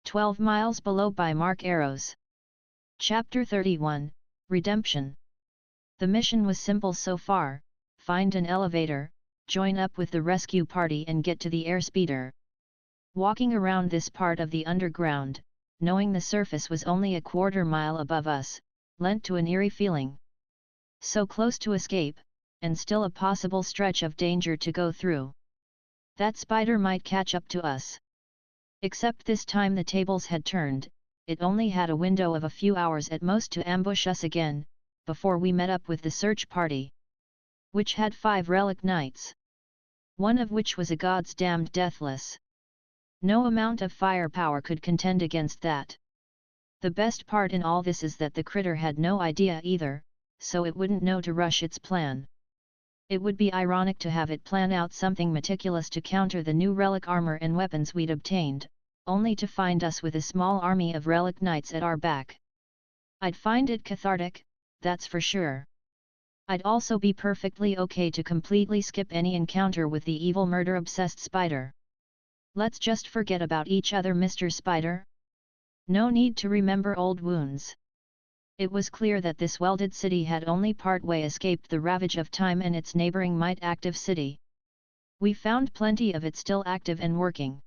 12 miles below by Mark Arrows. Chapter 31, Redemption. The mission was simple so far: find an elevator, join up with the rescue party and get to the airspeeder. Walking around this part of the underground, knowing the surface was only a quarter mile above us, lent to an eerie feeling. So close to escape, and still a possible stretch of danger to go through. That spider might catch up to us. Except this time the tables had turned, it only had a window of a few hours at most to ambush us again, before we met up with the search party. Which had 5 relic knights. One of which was a god's damned deathless. No amount of firepower could contend against that. The best part in all this is that the critter had no idea either, so it wouldn't know to rush its plan. It would be ironic to have it plan out something meticulous to counter the new relic armor and weapons we'd obtained, only to find us with a small army of relic knights at our back. I'd find it cathartic, that's for sure. I'd also be perfectly okay to completely skip any encounter with the evil murder-obsessed spider. Let's just forget about each other, Mr. Spider. No need to remember old wounds. It was clear that this welded city had only partway escaped the ravage of time and its neighboring might-active city. We found plenty of it still active and working.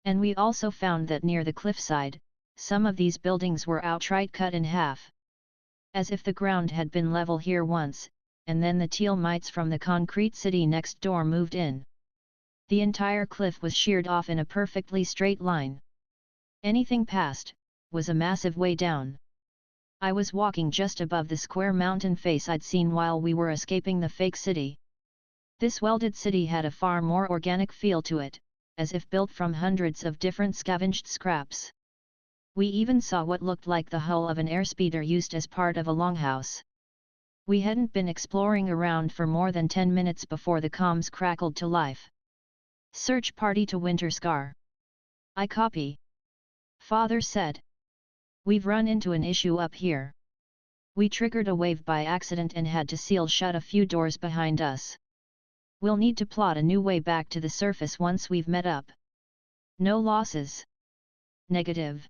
And we also found that near the cliffside, some of these buildings were outright cut in half. As if the ground had been level here once, and then the teal mites from the concrete city next door moved in. The entire cliff was sheared off in a perfectly straight line. Anything past, was a massive way down. I was walking just above the square mountain face I'd seen while we were escaping the fake city. This welded city had a far more organic feel to it, as if built from hundreds of different scavenged scraps. We even saw what looked like the hull of an airspeeder used as part of a longhouse. We hadn't been exploring around for more than 10 minutes before the comms crackled to life. Search party to Winterscar. I copy. Father said. We've run into an issue up here. We triggered a wave by accident and had to seal shut a few doors behind us. We'll need to plot a new way back to the surface once we've met up. No losses. Negative.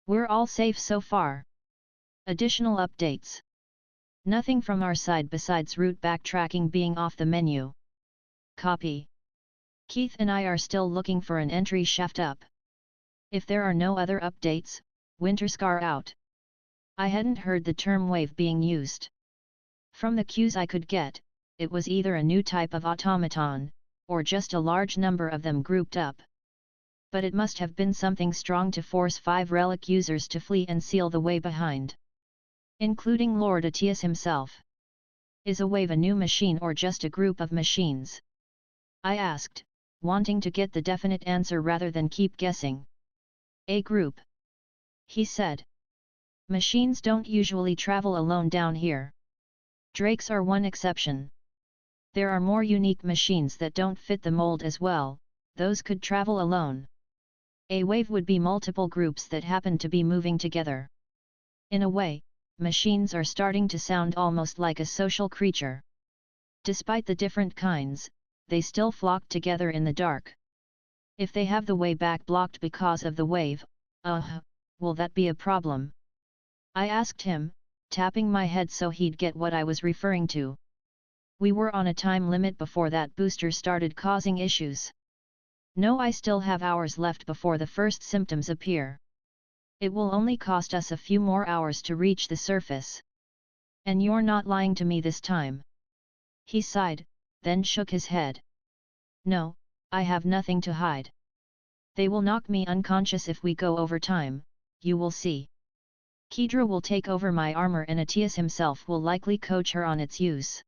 We're all safe so far. Additional updates. Nothing from our side besides route backtracking being off the menu. Copy. Keith and I are still looking for an entry shaft up. If there are no other updates, Winterscar out. I hadn't heard the term wave being used. From the cues I could get, it was either a new type of automaton, or just a large number of them grouped up. But it must have been something strong to force 5 relic users to flee and seal the way behind. Including Lord Atius himself. Is a wave a new machine or just a group of machines? I asked, wanting to get the definite answer rather than keep guessing. A group. He said. Machines don't usually travel alone down here. Drakes are one exception. There are more unique machines that don't fit the mold as well, those could travel alone. A wave would be multiple groups that happen to be moving together. In a way, machines are starting to sound almost like a social creature. Despite the different kinds, they still flock together in the dark. If they have the way back blocked because of the wave, will that be a problem? I asked him, tapping my head so he'd get what I was referring to. We were on a time limit before that booster started causing issues. No, I still have hours left before the first symptoms appear. It will only cost us a few more hours to reach the surface. And you're not lying to me this time. He sighed, then shook his head. No, I have nothing to hide. They will knock me unconscious if we go over time, you will see. Kedra will take over my armor and Atius himself will likely coach her on its use.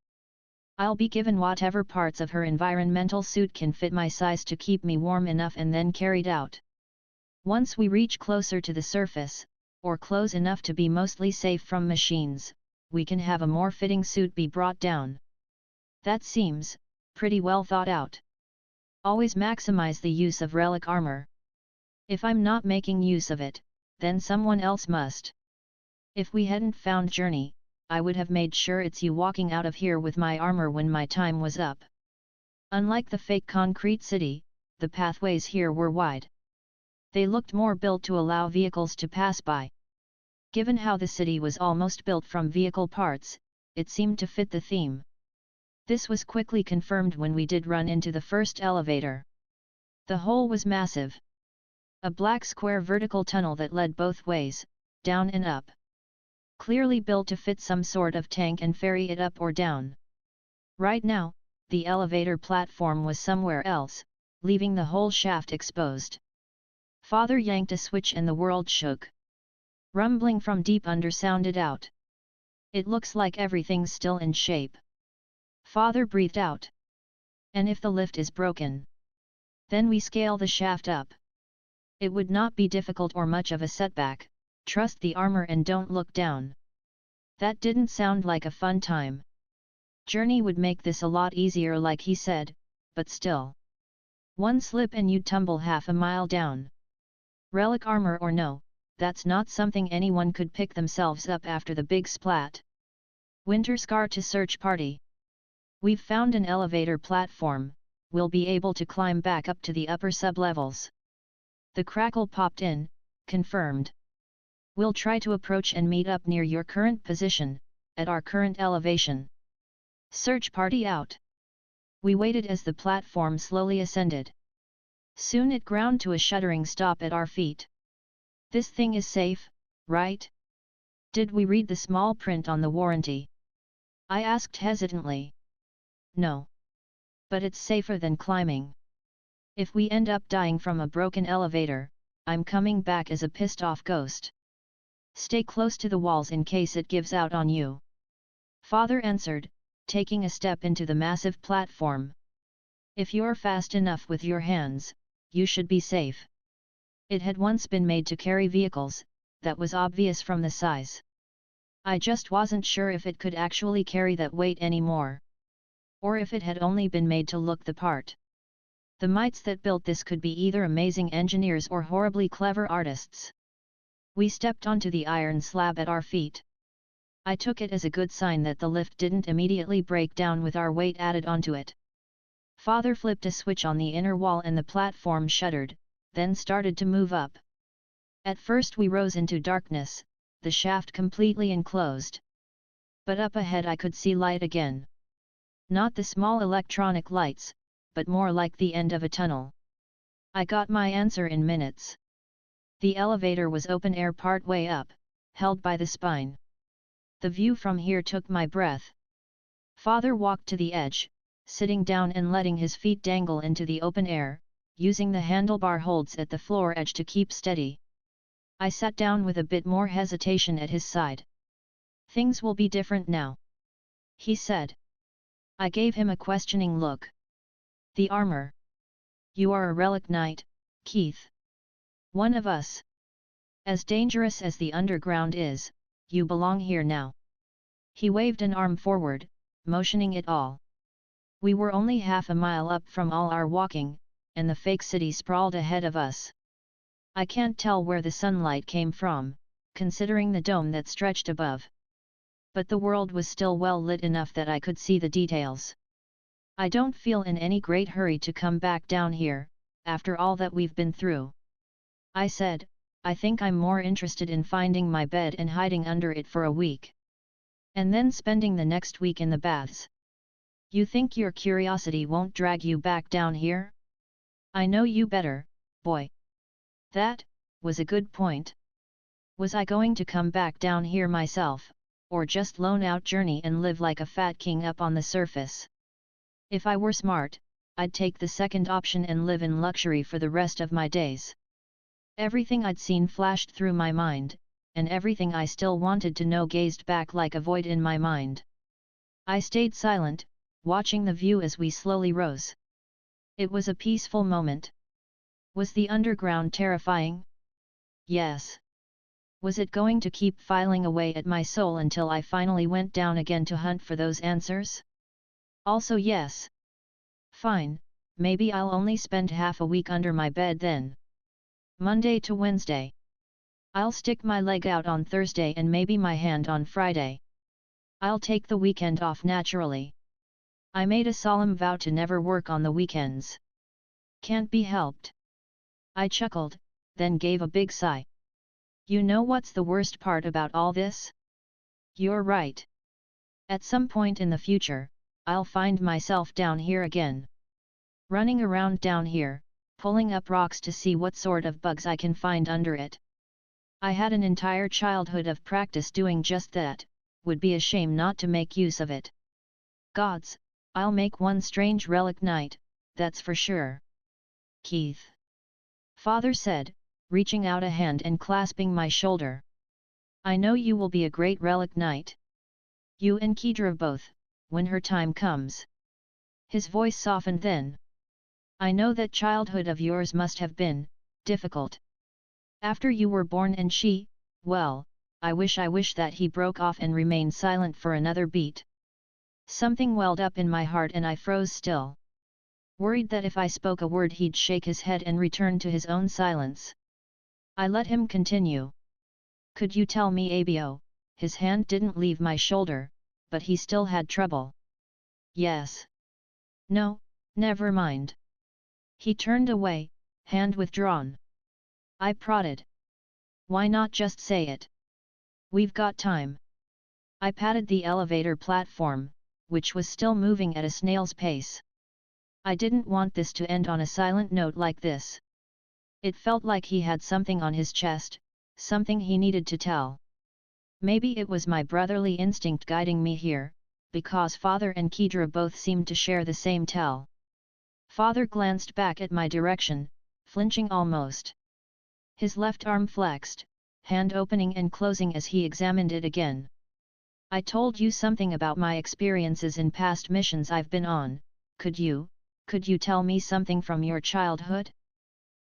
I'll be given whatever parts of her environmental suit can fit my size to keep me warm enough and then carried out. Once we reach closer to the surface, or close enough to be mostly safe from machines, we can have a more fitting suit be brought down. That seems pretty well thought out. Always maximize the use of relic armor. If I'm not making use of it, then someone else must. If we hadn't found Journey, I would have made sure it's you walking out of here with my armor when my time was up. Unlike the fake concrete city, the pathways here were wide. They looked more built to allow vehicles to pass by. Given how the city was almost built from vehicle parts, it seemed to fit the theme. This was quickly confirmed when we did run into the first elevator. The hole was massive. A black square vertical tunnel that led both ways, down and up. Clearly built to fit some sort of tank and ferry it up or down. Right now, the elevator platform was somewhere else, leaving the whole shaft exposed. Father yanked a switch and the world shook. Rumbling from deep under sounded out. It looks like everything's still in shape. Father breathed out. And if the lift is broken? Then we scale the shaft up. It would not be difficult or much of a setback, trust the armor and don't look down. That didn't sound like a fun time. Journey would make this a lot easier like he said, but still. One slip and you'd tumble half a mile down. Relic armor or no, that's not something anyone could pick themselves up after the big splat. Winterscar to search party. We've found an elevator platform, we'll be able to climb back up to the upper sublevels. The crackle popped in, confirmed. We'll try to approach and meet up near your current position, at our current elevation. Search party out. We waited as the platform slowly ascended. Soon it ground to a shuddering stop at our feet. This thing is safe, right? Did we read the small print on the warranty? I asked hesitantly. No. But it's safer than climbing. If we end up dying from a broken elevator, I'm coming back as a pissed-off ghost. Stay close to the walls in case it gives out on you. Father answered, taking a step into the massive platform. If you're fast enough with your hands, you should be safe. It had once been made to carry vehicles, that was obvious from the size. I just wasn't sure if it could actually carry that weight anymore. Or if it had only been made to look the part. The mites that built this could be either amazing engineers or horribly clever artists. We stepped onto the iron slab at our feet. I took it as a good sign that the lift didn't immediately break down with our weight added onto it. Father flipped a switch on the inner wall and the platform shuddered, then started to move up. At first we rose into darkness, the shaft completely enclosed. But up ahead I could see light again. Not the small electronic lights, but more like the end of a tunnel. I got my answer in minutes. The elevator was open air part way up, held by the spine. The view from here took my breath. Father walked to the edge, sitting down and letting his feet dangle into the open air, using the handlebar holds at the floor edge to keep steady. I sat down with a bit more hesitation at his side. Things will be different now, he said. I gave him a questioning look. The armor. You are a relic knight, Keith. One of us. As dangerous as the underground is, you belong here now. He waved an arm forward, motioning it all. We were only half a mile up from all our walking, and the fake city sprawled ahead of us. I can't tell where the sunlight came from, considering the dome that stretched above. But the world was still well lit enough that I could see the details. I don't feel in any great hurry to come back down here, after all that we've been through. I said, I think I'm more interested in finding my bed and hiding under it for a week. And then spending the next week in the baths. You think your curiosity won't drag you back down here? I know you better, boy. That was a good point. Was I going to come back down here myself, or just lone out journey and live like a fat king up on the surface? If I were smart, I'd take the second option and live in luxury for the rest of my days. Everything I'd seen flashed through my mind, and everything I still wanted to know gazed back like a void in my mind. I stayed silent, watching the view as we slowly rose. It was a peaceful moment. Was the underground terrifying? Yes. Was it going to keep filing away at my soul until I finally went down again to hunt for those answers? Also yes. Fine, maybe I'll only spend half a week under my bed then. Monday to Wednesday. I'll stick my leg out on Thursday and maybe my hand on Friday. I'll take the weekend off naturally. I made a solemn vow to never work on the weekends. Can't be helped. I chuckled, then gave a big sigh. You know what's the worst part about all this? You're right. At some point in the future, I'll find myself down here again. Running around down here, pulling up rocks to see what sort of bugs I can find under it. I had an entire childhood of practice doing just that, would be a shame not to make use of it. Gods, I'll make one strange relic night, that's for sure. Keith. Father said, reaching out a hand and clasping my shoulder. I know you will be a great relic knight. You and Kedra both, when her time comes. His voice softened then. I know that childhood of yours must have been difficult. After you were born and she, well, I wish that he broke off and remained silent for another beat. Something welled up in my heart and I froze still. Worried that if I spoke a word he'd shake his head and return to his own silence. I let him continue. Could you tell me, Abo? His hand didn't leave my shoulder, but he still had trouble. Yes. No, never mind. He turned away, hand withdrawn. I prodded. Why not just say it? We've got time. I patted the elevator platform, which was still moving at a snail's pace. I didn't want this to end on a silent note like this. It felt like he had something on his chest, something he needed to tell. Maybe it was my brotherly instinct guiding me here, because Father and Kedra both seemed to share the same tell. Father glanced back at my direction, flinching almost. His left arm flexed, hand opening and closing as he examined it again. I told you something about my experiences in past missions I've been on, could you tell me something from your childhood?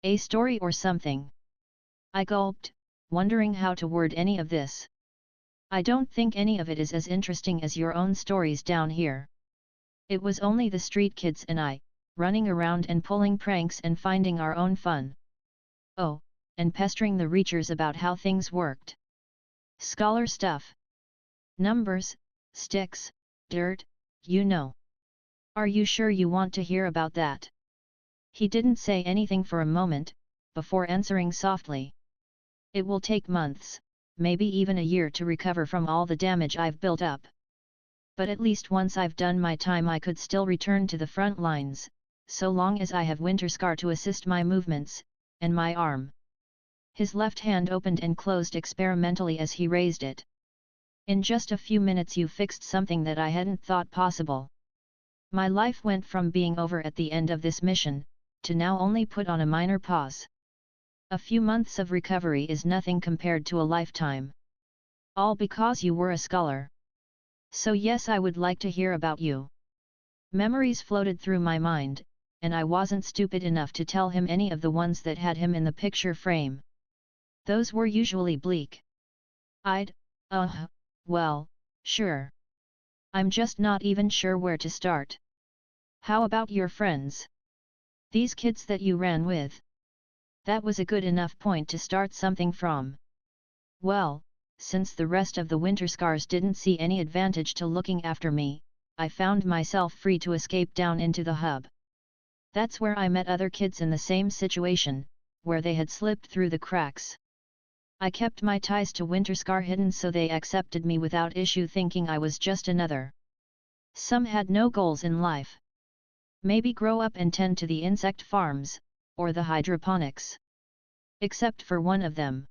A story or something? I gulped, wondering how to word any of this. I don't think any of it is as interesting as your own stories down here. It was only the street kids and I, running around and pulling pranks and finding our own fun. Oh, and pestering the Reachers about how things worked. Scholar stuff. Numbers, sticks, dirt, you know. Are you sure you want to hear about that? He didn't say anything for a moment, before answering softly. It will take months, maybe even a year to recover from all the damage I've built up. But at least once I've done my time I could still return to the front lines, so long as I have Winterscar to assist my movements, and my arm. His left hand opened and closed experimentally as he raised it. In just a few minutes you fixed something that I hadn't thought possible. My life went from being over at the end of this mission, to now only put on a minor pause. A few months of recovery is nothing compared to a lifetime. All because you were a scholar. So yes, I would like to hear about you. Memories floated through my mind, and I wasn't stupid enough to tell him any of the ones that had him in the picture frame. Those were usually bleak. Well, sure. I'm just not even sure where to start. How about your friends? These kids that you ran with? That was a good enough point to start something from. Well, since the rest of the Winterscars didn't see any advantage to looking after me, I found myself free to escape down into the hub. That's where I met other kids in the same situation, where they had slipped through the cracks. I kept my ties to Winterscar hidden so they accepted me without issue, thinking I was just another. Some had no goals in life. Maybe grow up and tend to the insect farms, or the hydroponics. Except for one of them.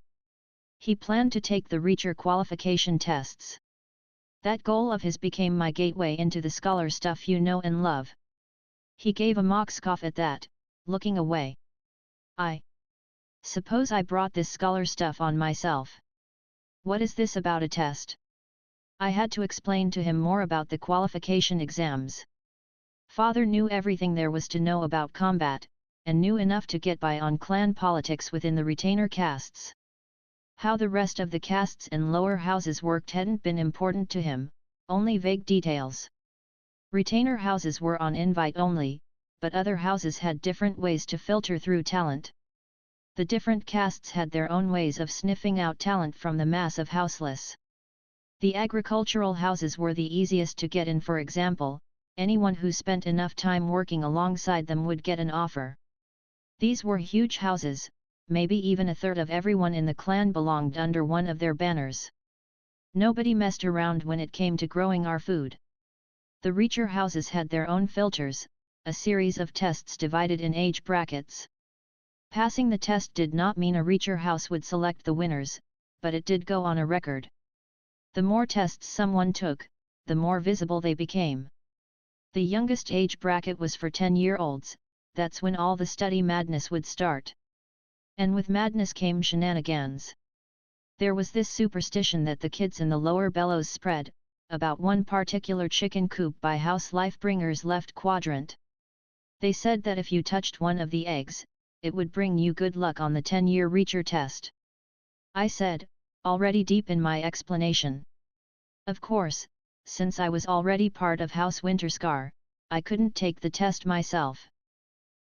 He planned to take the Reacher qualification tests. That goal of his became my gateway into the scholar stuff you know and love. He gave a mock scoff at that, looking away. I suppose I brought this scholar stuff on myself. What is this about a test? I had to explain to him more about the qualification exams. Father knew everything there was to know about combat, and knew enough to get by on clan politics within the retainer castes. How the rest of the castes and lower houses worked hadn't been important to him, only vague details. Retainer houses were on invite only, but other houses had different ways to filter through talent. The different castes had their own ways of sniffing out talent from the mass of houseless. The agricultural houses were the easiest to get in. For example, anyone who spent enough time working alongside them would get an offer. These were huge houses, maybe even a third of everyone in the clan belonged under one of their banners. Nobody messed around when it came to growing our food. The Reacher houses had their own filters, a series of tests divided in age brackets. Passing the test did not mean a Reacher house would select the winners, but it did go on a record. The more tests someone took, the more visible they became. The youngest age bracket was for 10-year-olds, that's when all the study madness would start. And with madness came shenanigans. There was this superstition that the kids in the lower bellows spread, about one particular chicken coop by House Lifebringer's left quadrant. They said that if you touched one of the eggs, it would bring you good luck on the 10-year Reacher test. I said, already deep in my explanation. Of course, since I was already part of House Winterscar, I couldn't take the test myself.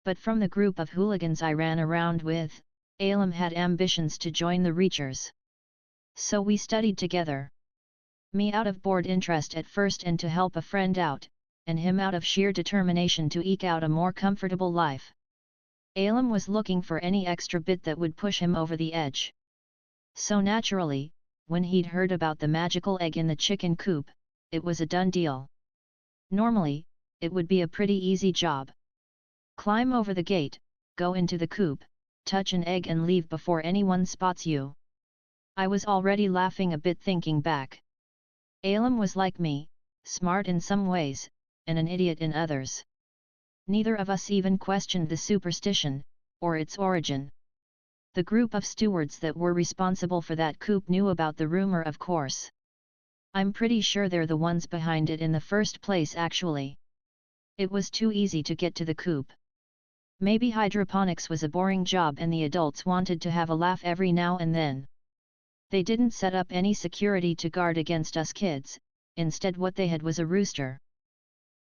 But from the group of hooligans I ran around with, Alem had ambitions to join the Reachers. So we studied together. Me out of bored interest at first and to help a friend out, and him out of sheer determination to eke out a more comfortable life. Alem was looking for any extra bit that would push him over the edge. So naturally, when he'd heard about the magical egg in the chicken coop, it was a done deal. Normally, it would be a pretty easy job. Climb over the gate, go into the coop, touch an egg and leave before anyone spots you. I was already laughing a bit thinking back. Alem was like me, smart in some ways, and an idiot in others. Neither of us even questioned the superstition, or its origin. The group of stewards that were responsible for that coop knew about the rumor, of course. I'm pretty sure they're the ones behind it in the first place actually. It was too easy to get to the coop. Maybe hydroponics was a boring job and the adults wanted to have a laugh every now and then. They didn't set up any security to guard against us kids, instead what they had was a rooster.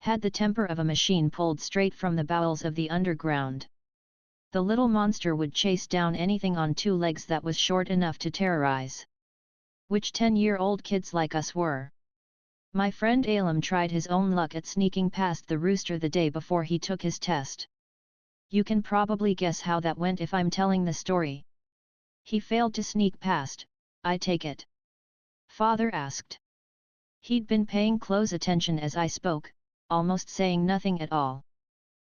Had the temper of a machine pulled straight from the bowels of the underground. The little monster would chase down anything on two legs that was short enough to terrorize. Which 10-year-old kids like us were. My friend Alem tried his own luck at sneaking past the rooster the day before he took his test. You can probably guess how that went if I'm telling the story. He failed to sneak past, I take it. Father asked. He'd been paying close attention as I spoke, almost saying nothing at all.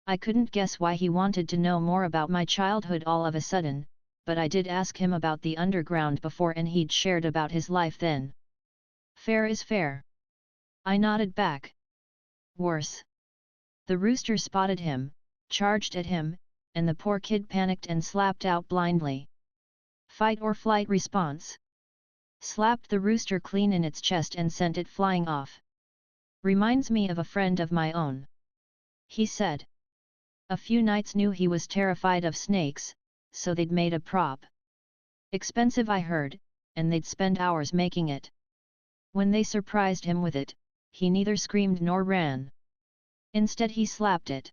I couldn't guess why he wanted to know more about my childhood all of a sudden, but I did ask him about the underground before and he'd shared about his life then. Fair is fair. I nodded back. Worse. The rooster spotted him, charged at him, and the poor kid panicked and slapped out blindly. Fight or flight response. Slapped the rooster clean in its chest and sent it flying off. Reminds me of a friend of my own. He said. A few knights knew he was terrified of snakes, so they'd made a prop. Expensive I heard, and they'd spend hours making it. When they surprised him with it, he neither screamed nor ran. Instead he slapped it.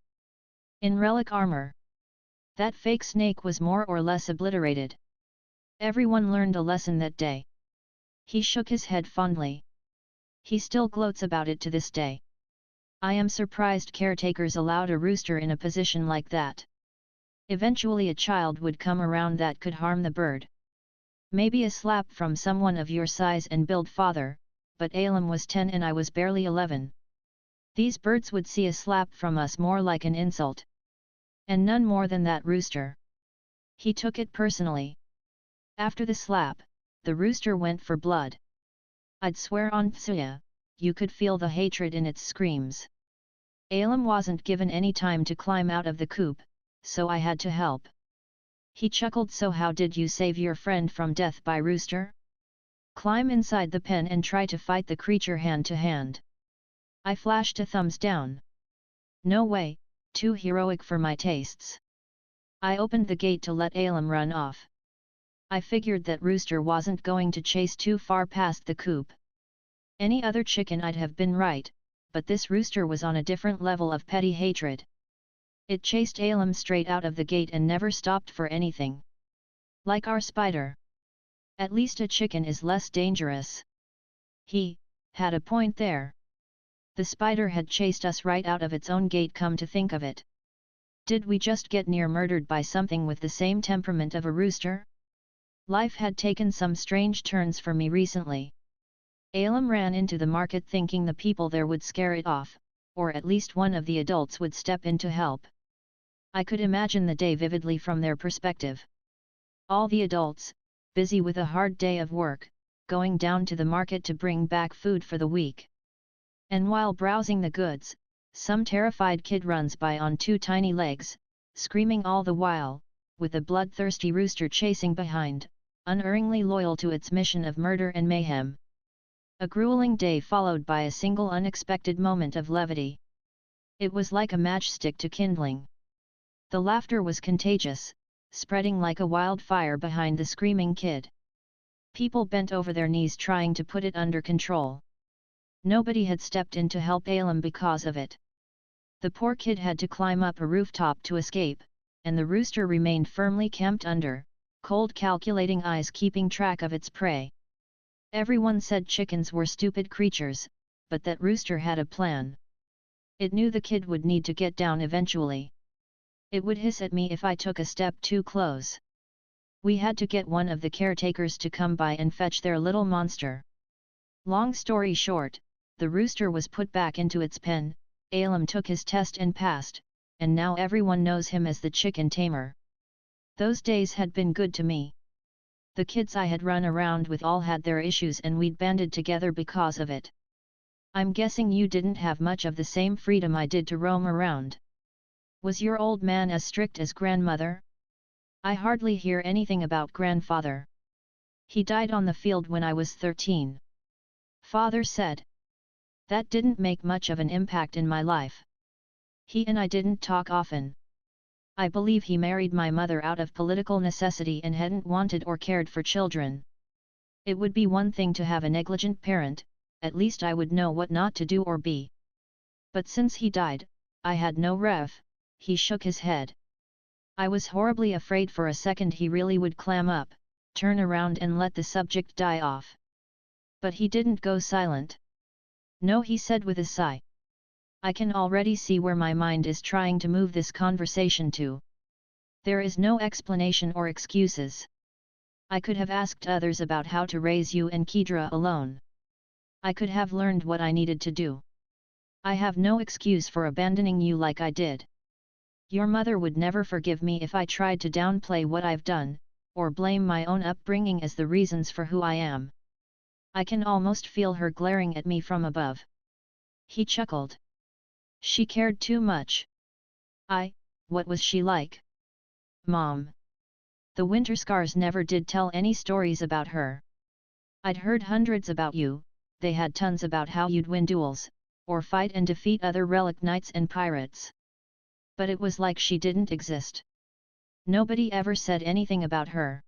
In relic armor. That fake snake was more or less obliterated. Everyone learned a lesson that day. He shook his head fondly. He still gloats about it to this day. I am surprised caretakers allowed a rooster in a position like that. Eventually a child would come around that could harm the bird. Maybe a slap from someone of your size and build father, but Alem was 10 and I was barely 11. These birds would see a slap from us more like an insult. And none more than that rooster. He took it personally. After the slap, the rooster went for blood. I'd swear on Tsuya, you could feel the hatred in its screams. Alem wasn't given any time to climb out of the coop, so I had to help. He chuckled. So how did you save your friend from death by rooster? Climb inside the pen and try to fight the creature hand to hand. I flashed a thumbs down. No way, too heroic for my tastes. I opened the gate to let Alem run off. I figured that rooster wasn't going to chase too far past the coop. Any other chicken I'd have been right, but this rooster was on a different level of petty hatred. It chased Alem straight out of the gate and never stopped for anything. Like our spider. At least a chicken is less dangerous. He had a point there. The spider had chased us right out of its own gate, come to think of it. Did we just get near murdered by something with the same temperament of a rooster? Life had taken some strange turns for me recently. Alem ran into the market thinking the people there would scare it off, or at least one of the adults would step in to help. I could imagine the day vividly from their perspective. All the adults, busy with a hard day of work, going down to the market to bring back food for the week. And while browsing the goods, some terrified kid runs by on two tiny legs, screaming all the while, with a bloodthirsty rooster chasing behind, unerringly loyal to its mission of murder and mayhem. A grueling day followed by a single unexpected moment of levity. It was like a matchstick to kindling. The laughter was contagious, spreading like a wildfire behind the screaming kid. People bent over their knees trying to put it under control. Nobody had stepped in to help Alem because of it. The poor kid had to climb up a rooftop to escape, and the rooster remained firmly camped under, cold calculating eyes keeping track of its prey. Everyone said chickens were stupid creatures, but that rooster had a plan. It knew the kid would need to get down eventually. It would hiss at me if I took a step too close. We had to get one of the caretakers to come by and fetch their little monster. Long story short, the rooster was put back into its pen, Alem took his test and passed, and now everyone knows him as the chicken tamer. Those days had been good to me. The kids I had run around with all had their issues and we'd banded together because of it. I'm guessing you didn't have much of the same freedom I did to roam around. Was your old man as strict as grandmother? I hardly hear anything about grandfather. He died on the field when I was 13. Father said. That didn't make much of an impact in my life. He and I didn't talk often. I believe he married my mother out of political necessity and hadn't wanted or cared for children. It would be one thing to have a negligent parent, at least I would know what not to do or be. But since he died, I had no ref. He shook his head. I was horribly afraid for a second he really would clam up, turn around and let the subject die off. But he didn't go silent. No, he said with a sigh. I can already see where my mind is trying to move this conversation to. There is no explanation or excuses. I could have asked others about how to raise you and Kedra alone. I could have learned what I needed to do. I have no excuse for abandoning you like I did. Your mother would never forgive me if I tried to downplay what I've done, or blame my own upbringing as the reasons for who I am. I can almost feel her glaring at me from above. He chuckled. She cared too much. What was she like? Mom. The Winterscars never did tell any stories about her. I'd heard hundreds about you, they had tons about how you'd win duels, or fight and defeat other relic knights and pirates. But it was like she didn't exist. Nobody ever said anything about her.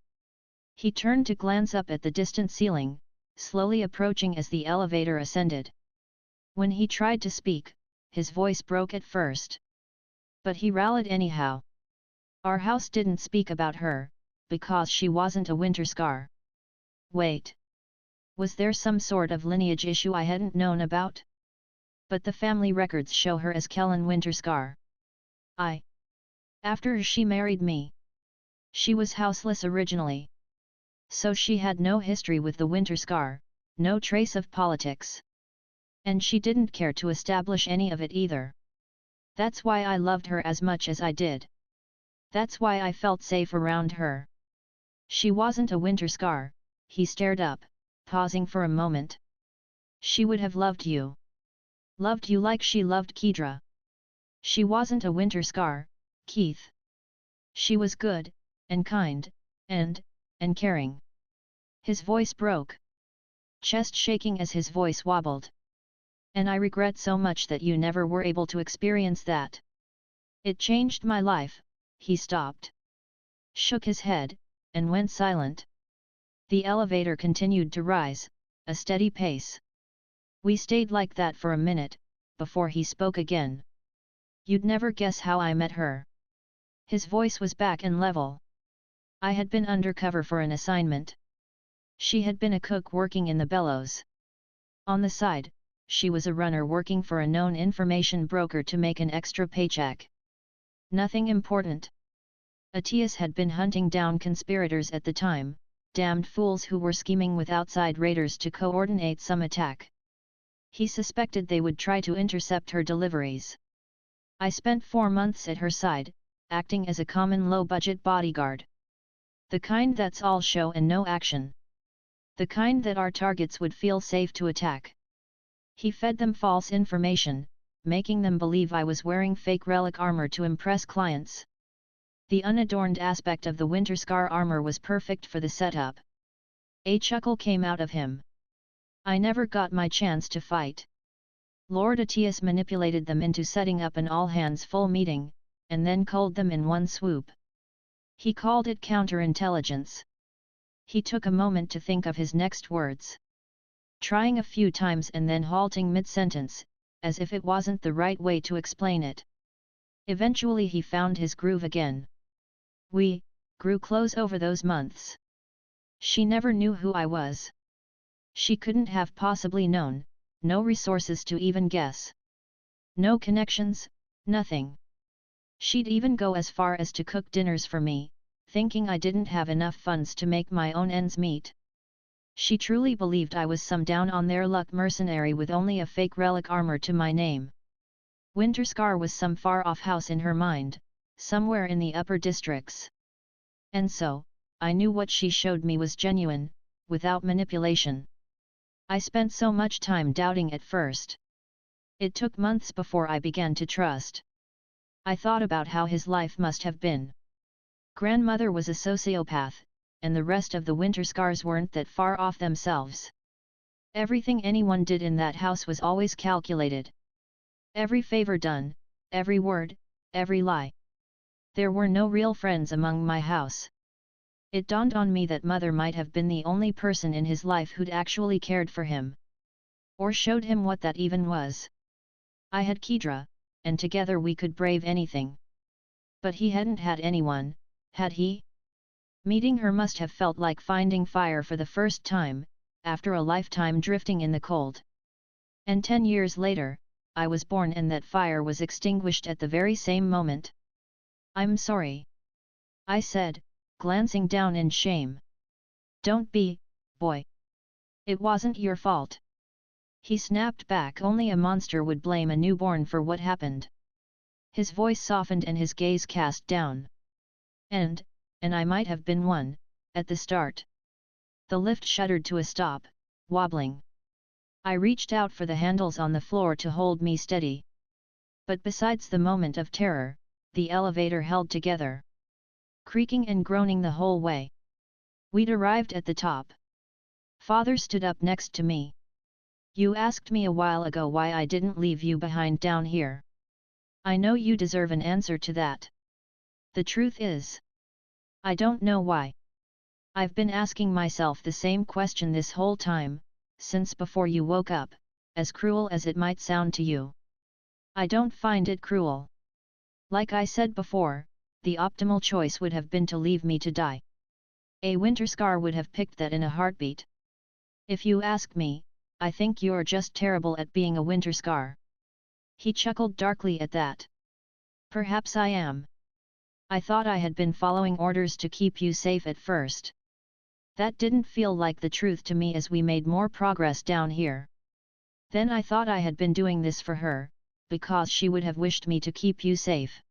He turned to glance up at the distant ceiling, slowly approaching as the elevator ascended. When he tried to speak, his voice broke at first. But he rallied anyhow. Our house didn't speak about her, because she wasn't a Winterscar. Wait. Was there some sort of lineage issue I hadn't known about? But the family records show her as Kellen Winterscar. After she married me. She was houseless originally. So she had no history with the Winterscar, no trace of politics. And she didn't care to establish any of it either. That's why I loved her as much as I did. That's why I felt safe around her. She wasn't a Winterscar, he stared up, pausing for a moment. She would have loved you. Loved you like she loved Kedra. She wasn't a Winterscar, Keith. She was good, and kind, and caring. His voice broke. Chest shaking as his voice wobbled. And I regret so much that you never were able to experience that. It changed my life. He stopped. Shook his head, and went silent. The elevator continued to rise, a steady pace. We stayed like that for a minute, before he spoke again. You'd never guess how I met her. His voice was back and level. I had been undercover for an assignment. She had been a cook working in the bellows. On the side, she was a runner working for a known information broker to make an extra paycheck. Nothing important. Atius had been hunting down conspirators at the time, damned fools who were scheming with outside raiders to coordinate some attack. He suspected they would try to intercept her deliveries. I spent 4 months at her side, acting as a common low-budget bodyguard. The kind that's all show and no action. The kind that our targets would feel safe to attack. He fed them false information, making them believe I was wearing fake relic armor to impress clients. The unadorned aspect of the Winterscar armor was perfect for the setup. A chuckle came out of him. I never got my chance to fight. Lord Atius manipulated them into setting up an all-hands-full meeting, and then culled them in one swoop. He called it counterintelligence. He took a moment to think of his next words. Trying a few times and then halting mid-sentence, as if it wasn't the right way to explain it. Eventually he found his groove again. We grew close over those months. She never knew who I was. She couldn't have possibly known, no resources to even guess. No connections, nothing. She'd even go as far as to cook dinners for me, thinking I didn't have enough funds to make my own ends meet. She truly believed I was some down-on-their-luck mercenary with only a fake relic armor to my name. Winterscar was some far-off house in her mind, somewhere in the upper districts. And so, I knew what she showed me was genuine, without manipulation. I spent so much time doubting at first. It took months before I began to trust. I thought about how his life must have been. Grandmother was a sociopath, and the rest of the Winterscars weren't that far off themselves. Everything anyone did in that house was always calculated. Every favor done, every word, every lie. There were no real friends among my house. It dawned on me that Mother might have been the only person in his life who'd actually cared for him. Or showed him what that even was. I had Kedra, and together we could brave anything. But he hadn't had anyone, had he? Meeting her must have felt like finding fire for the first time, after a lifetime drifting in the cold. And 10 years later, I was born and that fire was extinguished at the very same moment. I'm sorry. I said, glancing down in shame. Don't be, boy. It wasn't your fault. He snapped back. Only a monster would blame a newborn for what happened. His voice softened and his gaze cast down. And I might have been one, at the start. The lift shuddered to a stop, wobbling. I reached out for the handles on the floor to hold me steady. But besides the moment of terror, the elevator held together. Creaking and groaning the whole way. We'd arrived at the top. Father stood up next to me. You asked me a while ago why I didn't leave you behind down here. I know you deserve an answer to that. The truth is, I don't know why. I've been asking myself the same question this whole time, since before you woke up, as cruel as it might sound to you. I don't find it cruel. Like I said before, the optimal choice would have been to leave me to die. A Winterscar would have picked that in a heartbeat. If you ask me, I think you're just terrible at being a Winterscar. He chuckled darkly at that. Perhaps I am. I thought I had been following orders to keep you safe at first. That didn't feel like the truth to me as we made more progress down here. Then I thought I had been doing this for her, because she would have wished me to keep you safe.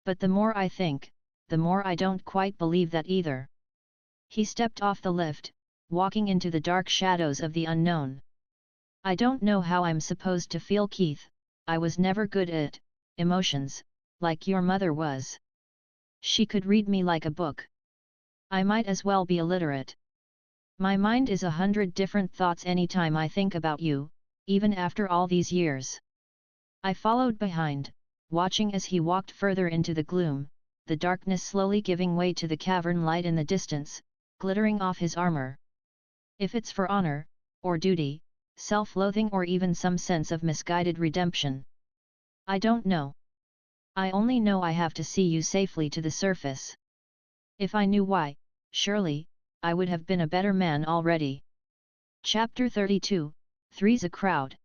But the more I think, the more I don't quite believe that either. He stepped off the lift, walking into the dark shadows of the unknown. I don't know how I'm supposed to feel, Keith. I was never good at emotions, like your mother was. She could read me like a book. I might as well be illiterate. My mind is 100 different thoughts anytime I think about you, even after all these years. I followed behind, watching as he walked further into the gloom, the darkness slowly giving way to the cavern light in the distance, glittering off his armor. If it's for honor, or duty, self-loathing or even some sense of misguided redemption. I don't know. I only know I have to see you safely to the surface. If I knew why, surely, I would have been a better man already. Chapter 32, Three's a Crowd.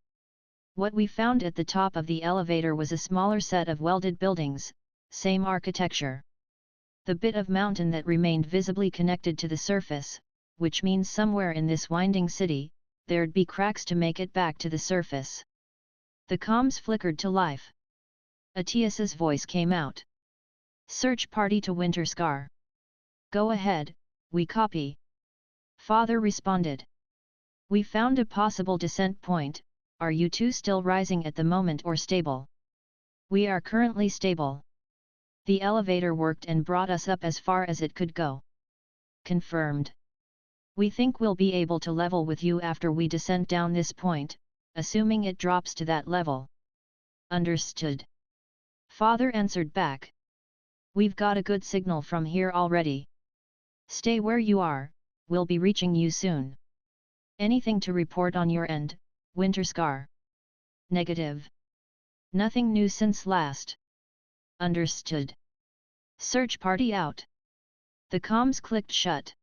What we found at the top of the elevator was a smaller set of welded buildings, same architecture. The bit of mountain that remained visibly connected to the surface, which means somewhere in this winding city, there'd be cracks to make it back to the surface. The comms flickered to life. Atias's voice came out. Search party to Winterscar. Go ahead, we copy. Father responded. We found a possible descent point. Are you two still rising at the moment or stable? We are currently stable. The elevator worked and brought us up as far as it could go. Confirmed. We think we'll be able to level with you after we descend down this point, assuming it drops to that level. Understood. Father answered back. We've got a good signal from here already. Stay where you are, we'll be reaching you soon. Anything to report on your end, Winterscar? Negative. Nothing new since last. Understood. Search party out. The comms clicked shut.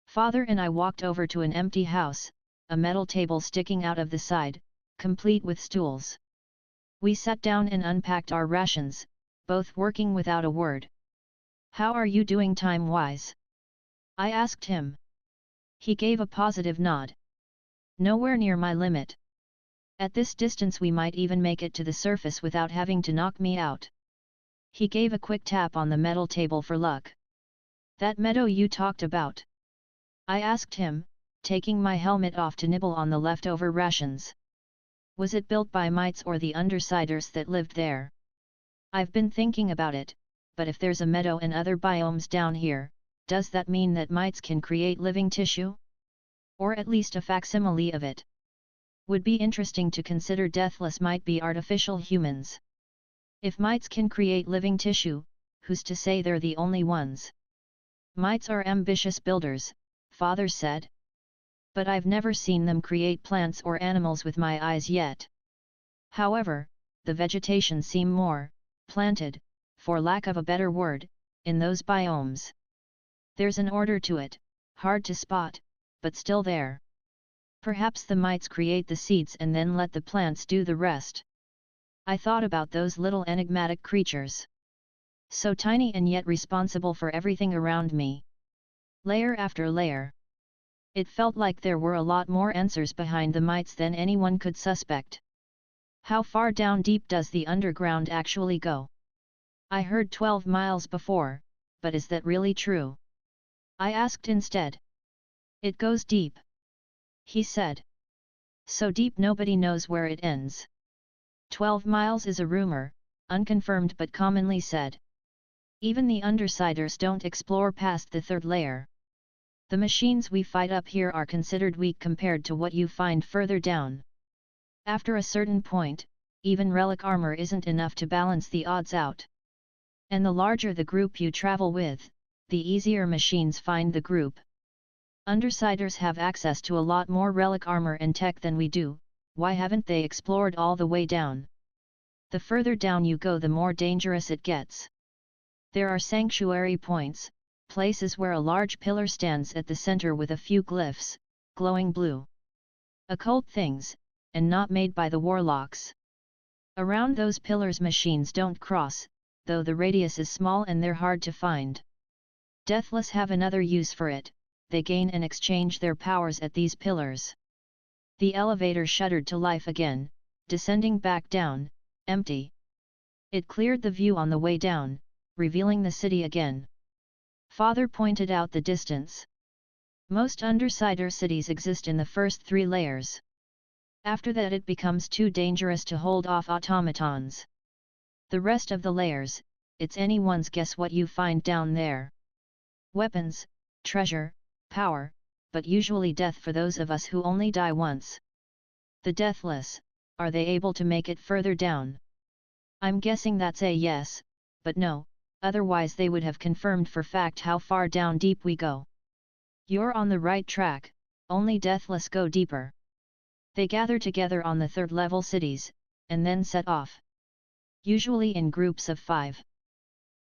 Father and I walked over to an empty house, a metal table sticking out of the side, complete with stools. We sat down and unpacked our rations, both working without a word. How are you doing time-wise? I asked him. He gave a positive nod. Nowhere near my limit. At this distance we might even make it to the surface without having to knock me out. He gave a quick tap on the metal table for luck. That meadow you talked about? I asked him, taking my helmet off to nibble on the leftover rations. Was it built by mites or the undersiders that lived there? I've been thinking about it, but if there's a meadow and other biomes down here, does that mean that mites can create living tissue? Or at least a facsimile of it? Would be interesting to consider deathless might be artificial humans. If mites can create living tissue, who's to say they're the only ones? Mites are ambitious builders, Father said. But I've never seen them create plants or animals with my eyes yet. However, the vegetation seem more planted, for lack of a better word, in those biomes. There's an order to it, hard to spot, but still there. Perhaps the mites create the seeds and then let the plants do the rest. I thought about those little enigmatic creatures. So tiny and yet responsible for everything around me. Layer after layer. It felt like there were a lot more answers behind the mites than anyone could suspect. How far down deep does the underground actually go? I heard 12 miles before, but is that really true? I asked instead. It goes deep. He said. So deep nobody knows where it ends. 12 miles is a rumor, unconfirmed but commonly said. Even the undersiders don't explore past the third layer. The machines we fight up here are considered weak compared to what you find further down. After a certain point, even relic armor isn't enough to balance the odds out. And the larger the group you travel with, the easier machines find the group. Undersiders have access to a lot more relic armor and tech than we do. Why haven't they explored all the way down? The further down you go, the more dangerous it gets. There are sanctuary points, places where a large pillar stands at the center with a few glyphs, glowing blue. Occult things, and not made by the warlocks. Around those pillars machines don't cross, though the radius is small and they're hard to find. Deathless have another use for it, they gain and exchange their powers at these pillars. The elevator shuddered to life again, descending back down, empty. It cleared the view on the way down, revealing the city again. Father pointed out the distance. Most undersider cities exist in the first 3 layers. After that it becomes too dangerous to hold off automatons. The rest of the layers, it's anyone's guess what you find down there. Weapons, treasure, power, but usually death for those of us who only die once. The deathless, are they able to make it further down? I'm guessing that's a yes, but no, otherwise they would have confirmed for fact how far down deep we go. You're on the right track, only deathless go deeper. They gather together on the 3rd level cities, and then set off. Usually in groups of 5.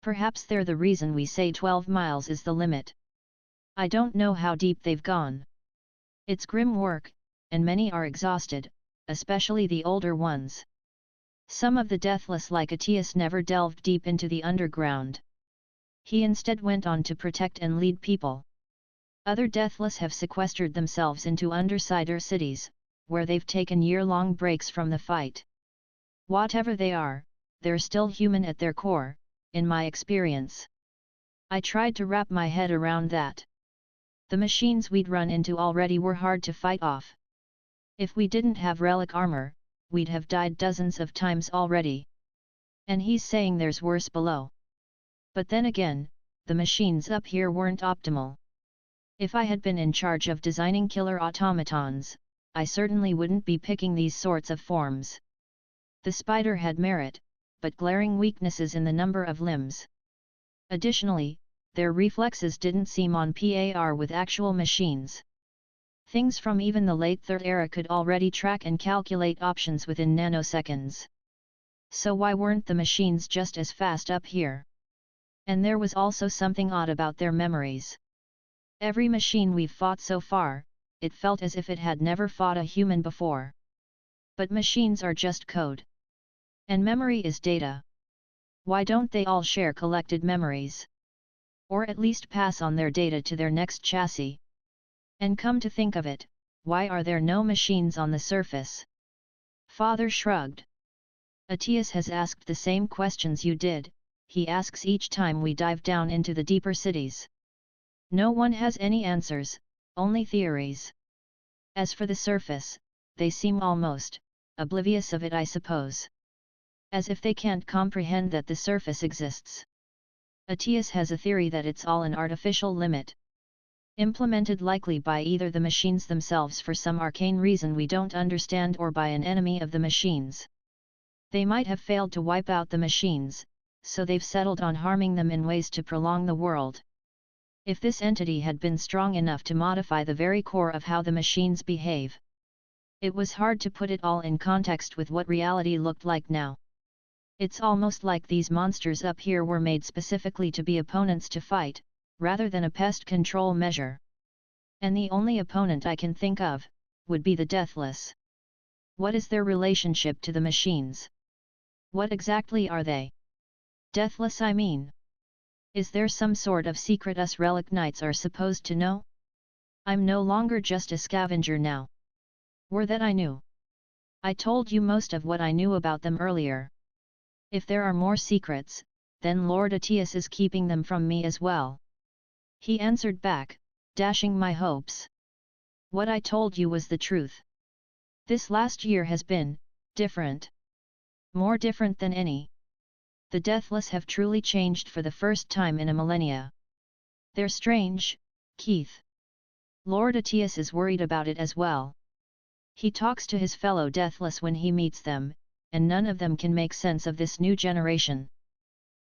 Perhaps they're the reason we say 12 miles is the limit. I don't know how deep they've gone. It's grim work, and many are exhausted, especially the older ones. Some of the deathless like Aetius never delved deep into the underground. He instead went on to protect and lead people. Other deathless have sequestered themselves into undersider cities, where they've taken year-long breaks from the fight. Whatever they are, they're still human at their core, in my experience. I tried to wrap my head around that. The machines we'd run into already were hard to fight off. If we didn't have relic armor, we'd have died dozens of times already. And he's saying there's worse below. But then again, the machines up here weren't optimal. If I had been in charge of designing killer automatons, I certainly wouldn't be picking these sorts of forms. The spider had merit, but glaring weaknesses in the number of limbs. Additionally, their reflexes didn't seem on par with actual machines. Things from even the late Third Era could already track and calculate options within nanoseconds. So why weren't the machines just as fast up here? And there was also something odd about their memories. Every machine we've fought so far, it felt as if it had never fought a human before. But machines are just code. And memory is data. Why don't they all share collected memories? Or at least pass on their data to their next chassis? And come to think of it, why are there no machines on the surface? Father shrugged. Aetius has asked the same questions you did, he asks each time we dive down into the deeper cities. No one has any answers, only theories. As for the surface, they seem almost oblivious of it, I suppose. As if they can't comprehend that the surface exists. Aetius has a theory that it's all an artificial limit. Implemented likely by either the machines themselves for some arcane reason we don't understand or by an enemy of the machines. They might have failed to wipe out the machines, so they've settled on harming them in ways to prolong the world. If this entity had been strong enough to modify the very core of how the machines behave. It was hard to put it all in context with what reality looked like now. It's almost like these monsters up here were made specifically to be opponents to fight, rather than a pest control measure. And the only opponent I can think of, would be the deathless. What is their relationship to the machines? What exactly are they? Deathless, I mean. Is there some sort of secret us relic knights are supposed to know? I'm no longer just a scavenger now. Were that I knew. I told you most of what I knew about them earlier. If there are more secrets, then Lord Aetius is keeping them from me as well. He answered back, dashing my hopes. What I told you was the truth. This last year has been different. More different than any. The deathless have truly changed for the first time in a millennia. They're strange, Keith. Lord Aetius is worried about it as well. He talks to his fellow deathless when he meets them, and none of them can make sense of this new generation.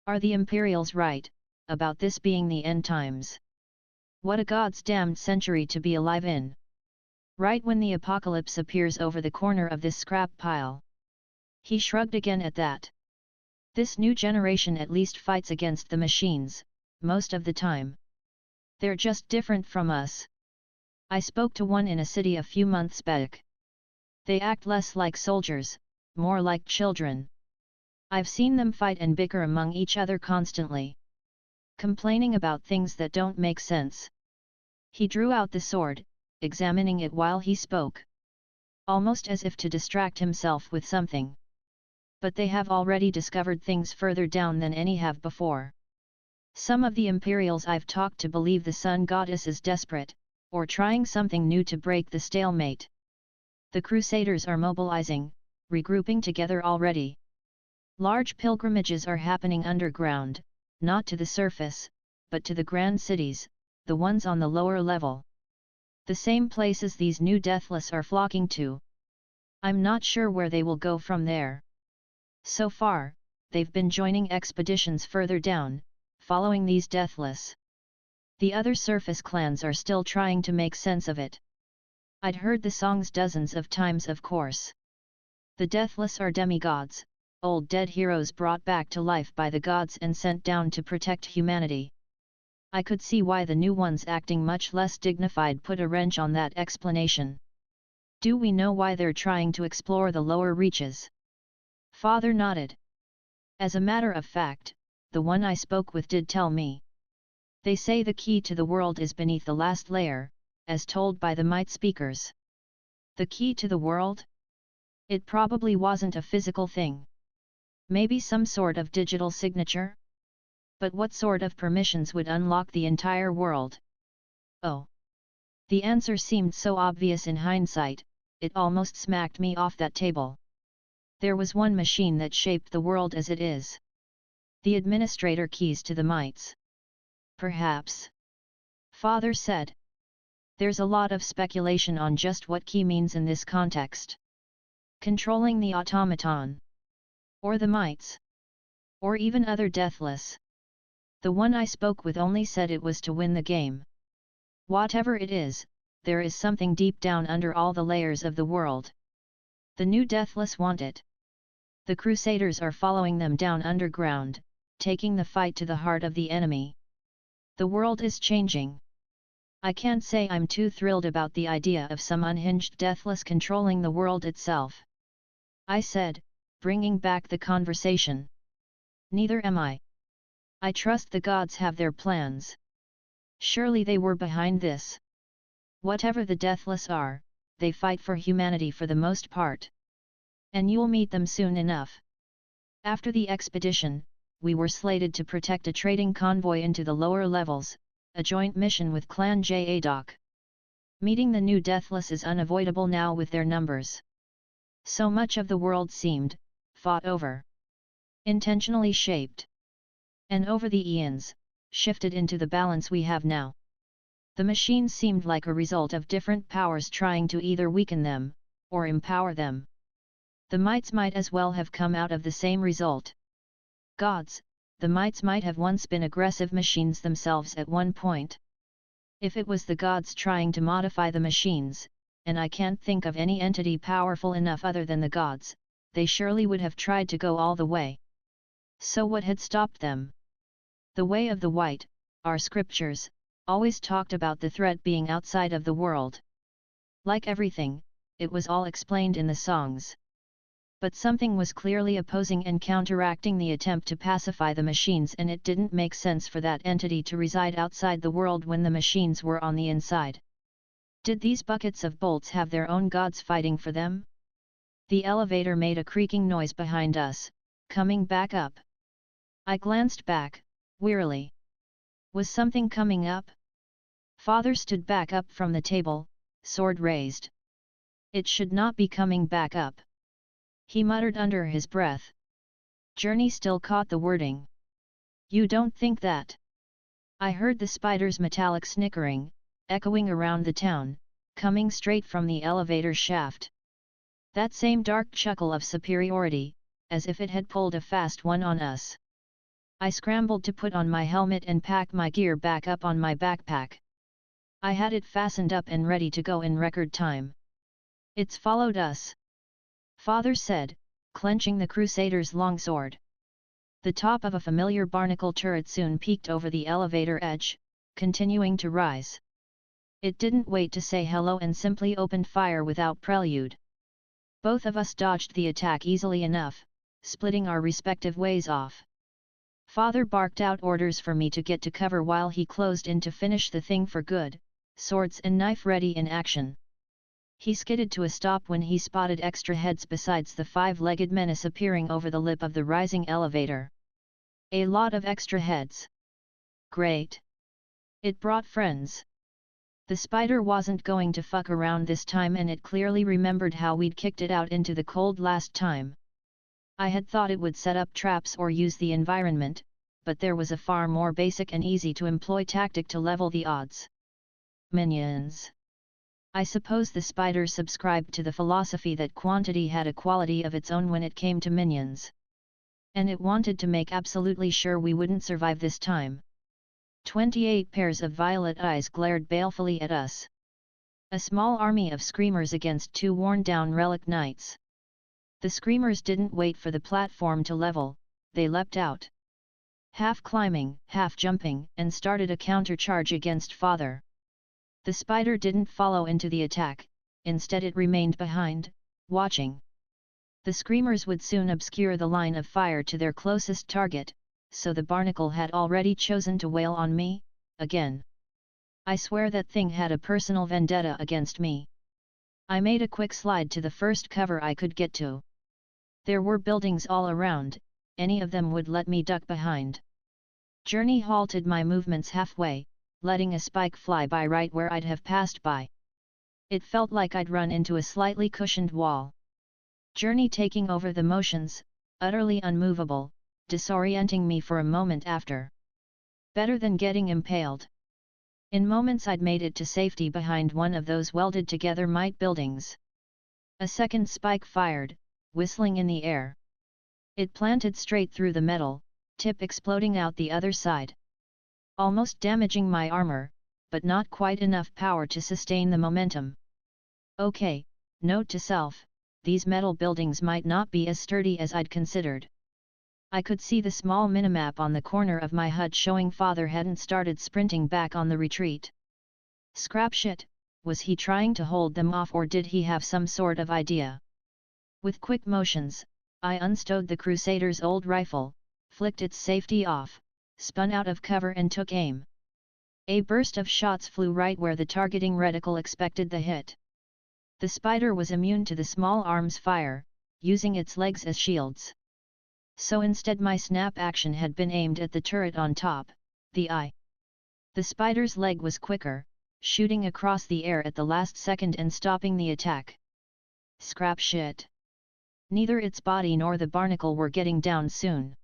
Are the Imperials right, about this being the end times? What a God's damned century to be alive in. Right when the apocalypse appears over the corner of this scrap pile. He shrugged again at that. This new generation at least fights against the machines, most of the time. They're just different from us. I spoke to one in a city a few months back. They act less like soldiers, more like children. I've seen them fight and bicker among each other constantly. Complaining about things that don't make sense. He drew out the sword, examining it while he spoke. Almost as if to distract himself with something. But they have already discovered things further down than any have before. Some of the Imperials I've talked to believe the Sun Goddess is desperate, or trying something new to break the stalemate. The Crusaders are mobilizing, regrouping together already. Large pilgrimages are happening underground, not to the surface, but to the grand cities, the ones on the lower level. The same places these new deathless are flocking to. I'm not sure where they will go from there. So far, they've been joining expeditions further down, following these deathless. The other surface clans are still trying to make sense of it. I'd heard the songs dozens of times, of course. The deathless are demigods, old dead heroes brought back to life by the gods and sent down to protect humanity. I could see why the new ones acting much less dignified put a wrench on that explanation. Do we know why they're trying to explore the lower reaches? Father nodded. As a matter of fact, the one I spoke with did tell me. They say the key to the world is beneath the last layer, as told by the Might Speakers. The key to the world? It probably wasn't a physical thing. Maybe some sort of digital signature? But what sort of permissions would unlock the entire world? Oh! The answer seemed so obvious in hindsight, it almost smacked me off that table. There was one machine that shaped the world as it is. The administrator keys to the mites. Perhaps. Father said. There's a lot of speculation on just what key means in this context. Controlling the automaton. Or the mites. Or even other deathless. The one I spoke with only said it was to win the game. Whatever it is, there is something deep down under all the layers of the world. The new deathless want it. The Crusaders are following them down underground, taking the fight to the heart of the enemy. The world is changing. I can't say I'm too thrilled about the idea of some unhinged deathless controlling the world itself. I said, bringing back the conversation. Neither am I. I trust the gods have their plans. Surely they were behind this. Whatever the deathless are, they fight for humanity for the most part. And you'll meet them soon enough. After the expedition, we were slated to protect a trading convoy into the lower levels, a joint mission with Clan Jadok. Meeting the new deathless is unavoidable now with their numbers. So much of the world seemed, fought over. Intentionally shaped. And over the eons, shifted into the balance we have now. The machines seemed like a result of different powers trying to either weaken them, or empower them. The mites might as well have come out of the same result. Gods, the mites might have once been aggressive machines themselves at one point. If it was the gods trying to modify the machines, and I can't think of any entity powerful enough other than the gods, they surely would have tried to go all the way. So what had stopped them? The way of the white, our scriptures, always talked about the threat being outside of the world. Like everything, it was all explained in the songs. But something was clearly opposing and counteracting the attempt to pacify the machines, and it didn't make sense for that entity to reside outside the world when the machines were on the inside. Did these buckets of bolts have their own gods fighting for them? The elevator made a creaking noise behind us, coming back up. I glanced back, wearily. Was something coming up? Father stood back up from the table, sword raised. It should not be coming back up. He muttered under his breath. Journey still caught the wording. You don't think that? I heard the spider's metallic snickering, echoing around the town, coming straight from the elevator shaft. That same dark chuckle of superiority, as if it had pulled a fast one on us. I scrambled to put on my helmet and pack my gear back up on my backpack. I had it fastened up and ready to go in record time. It's followed us. Father said, clenching the Crusader's longsword. The top of a familiar barnacle turret soon peeked over the elevator edge, continuing to rise. It didn't wait to say hello and simply opened fire without prelude. Both of us dodged the attack easily enough, splitting our respective ways off. Father barked out orders for me to get to cover while he closed in to finish the thing for good, swords and knife ready in action. He skidded to a stop when he spotted extra heads besides the five-legged menace appearing over the lip of the rising elevator. A lot of extra heads. Great. It brought friends. The spider wasn't going to fuck around this time, and it clearly remembered how we'd kicked it out into the cold last time. I had thought it would set up traps or use the environment, but there was a far more basic and easy to employ tactic to level the odds. Minions. I suppose the spider subscribed to the philosophy that quantity had a quality of its own when it came to minions. And it wanted to make absolutely sure we wouldn't survive this time. 28 pairs of violet eyes glared balefully at us. A small army of screamers against 2 worn-down relic knights. The screamers didn't wait for the platform to level, they leapt out. Half climbing, half jumping, and started a countercharge against Father. The spider didn't follow into the attack, instead it remained behind, watching. The screamers would soon obscure the line of fire to their closest target, so the barnacle had already chosen to wail on me, again. I swear that thing had a personal vendetta against me. I made a quick slide to the first cover I could get to. There were buildings all around, any of them would let me duck behind. Journey halted my movements halfway, letting a spike fly by right where I'd have passed by. It felt like I'd run into a slightly cushioned wall. Journey taking over the motions, utterly unmovable, disorienting me for a moment after. Better than getting impaled. In moments I'd made it to safety behind one of those welded together mite buildings. A second spike fired, whistling in the air. It planted straight through the metal, tip exploding out the other side. Almost damaging my armor, but not quite enough power to sustain the momentum. Okay, note to self, these metal buildings might not be as sturdy as I'd considered. I could see the small minimap on the corner of my HUD showing father hadn't started sprinting back on the retreat. Scrap shit, was he trying to hold them off or did he have some sort of idea? With quick motions, I unstowed the Crusader's old rifle, flicked its safety off, spun out of cover and took aim. A burst of shots flew right where the targeting reticle expected the hit. The spider was immune to the small arm's fire, using its legs as shields. So instead my snap action had been aimed at the turret on top, the eye. The spider's leg was quicker, shooting across the air at the last second and stopping the attack. Scrap shit. Neither its body nor the barnacle were getting down soon.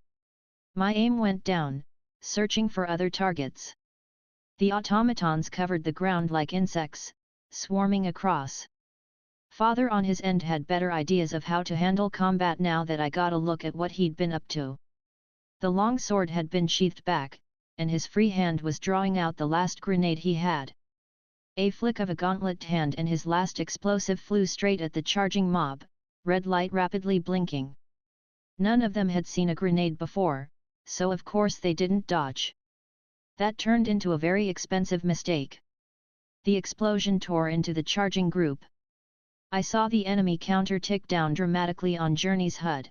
My aim went down, searching for other targets. The automatons covered the ground like insects, swarming across. Father on his end had better ideas of how to handle combat now that I got a look at what he'd been up to. The long sword had been sheathed back, and his free hand was drawing out the last grenade he had. A flick of a gauntlet hand and his last explosive flew straight at the charging mob, red light rapidly blinking. None of them had seen a grenade before, so of course they didn't dodge. That turned into a very expensive mistake. The explosion tore into the charging group. I saw the enemy counter tick down dramatically on Journey's HUD.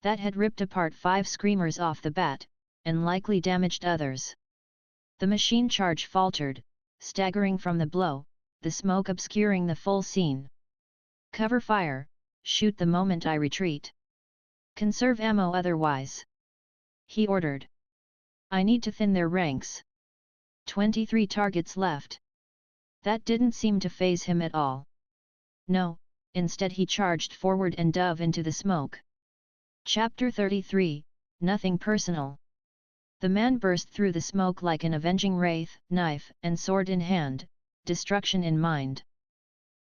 That had ripped apart 5 screamers off the bat, and likely damaged others. The machine charge faltered, staggering from the blow, the smoke obscuring the full scene. Cover fire, shoot the moment I retreat. Conserve ammo otherwise. He ordered. I need to thin their ranks. 23 targets left. That didn't seem to faze him at all. No, instead he charged forward and dove into the smoke. Chapter 33, Nothing Personal. The man burst through the smoke like an avenging wraith, knife and sword in hand, destruction in mind.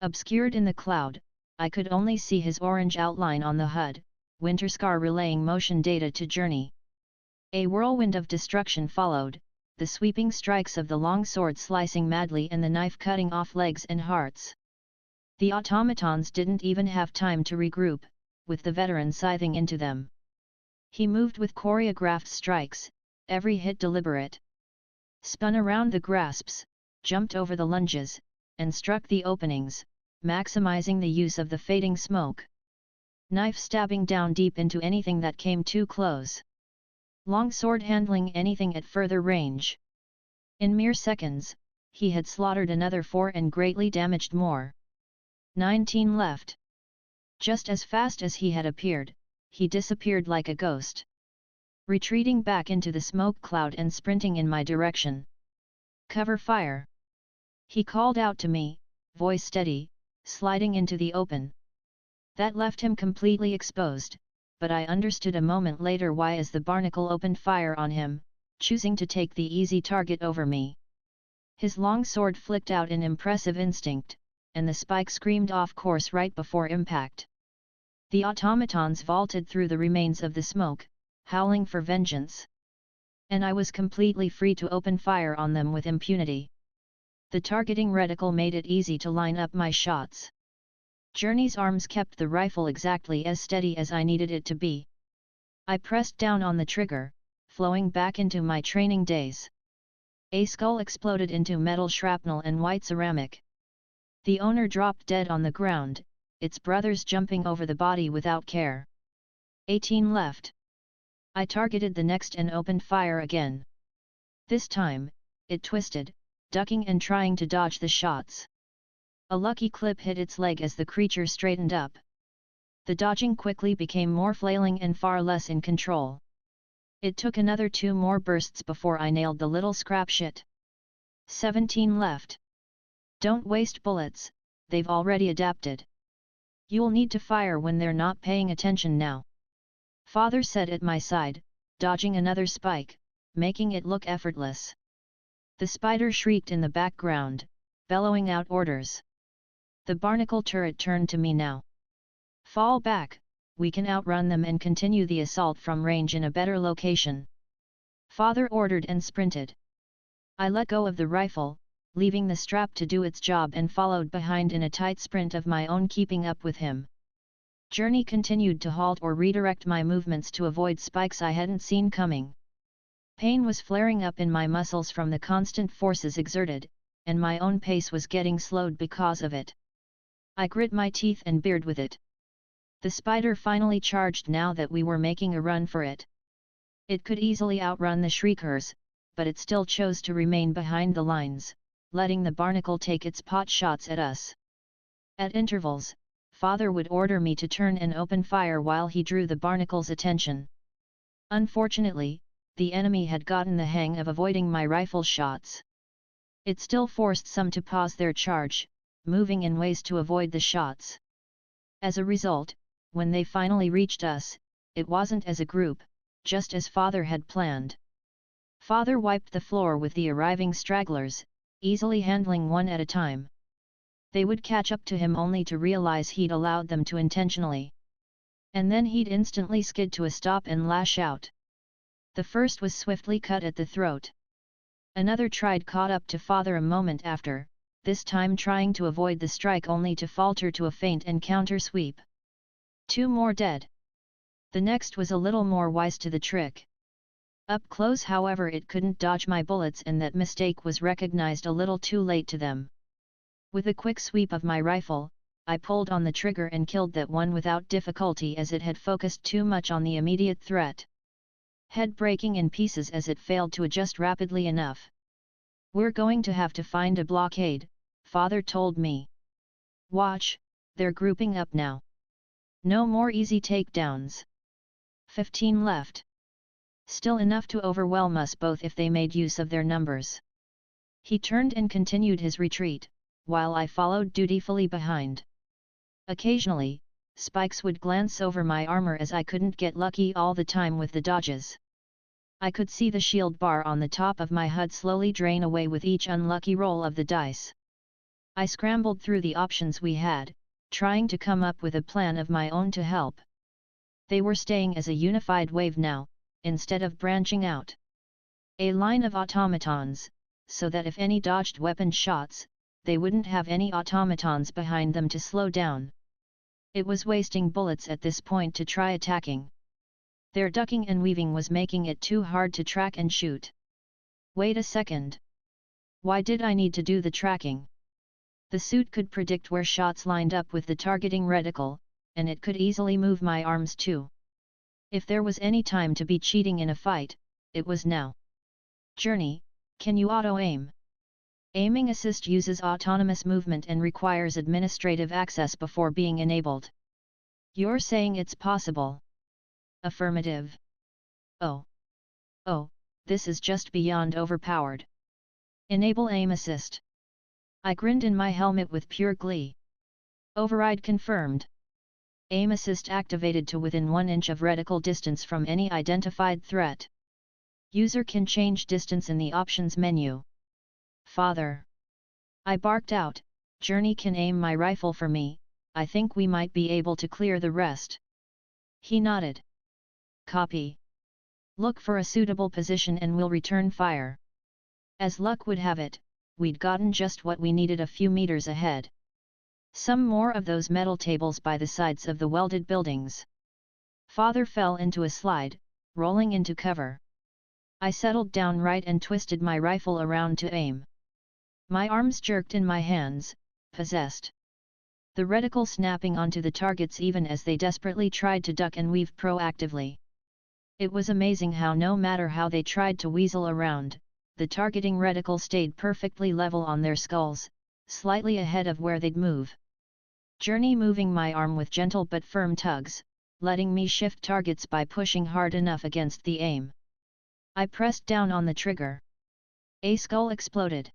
Obscured in the cloud, I could only see his orange outline on the HUD, Winterscar relaying motion data to Journey. A whirlwind of destruction followed, the sweeping strikes of the long sword slicing madly and the knife cutting off legs and hearts. The automatons didn't even have time to regroup, with the veteran scything into them. He moved with choreographed strikes, every hit deliberate. Spun around the grasps, jumped over the lunges, and struck the openings, maximizing the use of the fading smoke. Knife stabbing down deep into anything that came too close. Long sword handling anything at further range. In mere seconds, he had slaughtered another 4 and greatly damaged more. 19 left. Just as fast as he had appeared, he disappeared like a ghost. Retreating back into the smoke cloud and sprinting in my direction. Cover fire! He called out to me, voice steady, sliding into the open. That left him completely exposed, but I understood a moment later why as the barnacle opened fire on him, choosing to take the easy target over me. His long sword flicked out in impressive instinct, and the spike screamed off course right before impact. The automatons vaulted through the remains of the smoke, howling for vengeance. And I was completely free to open fire on them with impunity. The targeting reticle made it easy to line up my shots. Journey's arms kept the rifle exactly as steady as I needed it to be. I pressed down on the trigger, flowing back into my training days. A skull exploded into metal shrapnel and white ceramic. The owner dropped dead on the ground, its brothers jumping over the body without care. 18 left. I targeted the next and opened fire again. This time, it twisted, ducking and trying to dodge the shots. A lucky clip hit its leg as the creature straightened up. The dodging quickly became more flailing and far less in control. It took another 2 more bursts before I nailed the little scrap shit. 17 left. Don't waste bullets, they've already adapted. You'll need to fire when they're not paying attention now. Father said at my side, dodging another spike, making it look effortless. The spider shrieked in the background, bellowing out orders. The barnacle turret turned to me now. Fall back, we can outrun them and continue the assault from range in a better location. Father ordered and sprinted. I let go of the rifle, leaving the strap to do its job and followed behind in a tight sprint of my own, keeping up with him. Journey continued to halt or redirect my movements to avoid spikes I hadn't seen coming. Pain was flaring up in my muscles from the constant forces exerted, and my own pace was getting slowed because of it. I grit my teeth and beard with it. The spider finally charged now that we were making a run for it. It could easily outrun the shriekers, but it still chose to remain behind the lines, letting the barnacle take its pot shots at us. At intervals, Father would order me to turn and open fire while he drew the barnacle's attention. Unfortunately, the enemy had gotten the hang of avoiding my rifle shots. It still forced some to pause their charge, moving in ways to avoid the shots. As a result, when they finally reached us, it wasn't as a group, just as Father had planned. Father wiped the floor with the arriving stragglers, easily handling one at a time. They would catch up to him only to realize he'd allowed them to intentionally. And then he'd instantly skid to a stop and lash out. The first was swiftly cut at the throat. Another caught up to Father a moment after, this time trying to avoid the strike only to falter to a feint and counter sweep. 2 more dead. The next was a little more wise to the trick. Up close, however, it couldn't dodge my bullets, and that mistake was recognized a little too late to them. With a quick sweep of my rifle, I pulled on the trigger and killed that one without difficulty, as it had focused too much on the immediate threat. Head breaking in pieces as it failed to adjust rapidly enough. We're going to have to find a blockade, Father told me. Watch, they're grouping up now. No more easy takedowns. 15 left. Still enough to overwhelm us both if they made use of their numbers. He turned and continued his retreat, while I followed dutifully behind. Occasionally, spikes would glance over my armor as I couldn't get lucky all the time with the dodges. I could see the shield bar on the top of my HUD slowly drain away with each unlucky roll of the dice. I scrambled through the options we had, trying to come up with a plan of my own to help. They were staying as a unified wave now, instead of branching out. A line of automatons, so that if any dodged weapon shots, they wouldn't have any automatons behind them to slow down. It was wasting bullets at this point to try attacking. Their ducking and weaving was making it too hard to track and shoot. Wait a second. Why did I need to do the tracking? The suit could predict where shots lined up with the targeting reticle, and it could easily move my arms too. If there was any time to be cheating in a fight, it was now. Journey, can you auto-aim? Aiming assist uses autonomous movement and requires administrative access before being enabled. You're saying it's possible? Affirmative. Oh, this is just beyond overpowered. Enable aim assist. I grinned in my helmet with pure glee. Override confirmed. Aim assist activated to within 1 inch of reticle distance from any identified threat. User can change distance in the options menu. Father. I barked out, Journey can aim my rifle for me, I think we might be able to clear the rest. He nodded. Copy. Look for a suitable position and we'll return fire. As luck would have it, we'd gotten just what we needed a few meters ahead. Some more of those metal tables by the sides of the welded buildings. Father fell into a slide, rolling into cover. I settled down right and twisted my rifle around to aim. My arms jerked in my hands, possessed. the reticle snapping onto the targets even as they desperately tried to duck and weave proactively. It was amazing how no matter how they tried to weasel around, the targeting reticle stayed perfectly level on their skulls, slightly ahead of where they'd move. Journey moving my arm with gentle but firm tugs, letting me shift targets by pushing hard enough against the aim. I pressed down on the trigger. A skull exploded.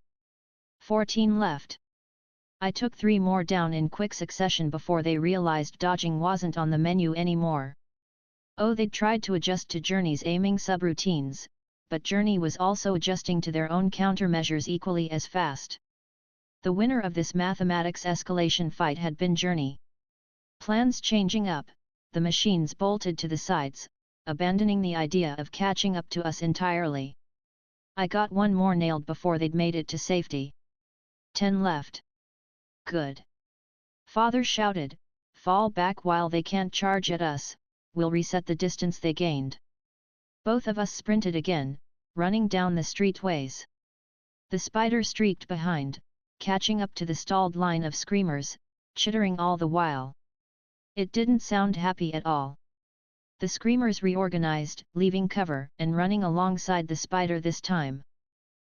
14 left. I took 3 more down in quick succession before they realized dodging wasn't on the menu anymore. Oh, they'd tried to adjust to Journey's aiming subroutines, but Journey was also adjusting to their own countermeasures equally as fast. The winner of this mathematics escalation fight had been Journey. Plans changing up, the machines bolted to the sides, abandoning the idea of catching up to us entirely. I got 1 more nailed before they'd made it to safety. 10 left. Good. Father shouted, fall back while they can't charge at us, we'll reset the distance they gained. Both of us sprinted again, running down the streetways. The spider streaked behind, catching up to the stalled line of screamers, chittering all the while. It didn't sound happy at all. The screamers reorganized, leaving cover and running alongside the spider this time.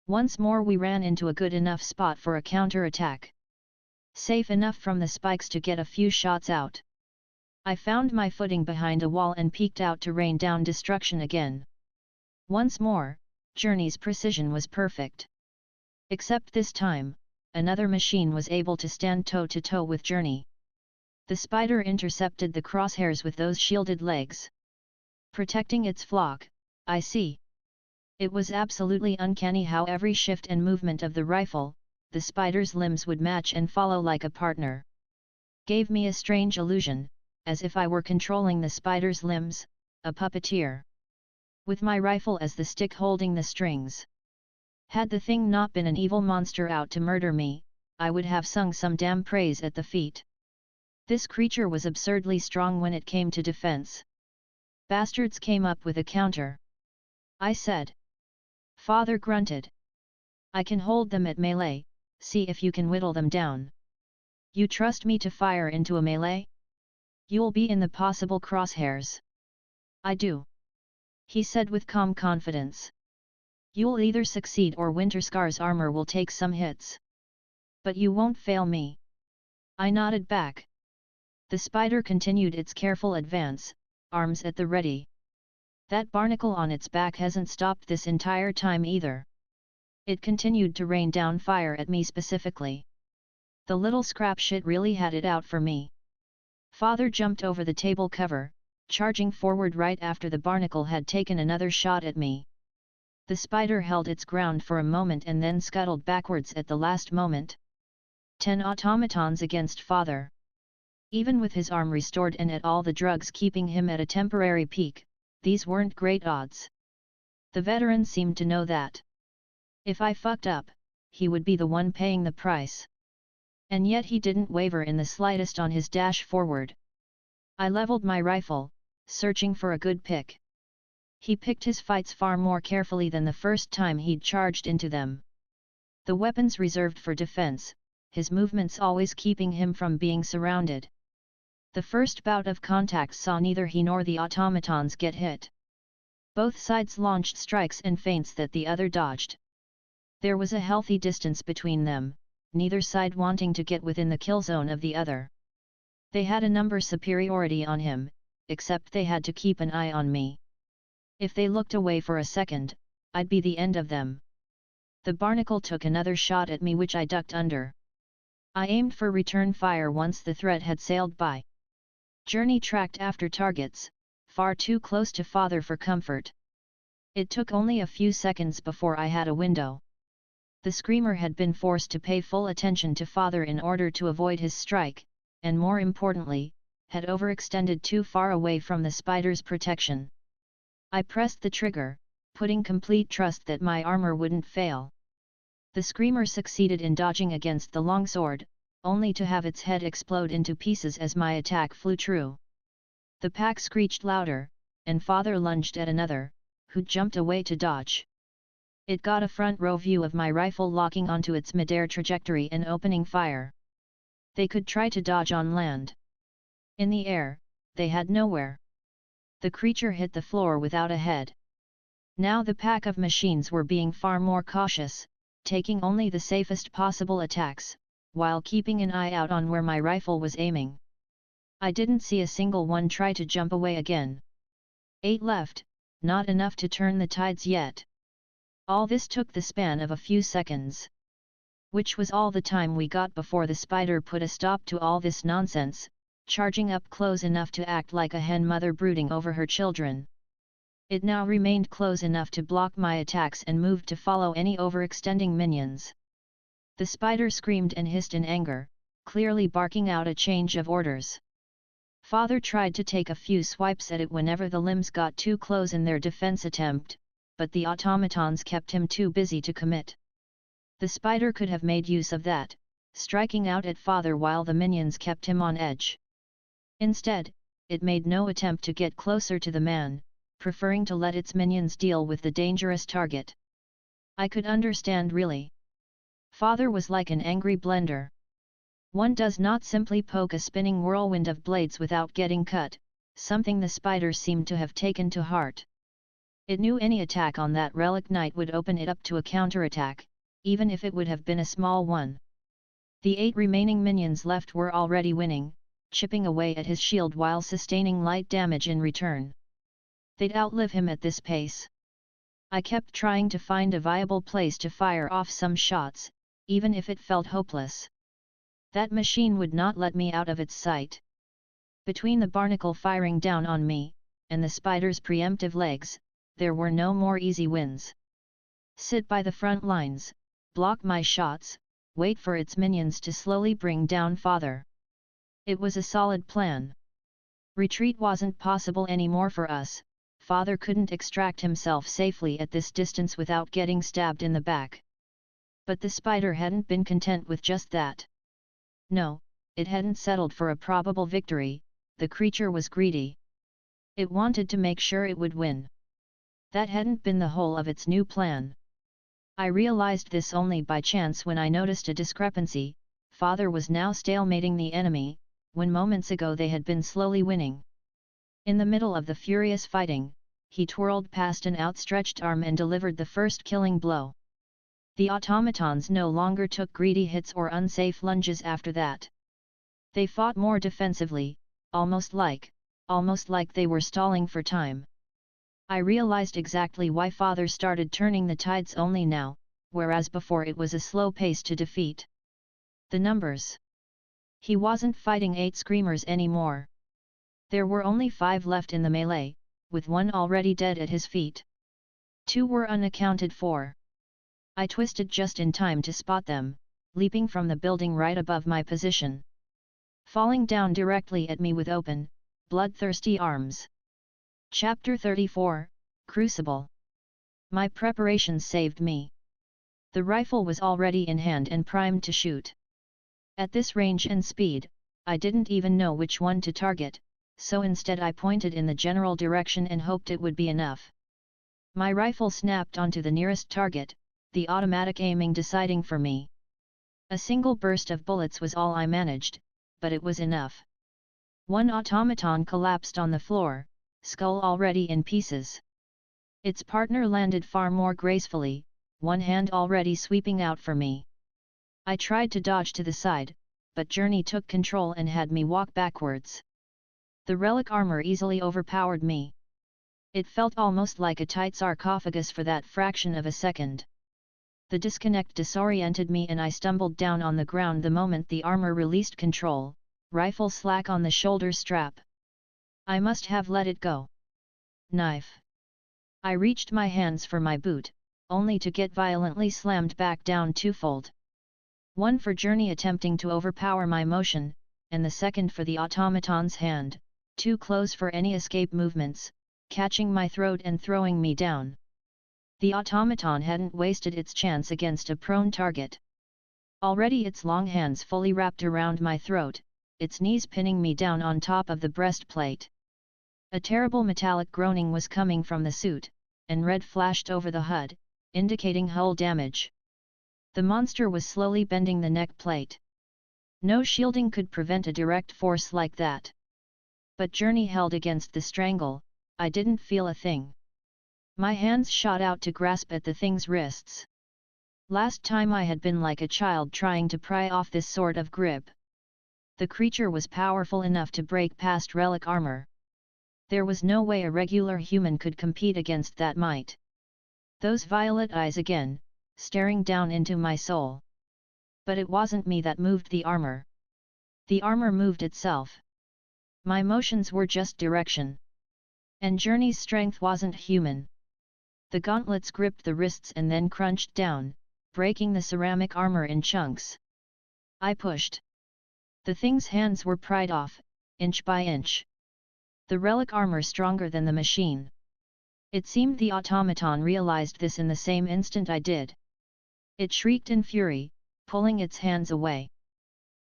Once more we ran into a good enough spot for a counter-attack. Safe enough from the spikes to get a few shots out. I found my footing behind a wall and peeked out to rain down destruction again. Once more, Journey's precision was perfect. Except this time, another machine was able to stand toe-to-toe with Journey. The spider intercepted the crosshairs with those shielded legs. Protecting its flock, I see. It was absolutely uncanny how every shift and movement of the rifle, the spider's limbs would match and follow like a partner. Gave me a strange illusion, as if I were controlling the spider's limbs, a puppeteer. With my rifle as the stick holding the strings. Had the thing not been an evil monster out to murder me, I would have sung some damn praise at the feet. This creature was absurdly strong when it came to defense. Bastards came up with a counter. I said. Father grunted. I can hold them at melee, see if you can whittle them down. You trust me to fire into a melee? You'll be in the possible crosshairs. I do. He said with calm confidence. You'll either succeed or Winterscar's armor will take some hits. But you won't fail me. I nodded back. The spider continued its careful advance, arms at the ready. That barnacle on its back hasn't stopped this entire time either. It continued to rain down fire at me specifically. The little scrap shit really had it out for me. Father jumped over the table cover, charging forward right after the barnacle had taken another shot at me. The spider held its ground for a moment and then scuttled backwards at the last moment. 10 automatons against Father. Even with his arm restored and at all the drugs keeping him at a temporary peak, these weren't great odds. The veteran seemed to know that. If I fucked up, he would be the one paying the price. And yet he didn't waver in the slightest on his dash forward. I leveled my rifle, searching for a good pick. He picked his fights far more carefully than the first time he'd charged into them. The weapons reserved for defense, his movements always keeping him from being surrounded. The first bout of contact saw neither he nor the automatons get hit. Both sides launched strikes and feints that the other dodged. There was a healthy distance between them, neither side wanting to get within the kill zone of the other. They had a number superiority on him, except they had to keep an eye on me. If they looked away for a second, I'd be the end of them. The barnacle took another shot at me which I ducked under. I aimed for return fire once the threat had sailed by. Journey tracked after targets, far too close to Father for comfort. It took only a few seconds before I had a window. The screamer had been forced to pay full attention to Father in order to avoid his strike, and more importantly, had overextended too far away from the spider's protection. I pressed the trigger, putting complete trust that my armor wouldn't fail. The screamer succeeded in dodging against the longsword, only to have its head explode into pieces as my attack flew true. The pack screeched louder, and Father lunged at another, who jumped away to dodge. It got a front row view of my rifle locking onto its midair trajectory and opening fire. They could try to dodge on land. In the air, they had nowhere. The creature hit the floor without a head. Now the pack of machines were being far more cautious, taking only the safest possible attacks, while keeping an eye out on where my rifle was aiming. I didn't see a single one try to jump away again. 8 left, not enough to turn the tides yet. All this took the span of a few seconds. Which was all the time we got before the spider put a stop to all this nonsense, charging up close enough to act like a hen mother brooding over her children. It now remained close enough to block my attacks and moved to follow any overextending minions. The spider screamed and hissed in anger, clearly barking out a change of orders. Father tried to take a few swipes at it whenever the limbs got too close in their defense attempt, but the automatons kept him too busy to commit. The spider could have made use of that, striking out at Father while the minions kept him on edge. Instead, it made no attempt to get closer to the man, preferring to let its minions deal with the dangerous target. I could understand really. Father was like an angry blender. One does not simply poke a spinning whirlwind of blades without getting cut, something the spider seemed to have taken to heart. It knew any attack on that relic knight would open it up to a counterattack, even if it would have been a small one. The 8 remaining minions left were already winning, chipping away at his shield while sustaining light damage in return. They'd outlive him at this pace. I kept trying to find a viable place to fire off some shots, even if it felt hopeless. That machine would not let me out of its sight. Between the barnacle firing down on me, and the spider's preemptive legs, there were no more easy wins. Sit by the front lines, block my shots, wait for its minions to slowly bring down Father. It was a solid plan. Retreat wasn't possible anymore for us. Father couldn't extract himself safely at this distance without getting stabbed in the back. But the spider hadn't been content with just that. No, it hadn't settled for a probable victory. The creature was greedy. It wanted to make sure it would win. That hadn't been the whole of its new plan. I realized this only by chance when I noticed a discrepancy. Father was now stalemating the enemy, when moments ago they had been slowly winning. In the middle of the furious fighting, he twirled past an outstretched arm and delivered the first killing blow. The automatons no longer took greedy hits or unsafe lunges after that. They fought more defensively, almost like they were stalling for time. I realized exactly why Father started turning the tides only now, whereas before it was a slow pace to defeat. The numbers. He wasn't fighting 8 screamers anymore. There were only 5 left in the melee, with 1 already dead at his feet. 2 were unaccounted for. I twisted just in time to spot them, leaping from the building right above my position. Falling down directly at me with open, bloodthirsty arms. Chapter 34, Crucible. My preparations saved me. The rifle was already in hand and primed to shoot. At this range and speed, I didn't even know which one to target, so instead I pointed in the general direction and hoped it would be enough. My rifle snapped onto the nearest target, the automatic aiming deciding for me. A single burst of bullets was all I managed, but it was enough. 1 automaton collapsed on the floor, skull already in pieces. Its partner landed far more gracefully, one hand already sweeping out for me. I tried to dodge to the side, but Journey took control and had me walk backwards. The relic armor easily overpowered me. It felt almost like a tight sarcophagus for that fraction of a second. The disconnect disoriented me and I stumbled down on the ground the moment the armor released control, rifle slack on the shoulder strap. I must have let it go. Knife. I reached my hands for my boot, only to get violently slammed back down twofold. 1 for Journey attempting to overpower my motion, and the second for the automaton's hand, too close for any escape movements, catching my throat and throwing me down. The automaton hadn't wasted its chance against a prone target. Already its long hands fully wrapped around my throat, its knees pinning me down on top of the breastplate. A terrible metallic groaning was coming from the suit, and red flashed over the HUD, indicating hull damage. The monster was slowly bending the neck plate. No shielding could prevent a direct force like that. But Journey held against the strangle. I didn't feel a thing. My hands shot out to grasp at the thing's wrists. Last time I had been like a child trying to pry off this sort of grip. The creature was powerful enough to break past relic armor. There was no way a regular human could compete against that might. Those violet eyes again, staring down into my soul. But it wasn't me that moved the armor. The armor moved itself. My motions were just direction. And Journey's strength wasn't human. The gauntlets gripped the wrists and then crunched down, breaking the ceramic armor in chunks. I pushed. The thing's hands were pried off, inch by inch. The relic armor stronger than the machine. It seemed the automaton realized this in the same instant I did. It shrieked in fury, pulling its hands away.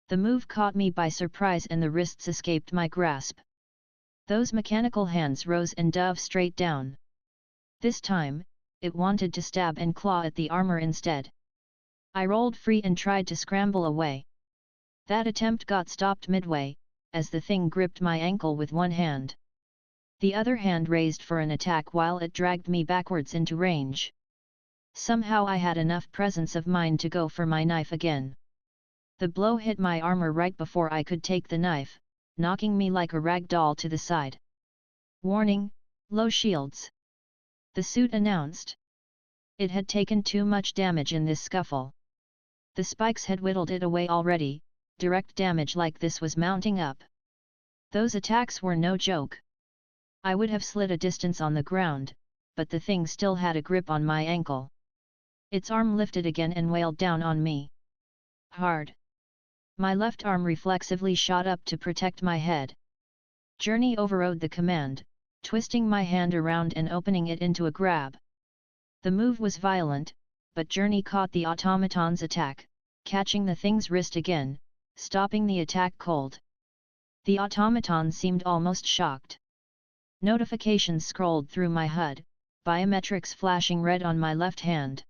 The move caught me by surprise and the wrists escaped my grasp. Those mechanical hands rose and dove straight down. This time, it wanted to stab and claw at the armor instead. I rolled free and tried to scramble away. That attempt got stopped midway, as the thing gripped my ankle with one hand. The other hand raised for an attack while it dragged me backwards into range. Somehow I had enough presence of mind to go for my knife again. The blow hit my armor right before I could take the knife, knocking me like a rag doll to the side. "Warning, low shields," the suit announced. It had taken too much damage in this scuffle. The spikes had whittled it away already. Direct damage like this was mounting up. Those attacks were no joke. I would have slid a distance on the ground, but the thing still had a grip on my ankle. Its arm lifted again and wailed down on me. Hard. My left arm reflexively shot up to protect my head. Journey overrode the command, twisting my hand around and opening it into a grab. The move was violent, but Journey caught the automaton's attack, catching the thing's wrist again, stopping the attack cold. The automaton seemed almost shocked. Notifications scrolled through my HUD, biometrics flashing red on my left hand.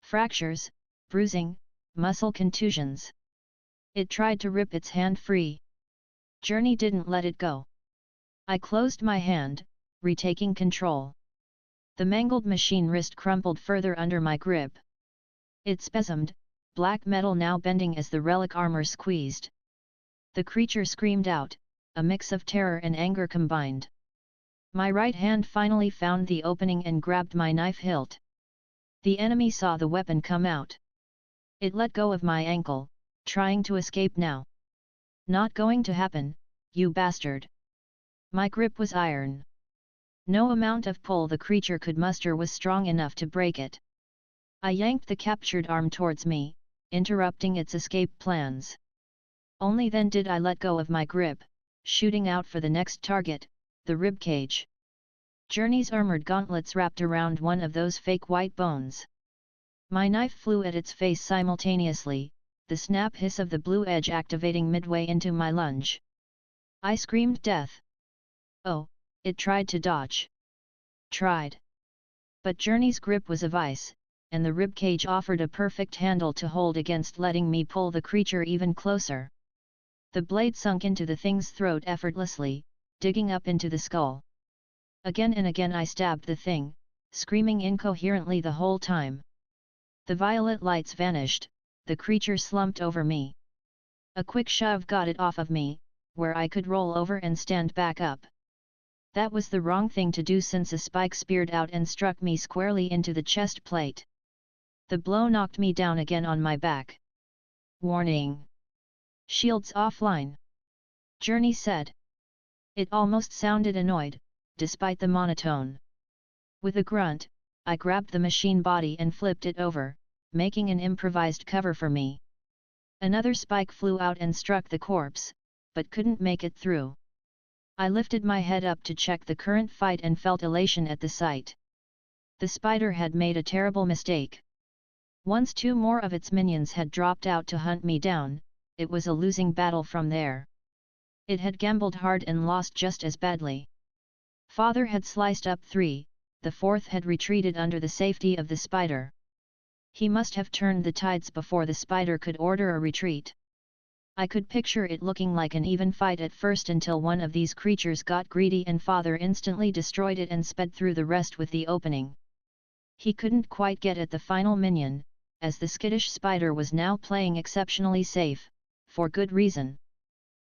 Fractures, bruising, muscle contusions. It tried to rip its hand free. Journey didn't let it go. I closed my hand, retaking control. The mangled machine wrist crumpled further under my grip. It spasmed, black metal now bending as the relic armor squeezed. The creature screamed out, a mix of terror and anger combined. My right hand finally found the opening and grabbed my knife hilt. The enemy saw the weapon come out. It let go of my ankle, trying to escape now. "Not going to happen, you bastard." My grip was iron. No amount of pull the creature could muster was strong enough to break it. I yanked the captured arm towards me, interrupting its escape plans. Only then did I let go of my grip, shooting out for the next target, the ribcage. Journey's armored gauntlets wrapped around one of those fake white bones. My knife flew at its face simultaneously, the snap hiss of the blue edge activating midway into my lunge. I screamed death. Oh, it tried to dodge. Tried. But Journey's grip was a vice, and the ribcage offered a perfect handle to hold against letting me pull the creature even closer. The blade sunk into the thing's throat effortlessly, digging up into the skull. Again and again I stabbed the thing, screaming incoherently the whole time. The violet lights vanished, the creature slumped over me. A quick shove got it off of me, where I could roll over and stand back up. That was the wrong thing to do since a spike speared out and struck me squarely into the chest plate. The blow knocked me down again on my back. "Warning! Shields offline," Journey said. It almost sounded annoyed, despite the monotone. With a grunt, I grabbed the machine body and flipped it over, making an improvised cover for me. Another spike flew out and struck the corpse, but couldn't make it through. I lifted my head up to check the current fight and felt elation at the sight. The spider had made a terrible mistake. Once two more of its minions had dropped out to hunt me down, it was a losing battle from there. It had gambled hard and lost just as badly. Father had sliced up three, the fourth had retreated under the safety of the spider. He must have turned the tides before the spider could order a retreat. I could picture it looking like an even fight at first until one of these creatures got greedy and father instantly destroyed it and sped through the rest with the opening. He couldn't quite get at the final minion, as the skittish spider was now playing exceptionally safe, for good reason.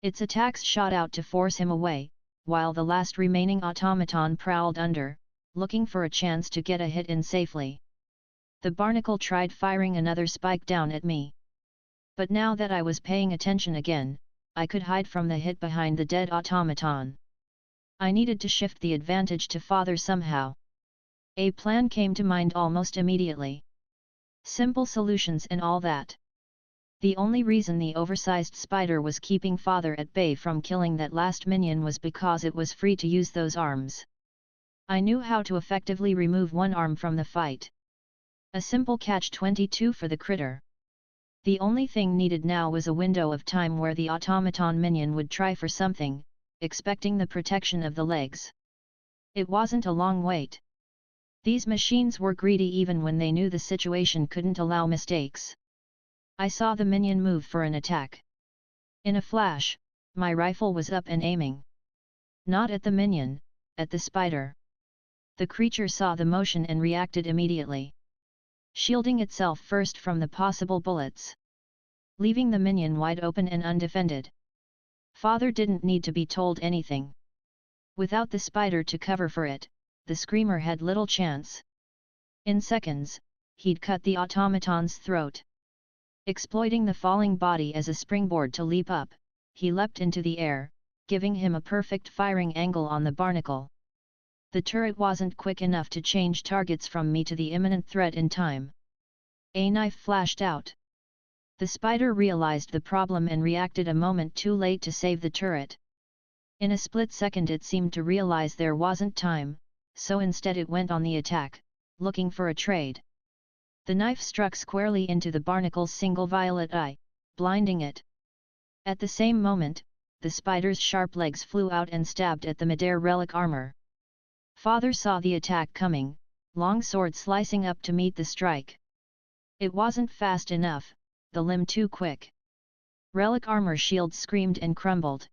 Its attacks shot out to force him away, while the last remaining automaton prowled under, looking for a chance to get a hit in safely. The barnacle tried firing another spike down at me. But now that I was paying attention again, I could hide from the hit behind the dead automaton. I needed to shift the advantage to father somehow. A plan came to mind almost immediately. Simple solutions and all that. The only reason the oversized spider was keeping father at bay from killing that last minion was because it was free to use those arms. I knew how to effectively remove one arm from the fight. A simple catch-22 for the critter. The only thing needed now was a window of time where the automaton minion would try for something, expecting the protection of the legs. It wasn't a long wait. These machines were greedy even when they knew the situation couldn't allow mistakes. I saw the minion move for an attack. In a flash, my rifle was up and aiming. Not at the minion, at the spider. The creature saw the motion and reacted immediately, shielding itself first from the possible bullets, leaving the minion wide open and undefended. Father didn't need to be told anything. Without the spider to cover for it, the screamer had little chance. In seconds, he'd cut the automaton's throat. Exploiting the falling body as a springboard to leap up, he leapt into the air, giving him a perfect firing angle on the barnacle. The turret wasn't quick enough to change targets from me to the imminent threat in time. A knife flashed out. The spider realized the problem and reacted a moment too late to save the turret. In a split second it seemed to realize there wasn't time, so instead it went on the attack, looking for a trade. The knife struck squarely into the barnacle's single violet eye, blinding it. At the same moment, the spider's sharp legs flew out and stabbed at the derelict armor. Father saw the attack coming, long sword slicing up to meet the strike. It wasn't fast enough, the limb too quick. Relic armor shield screamed and crumbled.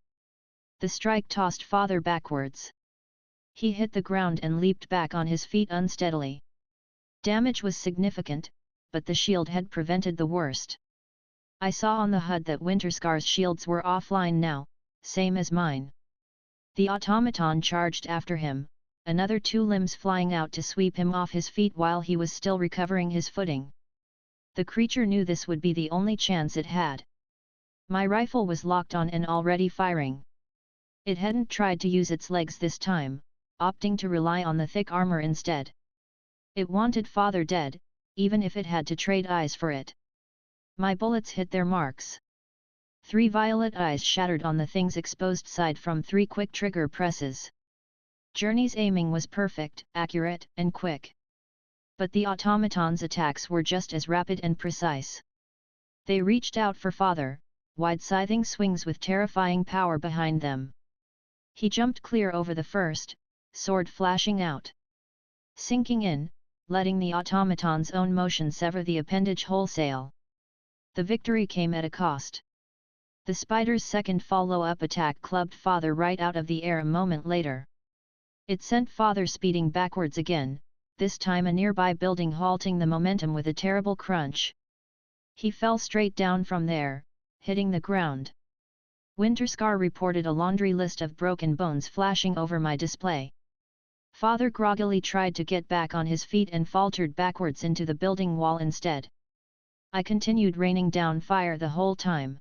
The strike tossed father backwards. He hit the ground and leaped back on his feet unsteadily. Damage was significant, but the shield had prevented the worst. I saw on the HUD that Winterscar's shields were offline now, same as mine. The automaton charged after him, another two limbs flying out to sweep him off his feet while he was still recovering his footing. The creature knew this would be the only chance it had. My rifle was locked on and already firing. It hadn't tried to use its legs this time, opting to rely on the thick armor instead. It wanted father dead, even if it had to trade eyes for it. My bullets hit their marks. 3 violet eyes shattered on the thing's exposed side from 3 quick trigger presses. Journey's aiming was perfect, accurate, and quick. But the automaton's attacks were just as rapid and precise. They reached out for father, wide scything swings with terrifying power behind them. He jumped clear over the first, sword flashing out. Sinking in, letting the automaton's own motion sever the appendage wholesale. The victory came at a cost. The spider's second follow-up attack clubbed father right out of the air a moment later. It sent father speeding backwards again, this time a nearby building halting the momentum with a terrible crunch. He fell straight down from there, hitting the ground. Winterscar reported a laundry list of broken bones flashing over my display. Father groggily tried to get back on his feet and faltered backwards into the building wall instead. I continued raining down fire the whole time.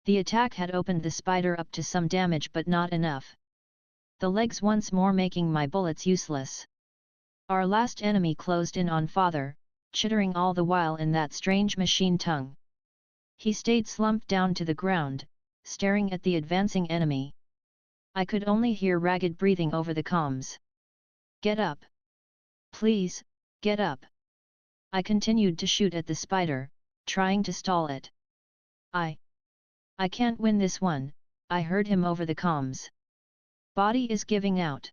The attack had opened the spider up to some damage but not enough. The legs once more making my bullets useless. Our last enemy closed in on father, chittering all the while in that strange machine tongue. He stayed slumped down to the ground, staring at the advancing enemy. I could only hear ragged breathing over the comms. "Get up! Please, get up!" I continued to shoot at the spider, trying to stall it. I can't win this one," I heard him over the comms. "Body is giving out.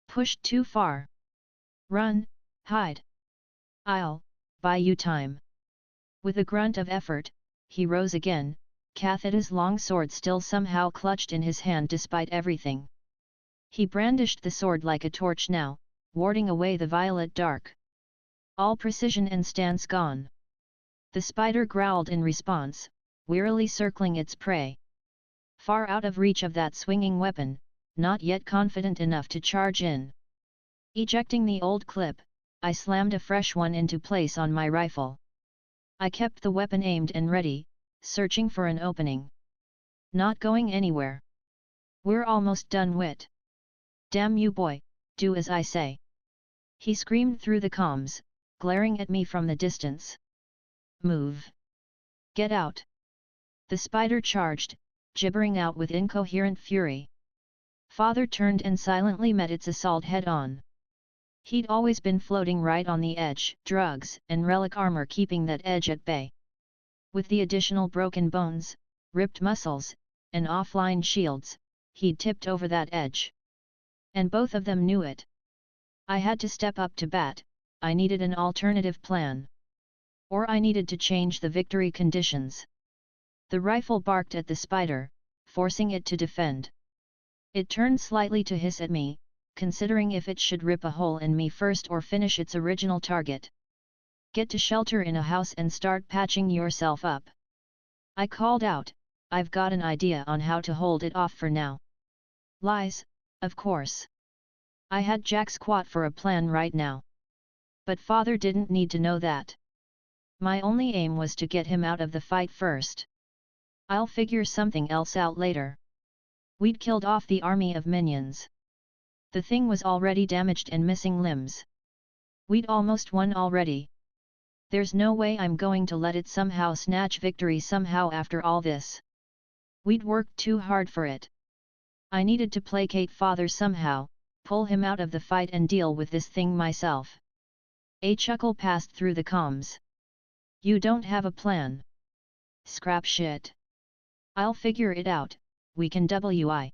Pushed too far. Run, hide. I'll buy you time." With a grunt of effort, he rose again, Kathita's long sword still somehow clutched in his hand despite everything. He brandished the sword like a torch now, warding away the violet dark. All precision and stance gone. The spider growled in response, wearily circling its prey. Far out of reach of that swinging weapon, not yet confident enough to charge in. Ejecting the old clip, I slammed a fresh one into place on my rifle. I kept the weapon aimed and ready, searching for an opening. Not going anywhere. We're almost done wit. Damn you boy, do as I say. He screamed through the comms, glaring at me from the distance. Move. Get out. The spider charged, gibbering out with incoherent fury. Father turned and silently met its assault head-on. He'd always been floating right on the edge, drugs and relic armor keeping that edge at bay. With the additional broken bones, ripped muscles, and offline shields, he'd tipped over that edge. And both of them knew it. I had to step up to bat, I needed an alternative plan. Or I needed to change the victory conditions. The rifle barked at the spider, forcing it to defend. It turned slightly to hiss at me, considering if it should rip a hole in me first or finish its original target. Get to shelter in a house and start patching yourself up. I called out, I've got an idea on how to hold it off for now. Lies, of course. I had jack squat for a plan right now. But father didn't need to know that. My only aim was to get him out of the fight first. I'll figure something else out later. We'd killed off the army of minions. The thing was already damaged and missing limbs. We'd almost won already. There's no way I'm going to let it somehow snatch victory somehow after all this. We'd worked too hard for it. I needed to placate father somehow, pull him out of the fight and deal with this thing myself. A chuckle passed through the comms. You don't have a plan. Scrap shit. I'll figure it out, we can WI.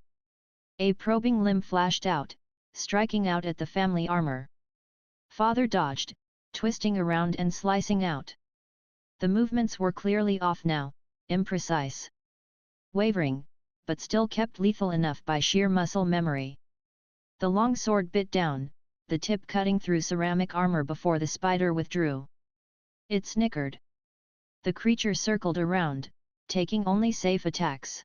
A probing limb flashed out, striking out at the family armor. Father dodged, twisting around and slicing out. The movements were clearly off now, imprecise. Wavering, but still kept lethal enough by sheer muscle memory. The long sword bit down, the tip cutting through ceramic armor before the spider withdrew. It snickered. The creature circled around, taking only safe attacks.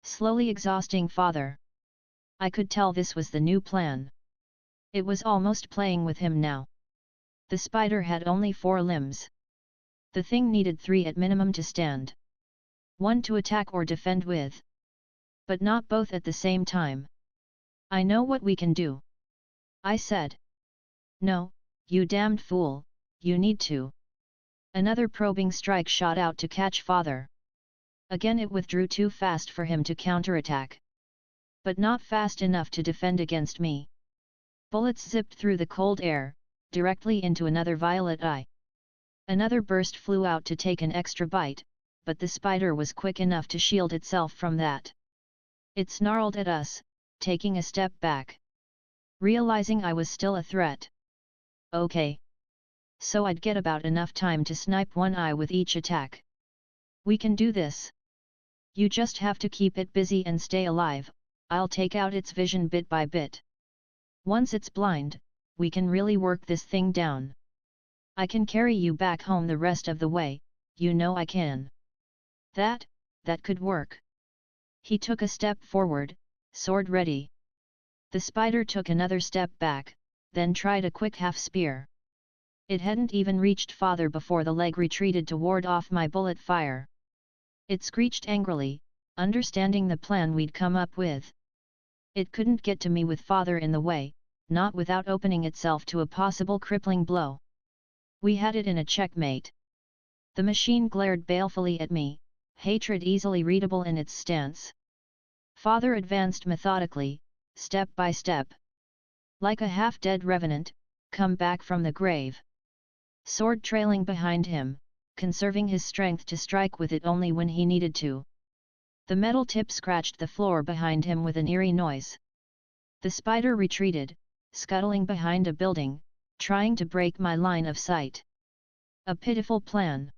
Slowly exhausting father. I could tell this was the new plan. It was almost playing with him now. The spider had only 4 limbs. The thing needed 3 at minimum to stand. 1 to attack or defend with. But not both at the same time. I know what we can do. I said. No, you damned fool, you need to. Another probing strike shot out to catch father. Again it withdrew too fast for him to counterattack. But not fast enough to defend against me. Bullets zipped through the cold air, directly into another violet eye. Another burst flew out to take an extra bite, but the spider was quick enough to shield itself from that. It snarled at us, taking a step back. Realizing I was still a threat. Okay. So I'd get about enough time to snipe one eye with each attack. We can do this. You just have to keep it busy and stay alive, I'll take out its vision bit by bit. Once it's blind, we can really work this thing down. I can carry you back home the rest of the way, you know I can. That could work. He took a step forward, sword ready. The spider took another step back, then tried a quick half spear. It hadn't even reached father before the leg retreated to ward off my bullet fire. It screeched angrily, understanding the plan we'd come up with. It couldn't get to me with father in the way, not without opening itself to a possible crippling blow. We had it in a checkmate. The machine glared balefully at me, hatred easily readable in its stance. Father advanced methodically, step by step. Like a half-dead revenant, come back from the grave. Sword trailing behind him, conserving his strength to strike with it only when he needed to. The metal tip scratched the floor behind him with an eerie noise. The spider retreated, scuttling behind a building, trying to break my line of sight. A pitiful plan.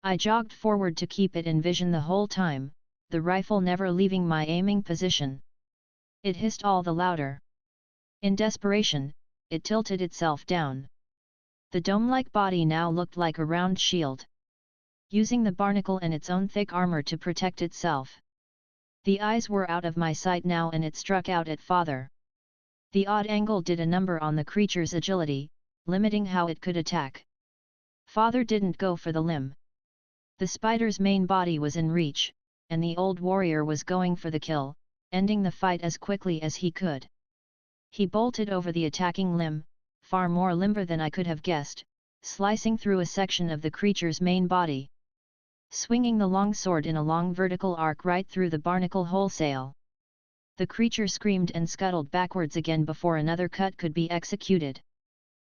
I jogged forward to keep it in vision the whole time, the rifle never leaving my aiming position. It hissed all the louder. In desperation, it tilted itself down. The dome-like body now looked like a round shield, using the barnacle and its own thick armor to protect itself. The eyes were out of my sight now and it struck out at Father. The odd angle did a number on the creature's agility, limiting how it could attack. Father didn't go for the limb. The spider's main body was in reach, and the old warrior was going for the kill, ending the fight as quickly as he could. He bolted over the attacking limb, far more limber than I could have guessed, slicing through a section of the creature's main body, swinging the long sword in a long vertical arc right through the barnacle wholesale. The creature screamed and scuttled backwards again before another cut could be executed.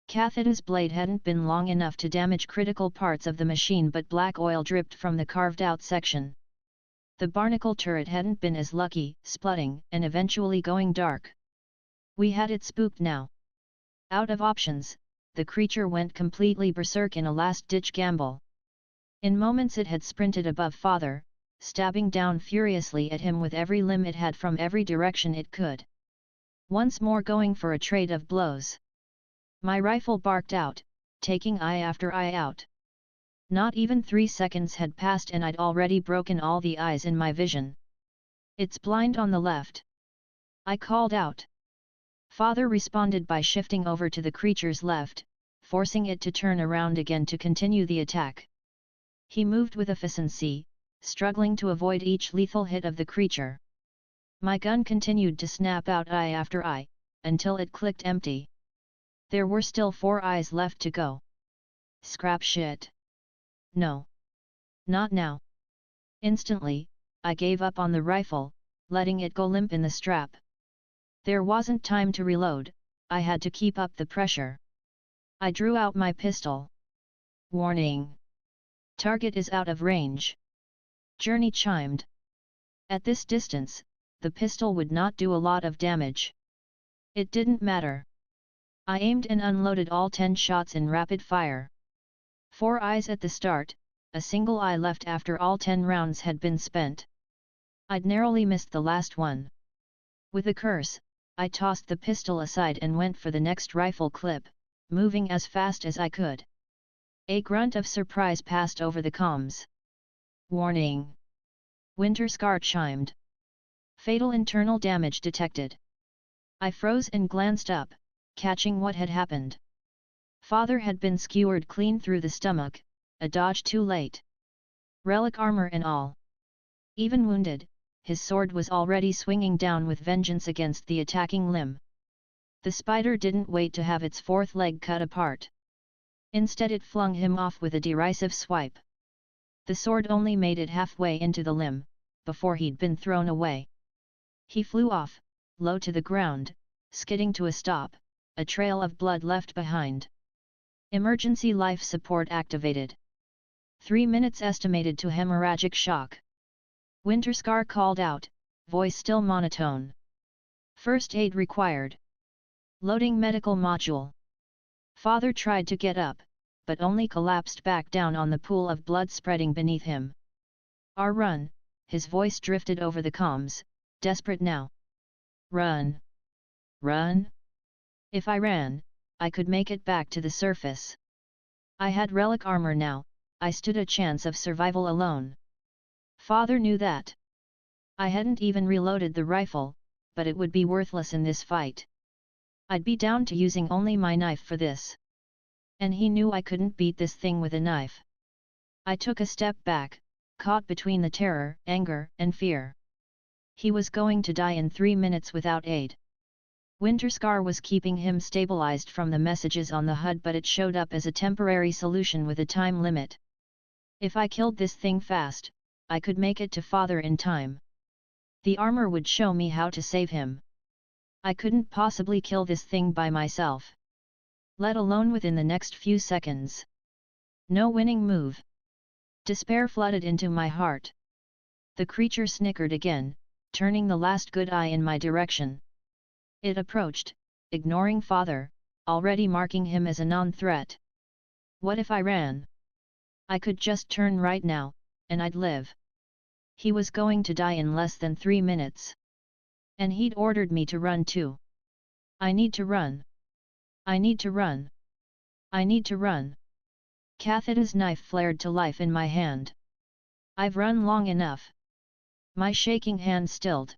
Cathita's blade hadn't been long enough to damage critical parts of the machine, but black oil dripped from the carved-out section. The barnacle turret hadn't been as lucky, splutting and eventually going dark. We had it spooked now. Out of options, the creature went completely berserk in a last-ditch gamble. In moments it had sprinted above Father, stabbing down furiously at him with every limb it had from every direction it could. Once more going for a trade of blows. My rifle barked out, taking eye after eye out. Not even 3 seconds had passed and I'd already broken all the eyes in my vision. It's blind on the left. I called out. Father responded by shifting over to the creature's left, forcing it to turn around again to continue the attack. He moved with efficiency, struggling to avoid each lethal hit of the creature. My gun continued to snap out eye after eye, until it clicked empty. There were still 4 eyes left to go. Scrap shit. No. Not now. Instantly, I gave up on the rifle, letting it go limp in the strap. There wasn't time to reload, I had to keep up the pressure. I drew out my pistol. Warning. Target is out of range. Journey chimed. At this distance, the pistol would not do a lot of damage. It didn't matter. I aimed and unloaded all 10 shots in rapid fire. 4 eyes at the start, a single eye left after all 10 rounds had been spent. I'd narrowly missed the last one. With a curse, I tossed the pistol aside and went for the next rifle clip, moving as fast as I could. A grunt of surprise passed over the comms. Warning. Winterscar chimed. Fatal internal damage detected. I froze and glanced up, catching what had happened. Father had been skewered clean through the stomach, a dodge too late. Relic armor and all. Even wounded, his sword was already swinging down with vengeance against the attacking limb. The spider didn't wait to have its 4th leg cut apart. Instead it flung him off with a derisive swipe. The sword only made it halfway into the limb, before he'd been thrown away. He flew off, low to the ground, skidding to a stop, a trail of blood left behind. Emergency life support activated. 3 minutes estimated to hemorrhagic shock. Winterscar called out, voice still monotone. First aid required. Loading medical module. Father tried to get up, but only collapsed back down on the pool of blood spreading beneath him. Run, his voice drifted over the comms, desperate now. Run. Run? If I ran, I could make it back to the surface. I had relic armor now, I stood a chance of survival alone. Father knew that. I hadn't even reloaded the rifle, but it would be worthless in this fight. I'd be down to using only my knife for this. And he knew I couldn't beat this thing with a knife. I took a step back, caught between the terror, anger, and fear. He was going to die in 3 minutes without aid. Winterscar was keeping him stabilized from the messages on the HUD, but it showed up as a temporary solution with a time limit. If I killed this thing fast, I could make it to Father in time. The armor would show me how to save him. I couldn't possibly kill this thing by myself. Let alone within the next few seconds. No winning move. Despair flooded into my heart. The creature snickered again, turning the last good eye in my direction. It approached, ignoring Father, already marking him as a non-threat. What if I ran? I could just turn right now, and I'd live. He was going to die in less than 3 minutes. And he'd ordered me to run too. I need to run. I need to run. I need to run. Kathita's knife flared to life in my hand. I've run long enough. My shaking hand stilled.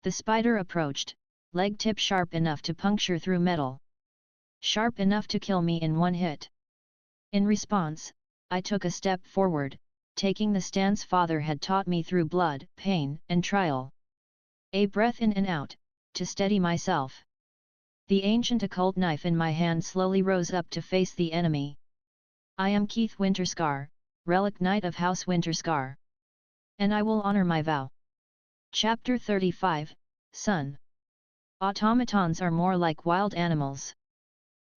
The spider approached, leg tip sharp enough to puncture through metal. Sharp enough to kill me in one hit. In response, I took a step forward, taking the stance Father had taught me through blood, pain, and trial. A breath in and out, to steady myself. The ancient occult knife in my hand slowly rose up to face the enemy. I am Keith Winterscar, Relic Knight of House Winterscar. And I will honor my vow. Chapter 35, Son. Automatons are more like wild animals.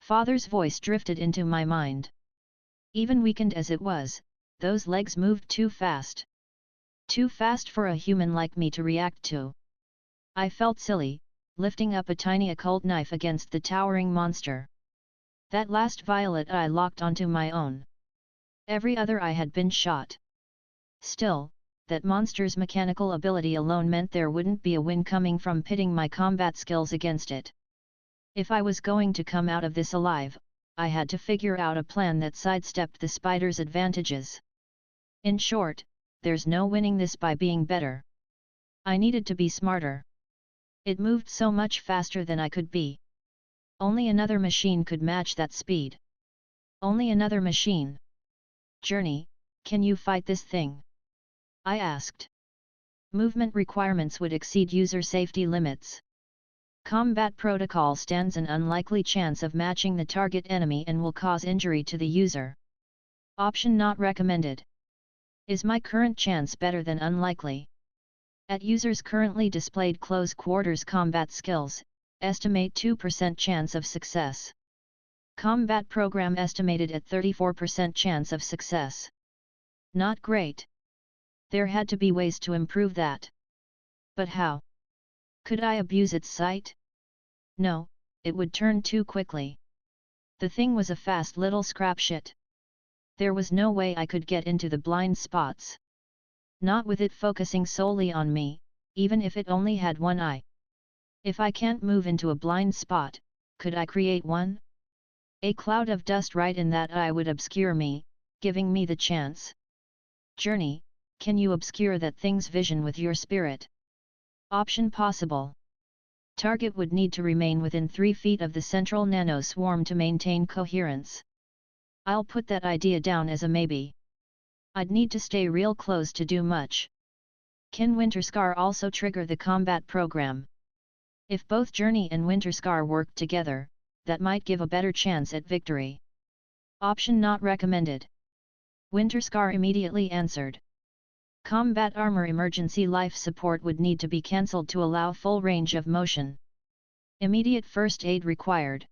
Father's voice drifted into my mind. Even weakened as it was, those legs moved too fast. Too fast for a human like me to react to. I felt silly, lifting up a tiny occult knife against the towering monster. That last violet eye locked onto my own. Every other eye had been shot. Still, that monster's mechanical ability alone meant there wouldn't be a win coming from pitting my combat skills against it. If I was going to come out of this alive, I had to figure out a plan that sidestepped the spider's advantages. In short, there's no winning this by being better. I needed to be smarter. It moved so much faster than I could be. Only another machine could match that speed. Only another machine. Journey, can you fight this thing? I asked. Movement requirements would exceed user safety limits. Combat protocol stands an unlikely chance of matching the target enemy and will cause injury to the user. Option not recommended. Is my current chance better than unlikely? At users currently displayed close quarters combat skills, estimate 2% chance of success. Combat program estimated at 34% chance of success. Not great. There had to be ways to improve that. But how? Could I abuse its sight? No, it would turn too quickly. The thing was a fast little scrapshit. There was no way I could get into the blind spots. Not with it focusing solely on me, even if it only had one eye. If I can't move into a blind spot, could I create one? A cloud of dust right in that eye would obscure me, giving me the chance. Journey, can you obscure that thing's vision with your spirit? Option possible. Target would need to remain within 3 feet of the central nanoswarm to maintain coherence. I'll put that idea down as a maybe. I'd need to stay real close to do much. Can Winterscar also trigger the combat program? If both Journey and Winterscar worked together, that might give a better chance at victory. Option not recommended. Winterscar immediately answered. Combat armor emergency life support would need to be cancelled to allow full range of motion. Immediate first aid required.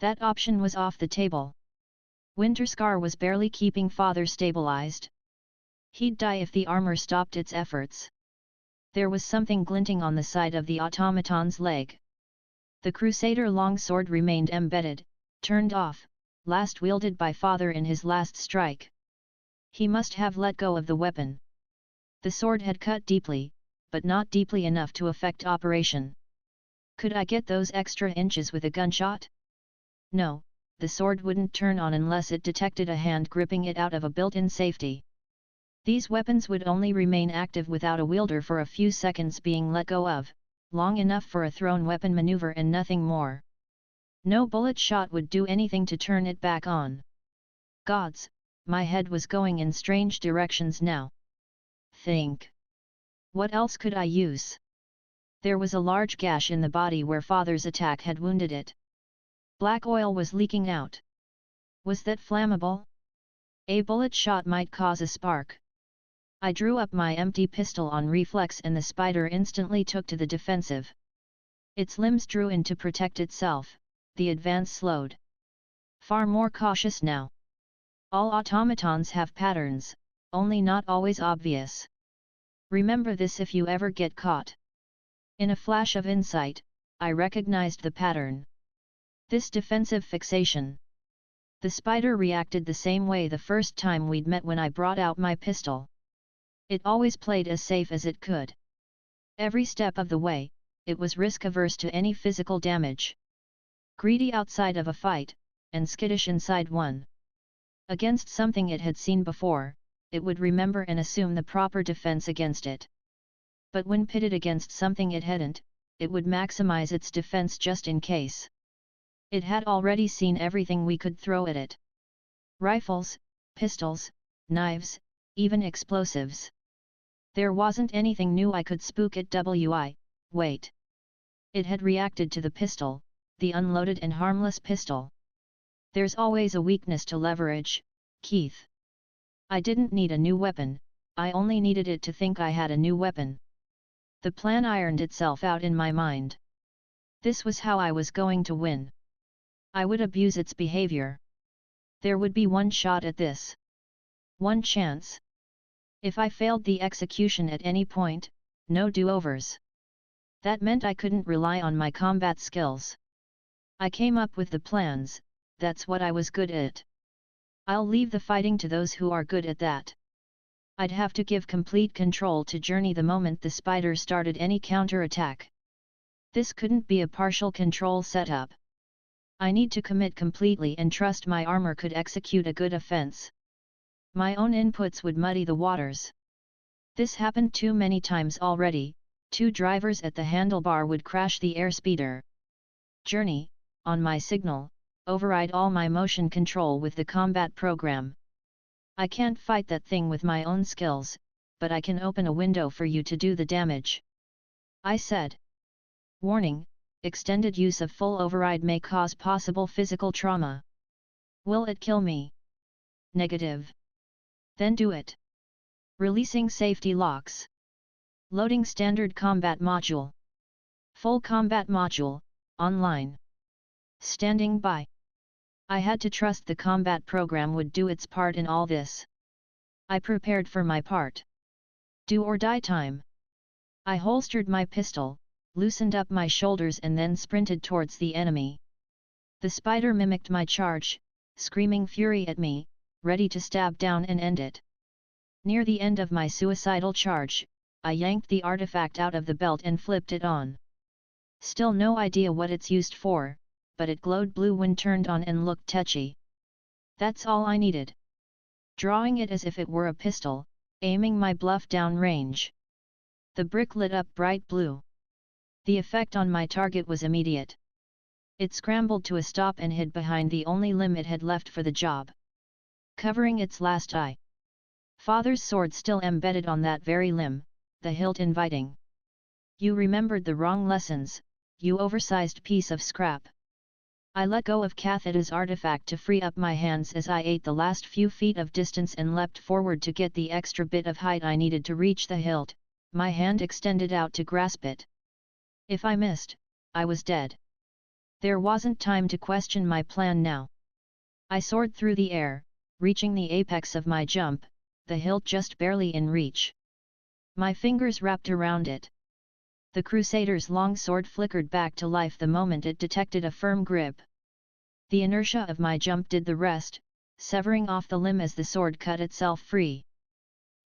That option was off the table. Winterscar was barely keeping Father stabilized. He'd die if the armor stopped its efforts. There was something glinting on the side of the automaton's leg. The Crusader longsword remained embedded, turned off, last wielded by Father in his last strike. He must have let go of the weapon. The sword had cut deeply, but not deeply enough to affect operation. Could I get those extra inches with a gunshot? No, the sword wouldn't turn on unless it detected a hand gripping it out of a built-in safety. These weapons would only remain active without a wielder for a few seconds being let go of, long enough for a thrown weapon maneuver and nothing more. No bullet shot would do anything to turn it back on. Gods, my head was going in strange directions now. Think. What else could I use? There was a large gash in the body where Father's attack had wounded it. Black oil was leaking out. Was that flammable? A bullet shot might cause a spark. I drew up my empty pistol on reflex and the spider instantly took to the defensive. Its limbs drew in to protect itself, the advance slowed. Far more cautious now. All automatons have patterns, only not always obvious. Remember this if you ever get caught. In a flash of insight, I recognized the pattern. This defensive fixation. The spider reacted the same way the first time we'd met when I brought out my pistol. It always played as safe as it could. Every step of the way, it was risk-averse to any physical damage. Greedy outside of a fight, and skittish inside one. Against something it had seen before, it would remember and assume the proper defense against it. But when pitted against something it hadn't, it would maximize its defense just in case. It had already seen everything we could throw at it. Rifles, pistols, knives, even explosives. There wasn't anything new I could spook at wait. It had reacted to the pistol, the unloaded and harmless pistol. There's always a weakness to leverage, Keith. I didn't need a new weapon, I only needed it to think I had a new weapon. The plan ironed itself out in my mind. This was how I was going to win. I would abuse its behavior. There would be one shot at this. One chance. If I failed the execution at any point, no do-overs. That meant I couldn't rely on my combat skills. I came up with the plans, that's what I was good at. I'll leave the fighting to those who are good at that. I'd have to give complete control to Journey the moment the spider started any counter-attack. This couldn't be a partial control setup. I need to commit completely and trust my armor could execute a good offense. My own inputs would muddy the waters. This happened too many times already. 2 drivers at the handlebar would crash the airspeeder. Journey, on my signal, override all my motion control with the combat program. I can't fight that thing with my own skills, but I can open a window for you to do the damage. I said. Warning, extended use of full override may cause possible physical trauma. Will it kill me? Negative. Then do it. Releasing safety locks. Loading standard combat module. Full combat module, online. Standing by. I had to trust the combat program would do its part in all this. I prepared for my part. Do or die time. I holstered my pistol, loosened up my shoulders and then sprinted towards the enemy. The spider mimicked my charge, screaming fury at me, ready to stab down and end it. Near the end of my suicidal charge, I yanked the artifact out of the belt and flipped it on. Still no idea what it's used for, but it glowed blue when turned on and looked tetchy. That's all I needed. Drawing it as if it were a pistol, aiming my bluff down range. The brick lit up bright blue. The effect on my target was immediate. It scrambled to a stop and hid behind the only limb it had left for the job. Covering its last eye. Father's sword still embedded on that very limb, the hilt inviting. You remembered the wrong lessons, you oversized piece of scrap. I let go of Cathada's artifact to free up my hands as I ate the last few feet of distance and leapt forward to get the extra bit of height I needed to reach the hilt, my hand extended out to grasp it. If I missed, I was dead. There wasn't time to question my plan now. I soared through the air, reaching the apex of my jump, the hilt just barely in reach. My fingers wrapped around it. The Crusader's long sword flickered back to life the moment it detected a firm grip. The inertia of my jump did the rest, severing off the limb as the sword cut itself free.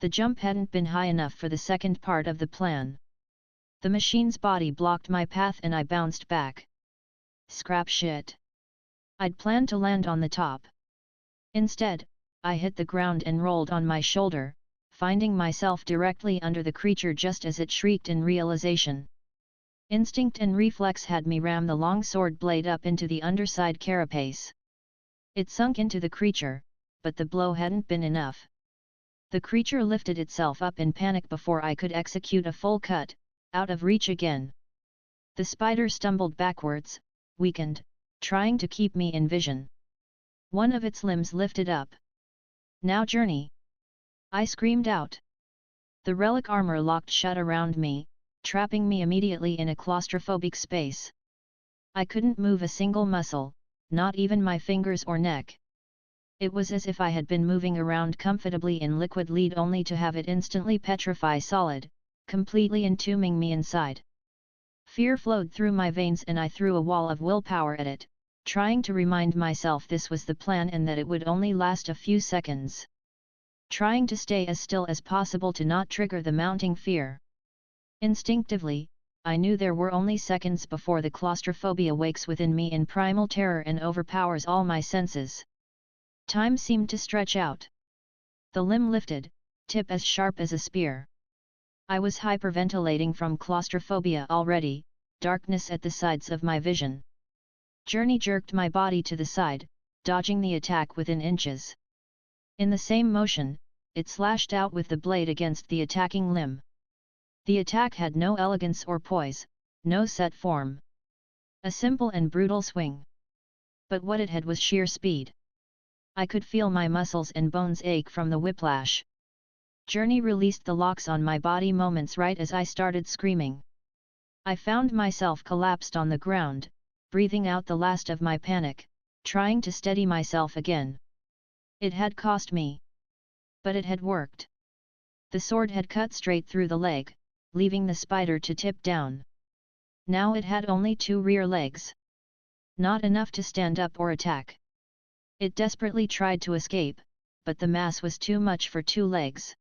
The jump hadn't been high enough for the second part of the plan. The machine's body blocked my path and I bounced back. Scrap shit. I'd planned to land on the top. Instead, I hit the ground and rolled on my shoulder, finding myself directly under the creature just as it shrieked in realization. Instinct and reflex had me ram the long sword blade up into the underside carapace. It sunk into the creature, but the blow hadn't been enough. The creature lifted itself up in panic before I could execute a full cut, out of reach again. The spider stumbled backwards, weakened, trying to keep me in vision. One of its limbs lifted up. Now Journey! I screamed out. The relic armor locked shut around me, trapping me immediately in a claustrophobic space. I couldn't move a single muscle, not even my fingers or neck. It was as if I had been moving around comfortably in liquid lead only to have it instantly petrify solid, completely entombing me inside. Fear flowed through my veins and I threw a wall of willpower at it, trying to remind myself this was the plan and that it would only last a few seconds. Trying to stay as still as possible to not trigger the mounting fear. Instinctively, I knew there were only seconds before the claustrophobia wakes within me in primal terror and overpowers all my senses. Time seemed to stretch out. The limb lifted, tip as sharp as a spear. I was hyperventilating from claustrophobia already, darkness at the sides of my vision. Journey jerked my body to the side, dodging the attack within inches. In the same motion, it slashed out with the blade against the attacking limb. The attack had no elegance or poise, no set form. A simple and brutal swing. But what it had was sheer speed. I could feel my muscles and bones ache from the whiplash. Journey released the locks on my body moments right as I started screaming. I found myself collapsed on the ground, breathing out the last of my panic, trying to steady myself again. It had cost me. But it had worked. The sword had cut straight through the leg, leaving the spider to tip down. Now it had only 2 rear legs. Not enough to stand up or attack. It desperately tried to escape, but the mass was too much for 2 legs.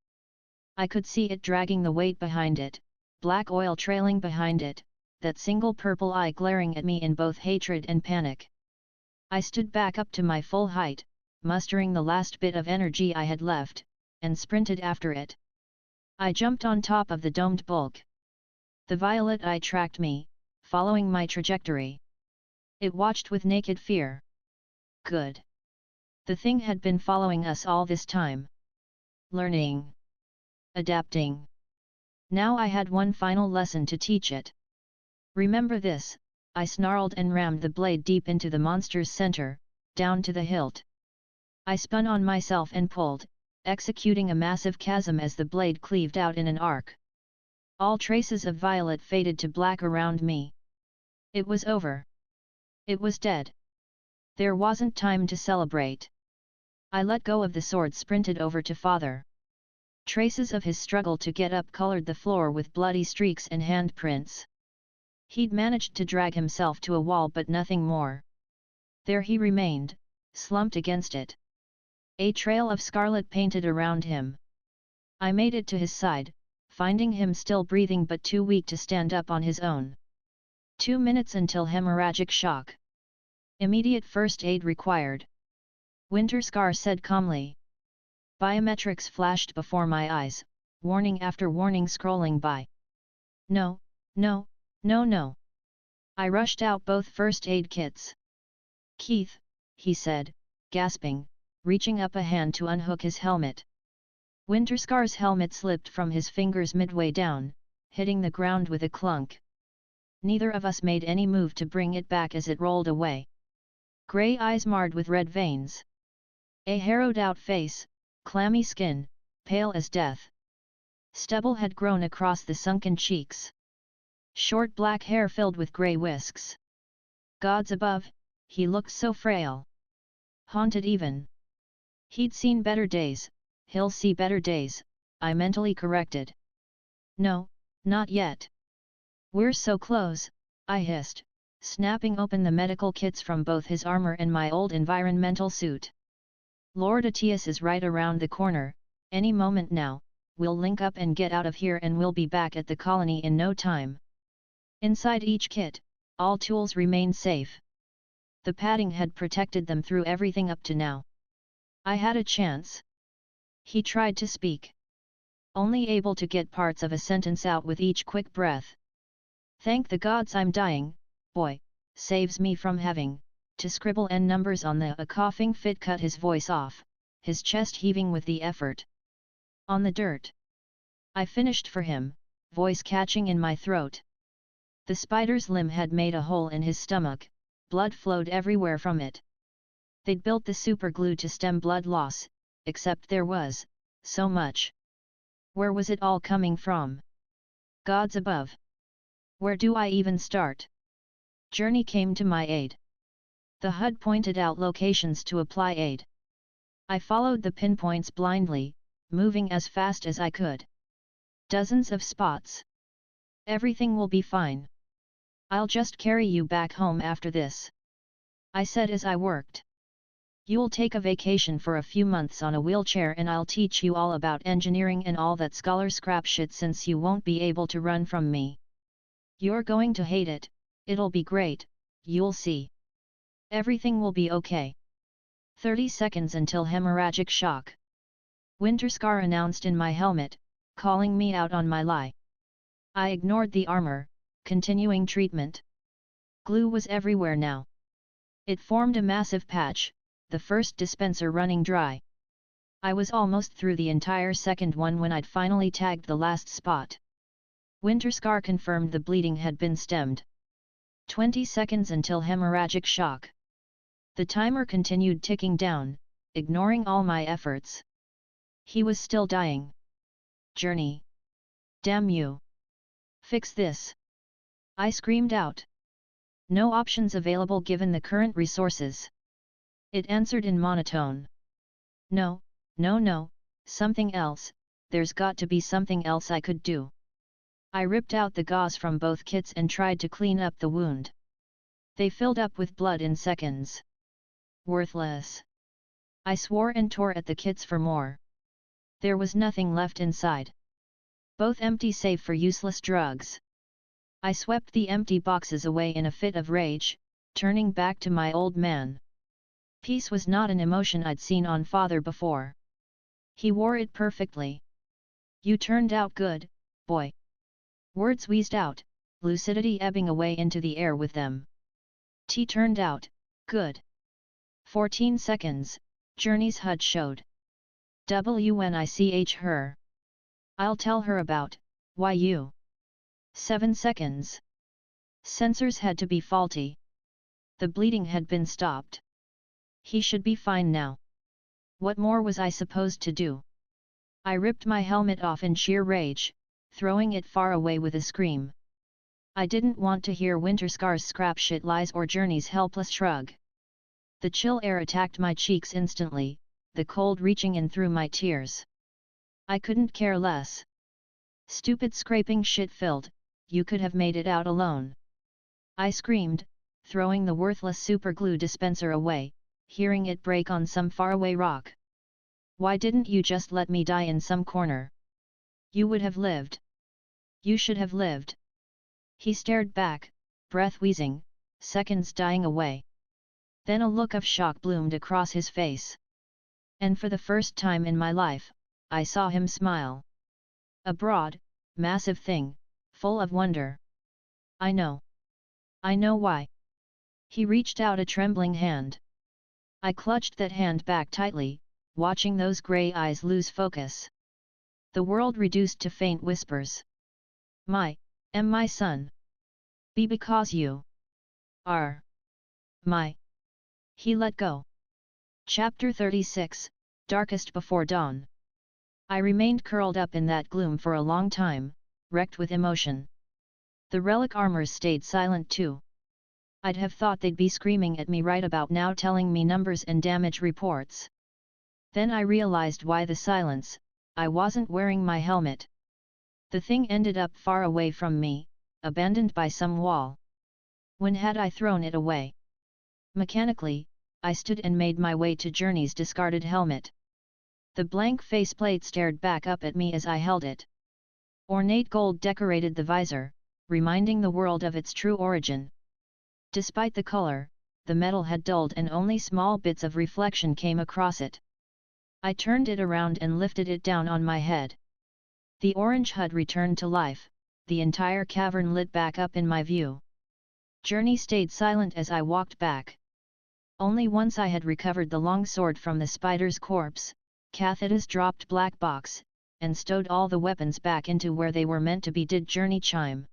I could see it dragging the weight behind it, black oil trailing behind it, that single purple eye glaring at me in both hatred and panic. I stood back up to my full height, mustering the last bit of energy I had left, and sprinted after it. I jumped on top of the domed bulk. The violet eye tracked me, following my trajectory. It watched with naked fear. Good. The thing had been following us all this time. Learning. Adapting. Now I had one final lesson to teach it. Remember this, I snarled and rammed the blade deep into the monster's center, down to the hilt. I spun on myself and pulled, executing a massive chasm as the blade cleaved out in an arc. All traces of violet faded to black around me. It was over. It was dead. There wasn't time to celebrate. I let go of the sword, sprinted over to Father. Traces of his struggle to get up colored the floor with bloody streaks and handprints. He'd managed to drag himself to a wall but nothing more. There he remained, slumped against it. A trail of scarlet painted around him. I made it to his side, finding him still breathing but too weak to stand up on his own. 2 minutes until hemorrhagic shock. Immediate first aid required. Winterscar said calmly. Biometrics flashed before my eyes, warning after warning scrolling by. No, no, no, no. I rushed out both first aid kits. Keith, he said, gasping, reaching up a hand to unhook his helmet. Winterscar's helmet slipped from his fingers midway down, hitting the ground with a clunk. Neither of us made any move to bring it back as it rolled away. Grey eyes marred with red veins. A harrowed-out face, clammy skin, pale as death. Stubble had grown across the sunken cheeks. Short black hair filled with grey whisks. Gods above, he looked so frail. Haunted even. He'd seen better days, he'll see better days, I mentally corrected. No, not yet. We're so close, I hissed, snapping open the medical kits from both his armor and my old environmental suit. Lord Atius is right around the corner, any moment now, we'll link up and get out of here and we'll be back at the colony in no time. Inside each kit, all tools remained safe. The padding had protected them through everything up to now. I had a chance. He tried to speak. Only able to get parts of a sentence out with each quick breath. Thank the gods I'm dying, boy, saves me from having to scribble n numbers on a coughing fit cut his voice off, his chest heaving with the effort. On the dirt. I finished for him, voice catching in my throat. The spider's limb had made a hole in his stomach, blood flowed everywhere from it. They'd built the superglue to stem blood loss, except there was so much. Where was it all coming from? Gods above. Where do I even start? Journey came to my aid. The HUD pointed out locations to apply aid. I followed the pinpoints blindly, moving as fast as I could. Dozens of spots. Everything will be fine. I'll just carry you back home after this. I said as I worked. You'll take a vacation for a few months on a wheelchair and I'll teach you all about engineering and all that scholar scrap shit since you won't be able to run from me. You're going to hate it, it'll be great, you'll see. Everything will be okay. 30 seconds until hemorrhagic shock. Winterscar announced in my helmet, calling me out on my lie. I ignored the armor, continuing treatment. Glue was everywhere now. It formed a massive patch, the first dispenser running dry. I was almost through the entire second one when I'd finally tagged the last spot. Winterscar confirmed the bleeding had been stemmed. 20 seconds until hemorrhagic shock. The timer continued ticking down, ignoring all my efforts. He was still dying. Journey. Damn you. Fix this. I screamed out. No options available given the current resources. It answered in monotone. No, something else, there's got to be something else I could do. I ripped out the gauze from both kits and tried to clean up the wound. They filled up with blood in seconds. Worthless. I swore and tore at the kits for more. There was nothing left inside. Both empty save for useless drugs. I swept the empty boxes away in a fit of rage, turning back to my old man. Peace was not an emotion I'd seen on father before. He wore it perfectly. You turned out good, boy. Words wheezed out, lucidity ebbing away into the air with them. T turned out, good. 14 seconds, Journey's HUD showed. WNICH her. I'll tell her about, why you. 7 seconds. Sensors had to be faulty. The bleeding had been stopped. He should be fine now. What more was I supposed to do? I ripped my helmet off in sheer rage, throwing it far away with a scream. I didn't want to hear Winterscar's scrap shit lies or Journey's helpless shrug. The chill air attacked my cheeks instantly, the cold reaching in through my tears. I couldn't care less. Stupid scraping shit-filled, you could have made it out alone. I screamed, throwing the worthless superglue dispenser away, hearing it break on some faraway rock. Why didn't you just let me die in some corner? You would have lived. You should have lived. He stared back, breath wheezing, seconds dying away. Then a look of shock bloomed across his face. And for the first time in my life, I saw him smile. A broad, massive thing, full of wonder. I know. I know why. He reached out a trembling hand. I clutched that hand back tightly, watching those grey eyes lose focus. The world reduced to faint whispers. My son. Be because you are my. He let go. Chapter 36, Darkest Before Dawn. I remained curled up in that gloom for a long time, wrecked with emotion. The relic armors stayed silent too. I'd have thought they'd be screaming at me right about now, telling me numbers and damage reports. Then I realized why the silence. I wasn't wearing my helmet. The thing ended up far away from me, abandoned by some wall. When had I thrown it away? Mechanically, I stood and made my way to Journey's discarded helmet. The blank faceplate stared back up at me as I held it. Ornate gold decorated the visor, reminding the world of its true origin. Despite the color, the metal had dulled and only small bits of reflection came across it. I turned it around and lifted it down on my head. The orange HUD returned to life, the entire cavern lit back up in my view. Journey stayed silent as I walked back. Only once I had recovered the long sword from the spider's corpse, Catheda's dropped black box, and stowed all the weapons back into where they were meant to be did Journey chime.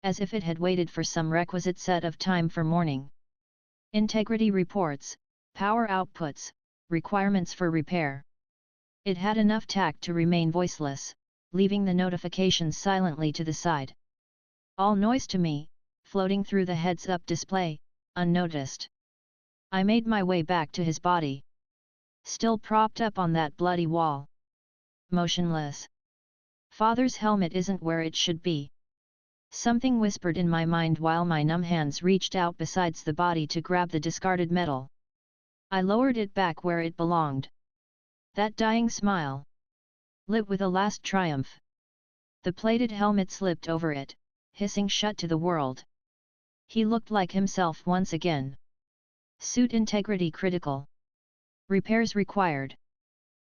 As if it had waited for some requisite set of time for morning. Integrity reports, power outputs, requirements for repair. It had enough tact to remain voiceless, leaving the notifications silently to the side. All noise to me, floating through the heads-up display, unnoticed. I made my way back to his body. Still propped up on that bloody wall. Motionless. Father's helmet isn't where it should be. Something whispered in my mind while my numb hands reached out besides the body to grab the discarded metal. I lowered it back where it belonged. That dying smile, lit with a last triumph. The plated helmet slipped over it, hissing shut to the world. He looked like himself once again. Suit integrity critical. Repairs required.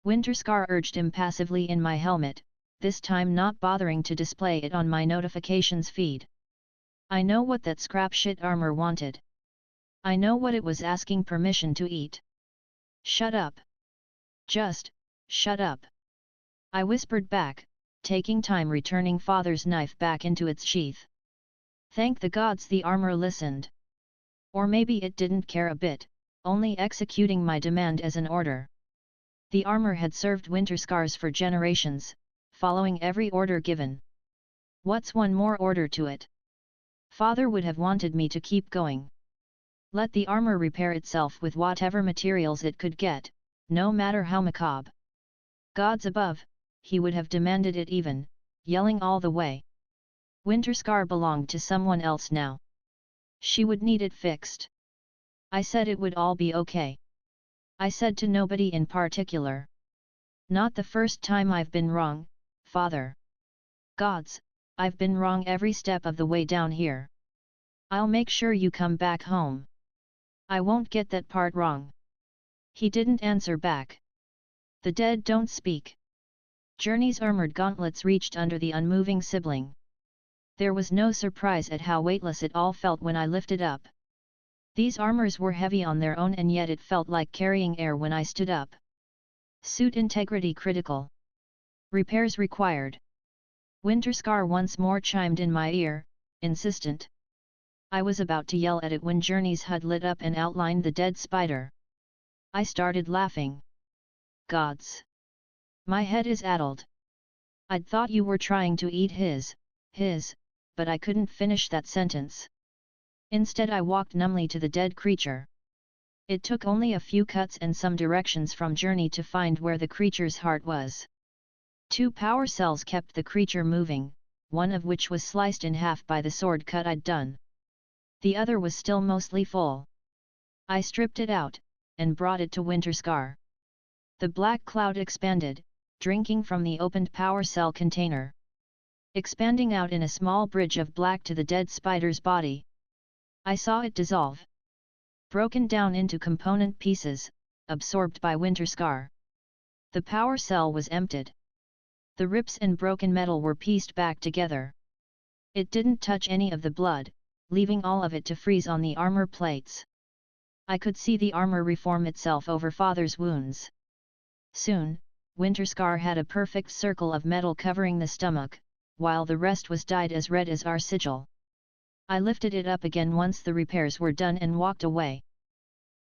Winterscar urged impassively in my helmet, this time not bothering to display it on my notifications feed. I know what that scrap shit armor wanted. I know what it was asking permission to eat. Shut up. Just, shut up. I whispered back, taking time returning father's knife back into its sheath. Thank the gods the armor listened. Or maybe it didn't care a bit, only executing my demand as an order. The armor had served Winterscars for generations, following every order given. What's one more order to it? Father would have wanted me to keep going. Let the armor repair itself with whatever materials it could get, no matter how macabre. Gods above, he would have demanded it even, yelling all the way. Winterscar belonged to someone else now. She would need it fixed. I said it would all be okay. I said to nobody in particular. Not the first time I've been wrong, Father. Gods, I've been wrong every step of the way down here. I'll make sure you come back home. I won't get that part wrong. He didn't answer back. The dead don't speak. Journey's armored gauntlets reached under the unmoving sibling. There was no surprise at how weightless it all felt when I lifted up. These armors were heavy on their own and yet it felt like carrying air when I stood up. Suit integrity critical. Repairs required. Winterscar once more chimed in my ear, insistent. I was about to yell at it when Journey's HUD lit up and outlined the dead spider. I started laughing. Gods! My head is addled. I'd thought you were trying to eat his, but I couldn't finish that sentence. Instead I walked numbly to the dead creature. It took only a few cuts and some directions from Journey to find where the creature's heart was. 2 power cells kept the creature moving, one of which was sliced in half by the sword cut I'd done. The other was still mostly full. I stripped it out, and brought it to Winterscar. The black cloud expanded, drinking from the opened power cell container. Expanding out in a small bridge of black to the dead spider's body. I saw it dissolve. Broken down into component pieces, absorbed by Winterscar. The power cell was emptied. The rips and broken metal were pieced back together. It didn't touch any of the blood, leaving all of it to freeze on the armor plates. I could see the armor reform itself over Father's wounds. Soon, Winterscar had a perfect circle of metal covering the stomach, while the rest was dyed as red as our sigil. I lifted it up again once the repairs were done and walked away.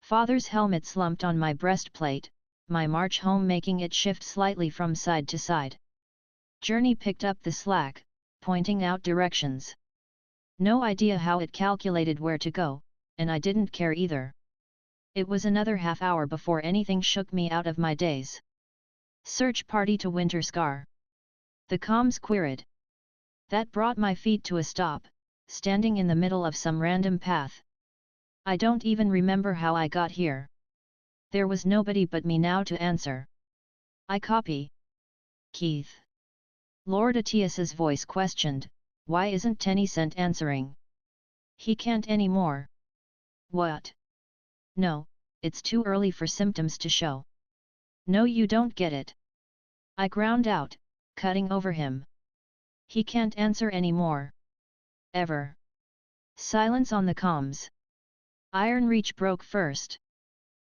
Father's helmet slumped on my breastplate, my march home making it shift slightly from side to side. Journey picked up the slack, pointing out directions. No idea how it calculated where to go, and I didn't care either. It was another half hour before anything shook me out of my daze. Search party to Winterscar. The comms queried. That brought my feet to a stop, standing in the middle of some random path. I don't even remember how I got here. There was nobody but me now to answer. I copy. Keith. Lord Atias's voice questioned, why isn't Tenicent answering? He can't anymore. What? No, it's too early for symptoms to show. No, you don't get it. I ground out, cutting over him. He can't answer anymore. Ever. Silence on the comms. Iron Reach broke first.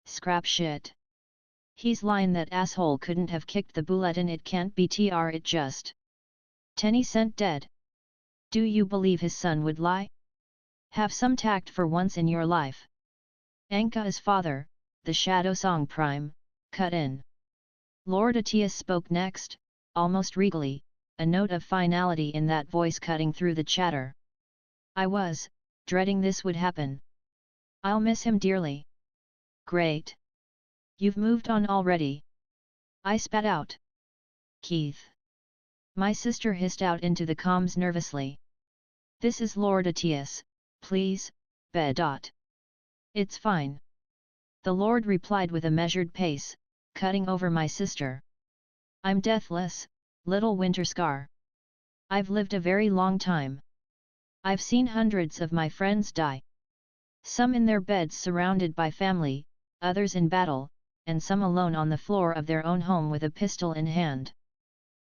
Scrap shit. He's lying, that asshole couldn't have kicked the bulletin, it can't be it just. Tenicent dead. Do you believe his son would lie? Have some tact for once in your life. Anka's father, the Shadow Song Prime, cut in. Lord Atias spoke next, almost regally, a note of finality in that voice cutting through the chatter. I was dreading this would happen. I'll miss him dearly. Great. You've moved on already. I spat out. Keith. My sister hissed out into the comms nervously. This is Lord Atius, please, bed. It's fine. The Lord replied with a measured pace, cutting over my sister. I'm deathless, little Winterscar. I've lived a very long time. I've seen hundreds of my friends die. Some in their beds surrounded by family, others in battle, and some alone on the floor of their own home with a pistol in hand.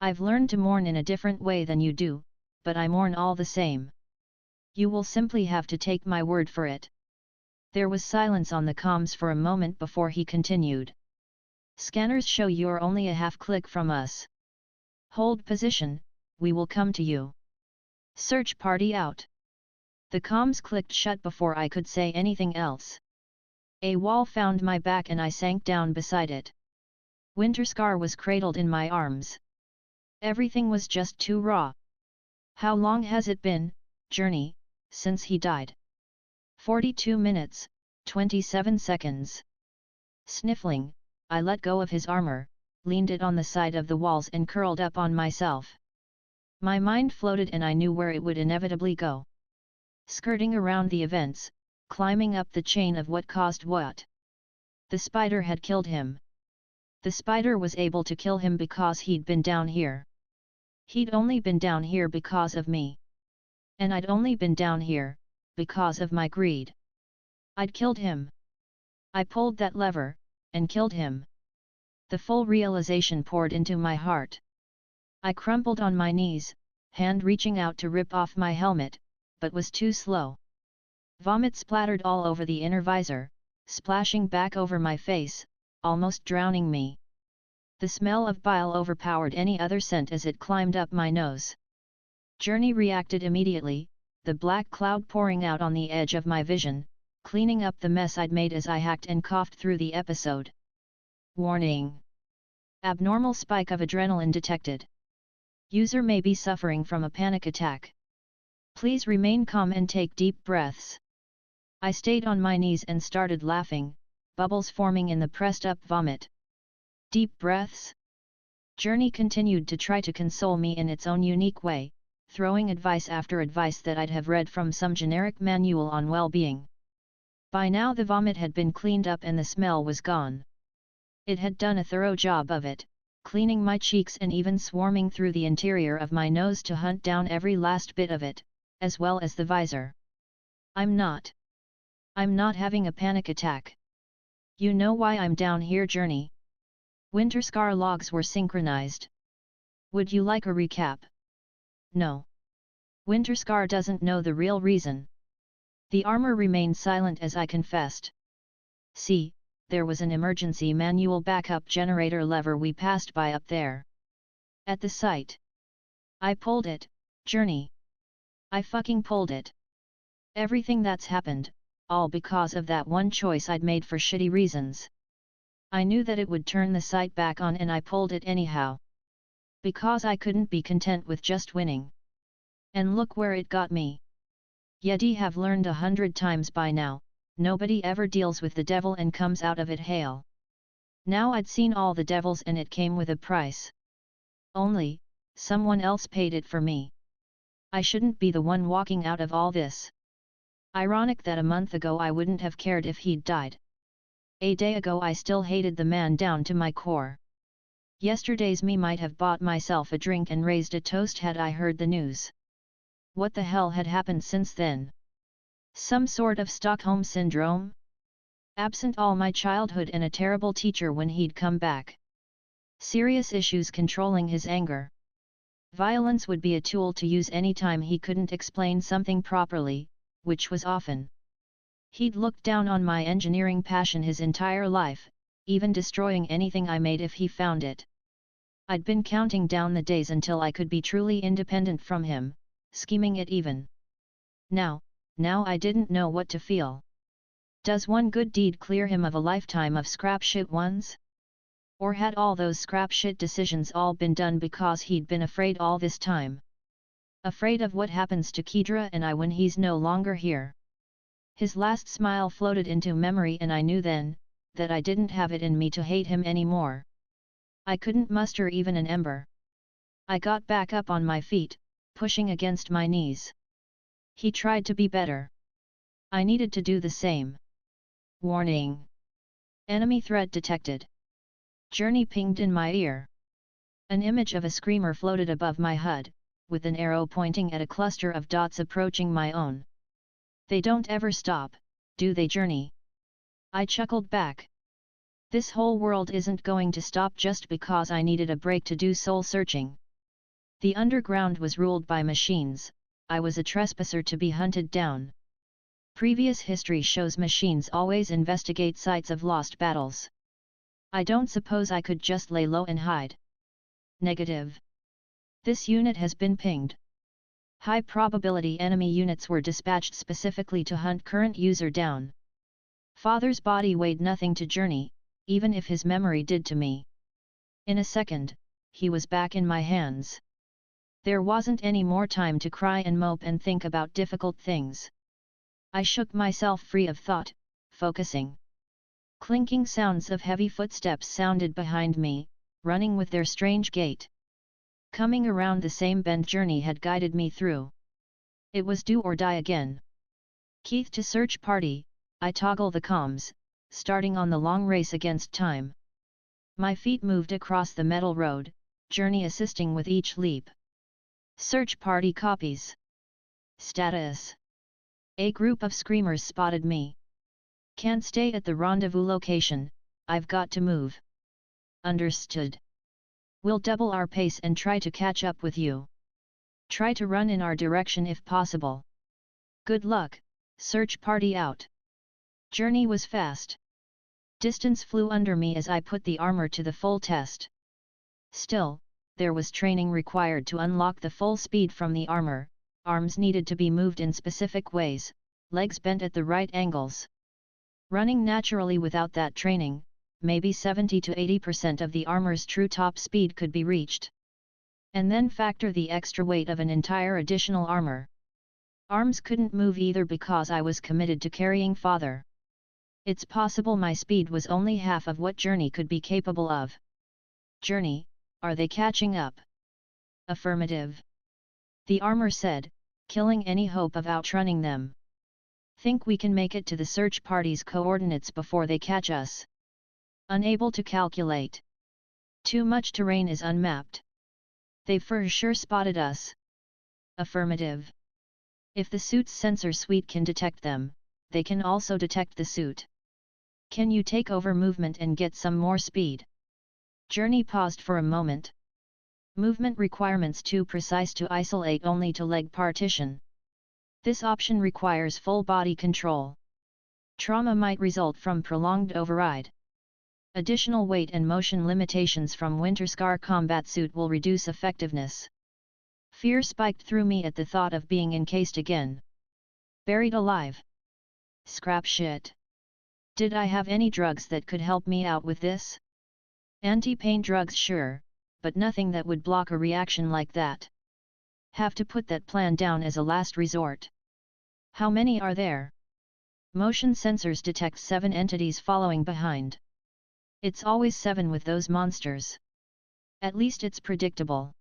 I've learned to mourn in a different way than you do, but I mourn all the same. You will simply have to take my word for it. There was silence on the comms for a moment before he continued. Scanners show you're only a half click from us. Hold position, we will come to you. Search party out. The comms clicked shut before I could say anything else. A wall found my back and I sank down beside it. Winterscar was cradled in my arms. Everything was just too raw. How long has it been, Journey, since he died? 42 minutes, 27 seconds. Sniffling, I let go of his armor, leaned it on the side of the walls and curled up on myself. My mind floated and I knew where it would inevitably go. Skirting around the events, climbing up the chain of what caused what. The spider had killed him. The spider was able to kill him because he'd been down here. He'd only been down here because of me. And I'd only been down here, because of my greed. I'd killed him. I pulled that lever, and killed him. The full realization poured into my heart. I crumpled on my knees, hand reaching out to rip off my helmet, but was too slow. Vomit splattered all over the inner visor, splashing back over my face, almost drowning me. The smell of bile overpowered any other scent as it climbed up my nose. Journey reacted immediately, the black cloud pouring out on the edge of my vision, cleaning up the mess I'd made as I hacked and coughed through the episode. Warning! Abnormal spike of adrenaline detected. User may be suffering from a panic attack. Please remain calm and take deep breaths. I stayed on my knees and started laughing, bubbles forming in the pressed-up vomit. Deep breaths? Journey continued to try to console me in its own unique way, throwing advice after advice that I'd have read from some generic manual on well-being. By now the vomit had been cleaned up and the smell was gone. It had done a thorough job of it, cleaning my cheeks and even swarming through the interior of my nose to hunt down every last bit of it, as well as the visor. I'm not having a panic attack. You know why I'm down here, Journey? Winterscar logs were synchronized. Would you like a recap? No. Winterscar doesn't know the real reason. The armor remained silent as I confessed. See, there was an emergency manual backup generator lever we passed by up there. At the site. I pulled it, Journey. I fucking pulled it. Everything that's happened, all because of that one choice I'd made for shitty reasons. I knew that it would turn the site back on and I pulled it anyhow. Because I couldn't be content with just winning. And look where it got me. Yeti have learned 100 times by now, nobody ever deals with the devil and comes out of it hale. Now I'd seen all the devils and it came with a price. Only, someone else paid it for me. I shouldn't be the one walking out of all this. Ironic that a month ago I wouldn't have cared if he'd died. A day ago I still hated the man down to my core. Yesterday's me might have bought myself a drink and raised a toast had I heard the news. What the hell had happened since then? Some sort of Stockholm syndrome? Absent all my childhood and a terrible teacher when he'd come back. Serious issues controlling his anger. Violence would be a tool to use anytime he couldn't explain something properly, which was often. He'd looked down on my engineering passion his entire life, even destroying anything I made if he found it. I'd been counting down the days until I could be truly independent from him, scheming it even. Now I didn't know what to feel. Does one good deed clear him of a lifetime of scrap shit ones? Or had all those scrap shit decisions all been done because he'd been afraid all this time? Afraid of what happens to Kedra and I when he's no longer here. His last smile floated into memory and I knew then, that I didn't have it in me to hate him anymore. I couldn't muster even an ember. I got back up on my feet, pushing against my knees. He tried to be better. I needed to do the same. Warning! Enemy threat detected. Journey pinged in my ear. An image of a screamer floated above my HUD, with an arrow pointing at a cluster of dots approaching my own. They don't ever stop, do they, Journey? I chuckled back. This whole world isn't going to stop just because I needed a break to do soul searching. The underground was ruled by machines. I was a trespasser to be hunted down. Previous history shows machines always investigate sites of lost battles. I don't suppose I could just lay low and hide. Negative. This unit has been pinged. High probability enemy units were dispatched specifically to hunt current user down. Father's body weighed nothing to Journey, even if his memory did to me. In a second, he was back in my hands. There wasn't any more time to cry and mope and think about difficult things. I shook myself free of thought, focusing. Clinking sounds of heavy footsteps sounded behind me, running with their strange gait. Coming around the same bend Journey had guided me through. It was do or die again. Keith to search party, I toggle the comms, starting on the long race against time. My feet moved across the metal road, Journey assisting with each leap. Search party copies. Status. A group of screamers spotted me. Can't stay at the rendezvous location, I've got to move. Understood. We'll double our pace and try to catch up with you. Try to run in our direction if possible. Good luck, search party out. Journey was fast. Distance flew under me as I put the armor to the full test. Still, there was training required to unlock the full speed from the armor, arms needed to be moved in specific ways, legs bent at the right angles. Running naturally without that training, maybe 70 to 80% of the armor's true top speed could be reached. And then factor the extra weight of an entire additional armor. Arms couldn't move either because I was committed to carrying Father. It's possible my speed was only half of what Journey could be capable of. Journey, are they catching up? Affirmative. The armor said, killing any hope of outrunning them. Think we can make it to the search party's coordinates before they catch us? Unable to calculate. Too much terrain is unmapped. They've for sure spotted us. Affirmative. If the suit's sensor suite can detect them, they can also detect the suit. Can you take over movement and get some more speed? Journey paused for a moment. Movement requirements too precise to isolate only to leg partition. This option requires full body control. Trauma might result from prolonged override. Additional weight and motion limitations from Winterscar combat suit will reduce effectiveness. Fear spiked through me at the thought of being encased again. Buried alive. Scrap shit. Did I have any drugs that could help me out with this? Anti-pain drugs, sure, but nothing that would block a reaction like that. Have to put that plan down as a last resort. How many are there? Motion sensors detect 7 entities following behind. It's always 7 with those monsters. At least it's predictable.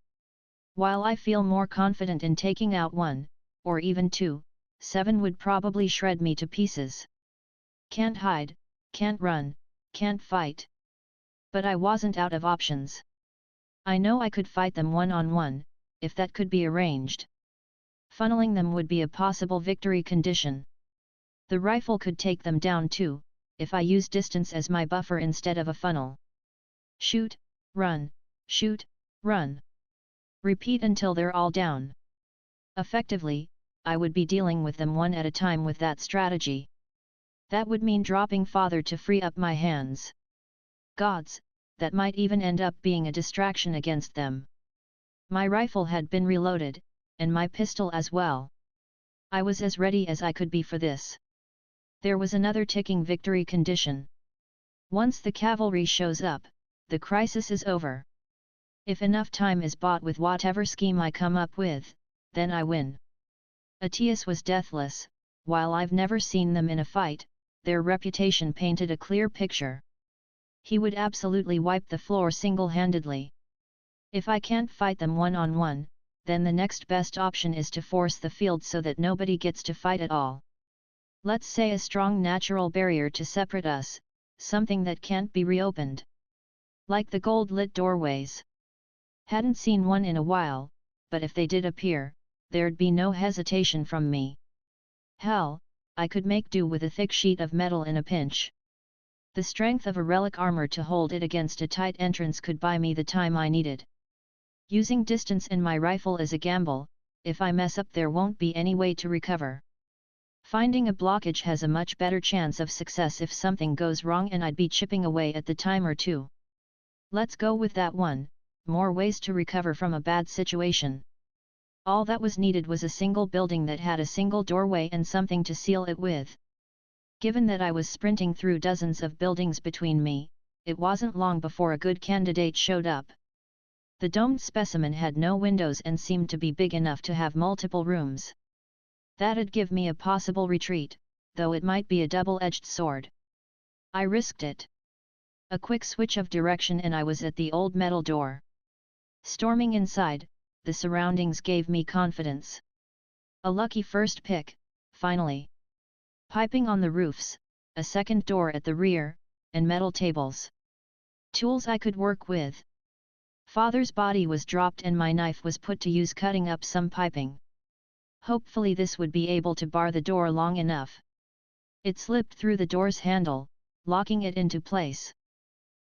While I feel more confident in taking out 1, or even 2, 7 would probably shred me to pieces. Can't hide, can't run, can't fight. But I wasn't out of options. I know I could fight them one-on-one, if that could be arranged. Funneling them would be a possible victory condition. The rifle could take them down too, if I use distance as my buffer instead of a funnel. Shoot, run, shoot, run. Repeat until they're all down. Effectively, I would be dealing with them one at a time with that strategy. That would mean dropping Father to free up my hands. Gods, that might even end up being a distraction against them. My rifle had been reloaded, and my pistol as well. I was as ready as I could be for this. There was another ticking victory condition. Once the cavalry shows up, the crisis is over. If enough time is bought with whatever scheme I come up with, then I win. Atius was deathless. While I've never seen them in a fight, their reputation painted a clear picture. He would absolutely wipe the floor single-handedly. If I can't fight them one-on-one, then the next best option is to force the field so that nobody gets to fight at all. Let's say a strong natural barrier to separate us, something that can't be reopened. Like the gold-lit doorways. Hadn't seen one in a while, but if they did appear, there'd be no hesitation from me. Hell, I could make do with a thick sheet of metal in a pinch. The strength of a relic armor to hold it against a tight entrance could buy me the time I needed. Using distance and my rifle is a gamble. If I mess up there won't be any way to recover. Finding a blockage has a much better chance of success if something goes wrong, and I'd be chipping away at the timer too. Let's go with that one, more ways to recover from a bad situation. All that was needed was a single building that had a single doorway and something to seal it with. Given that I was sprinting through dozens of buildings between me, it wasn't long before a good candidate showed up. The domed specimen had no windows and seemed to be big enough to have multiple rooms. That'd give me a possible retreat, though it might be a double-edged sword. I risked it. A quick switch of direction and I was at the old metal door. Storming inside, the surroundings gave me confidence. A lucky first pick, finally. Piping on the roofs, a second door at the rear, and metal tables. Tools I could work with. Father's body was dropped and my knife was put to use cutting up some piping. Hopefully this would be able to bar the door long enough. It slipped through the door's handle, locking it into place.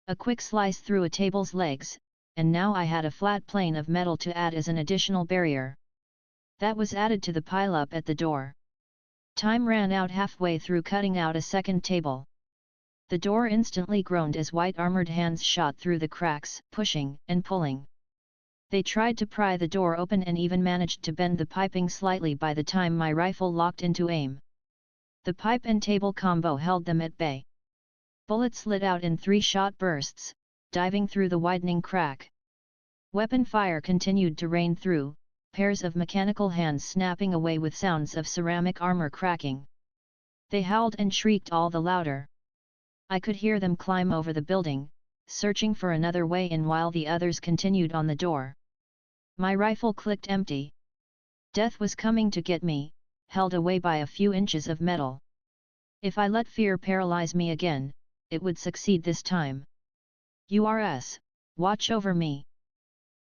A quick slice through a table's legs, and now I had a flat plane of metal to add as an additional barrier. That was added to the pile-up at the door. Time ran out halfway through cutting out a second table. The door instantly groaned as white armored hands shot through the cracks, pushing and pulling. They tried to pry the door open and even managed to bend the piping slightly by the time my rifle locked into aim. The pipe and table combo held them at bay. Bullets lit out in 3-shot bursts, diving through the widening crack. Weapon fire continued to rain through, pairs of mechanical hands snapping away with sounds of ceramic armor cracking. They howled and shrieked all the louder. I could hear them climb over the building, searching for another way in while the others continued on the door. My rifle clicked empty. Death was coming to get me, held away by a few inches of metal. If I let fear paralyze me again, it would succeed this time. URS, watch over me.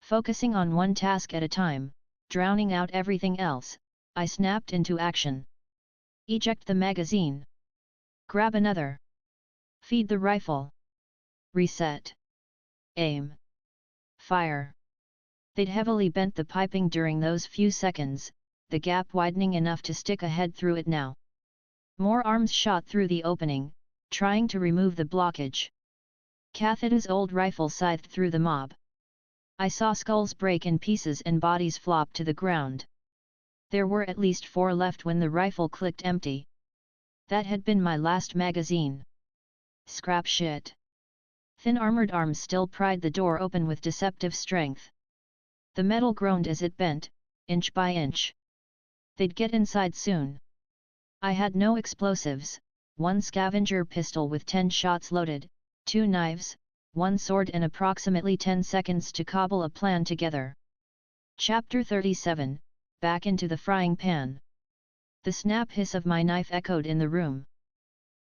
Focusing on one task at a time, drowning out everything else, I snapped into action. Eject the magazine. Grab another. Feed the rifle. Reset. Aim. Fire. They'd heavily bent the piping during those few seconds, the gap widening enough to stick a head through it now. More arms shot through the opening, trying to remove the blockage. Cathada's old rifle scythed through the mob. I saw skulls break in pieces and bodies flop to the ground. There were at least 4 left when the rifle clicked empty. That had been my last magazine. Scrap shit. Thin armored arms still pried the door open with deceptive strength. The metal groaned as it bent, inch by inch. They'd get inside soon. I had no explosives, 1 scavenger pistol with 10 shots loaded, 2 knives, 1 sword and approximately 10 seconds to cobble a plan together. Chapter 37, Back into the frying pan. The snap hiss of my knife echoed in the room.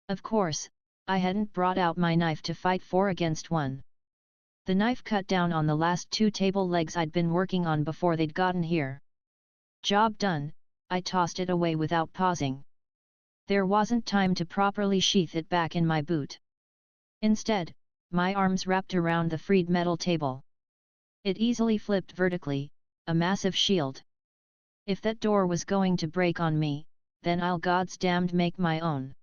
Of course, I hadn't brought out my knife to fight 4 against 1. The knife cut down on the last 2 table legs I'd been working on before they'd gotten here. Job done, I tossed it away without pausing. There wasn't time to properly sheath it back in my boot. Instead, my arms wrapped around the freed metal table. It easily flipped vertically, a massive shield. If that door was going to break on me, then I'll goddamned make my own.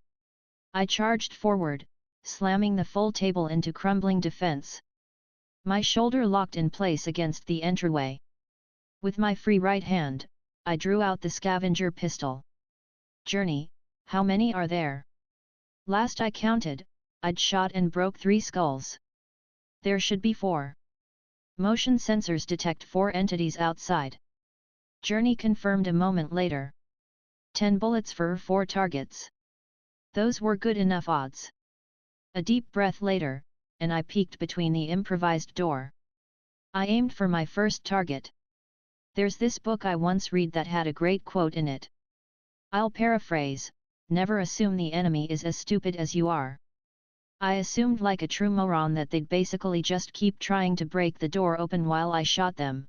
I charged forward, slamming the full table into crumbling defense. My shoulder locked in place against the entryway. With my free right hand, I drew out the scavenger pistol. Journey, how many are there? Last I counted, I'd shot and broke 3 skulls. There should be 4. Motion sensors detect 4 entities outside. Journey confirmed a moment later. 10 bullets for 4 targets. Those were good enough odds. A deep breath later, and I peeked between the improvised door. I aimed for my first target. There's this book I once read that had a great quote in it. I'll paraphrase, never assume the enemy is as stupid as you are. I assumed like a true moron that they'd basically just keep trying to break the door open while I shot them.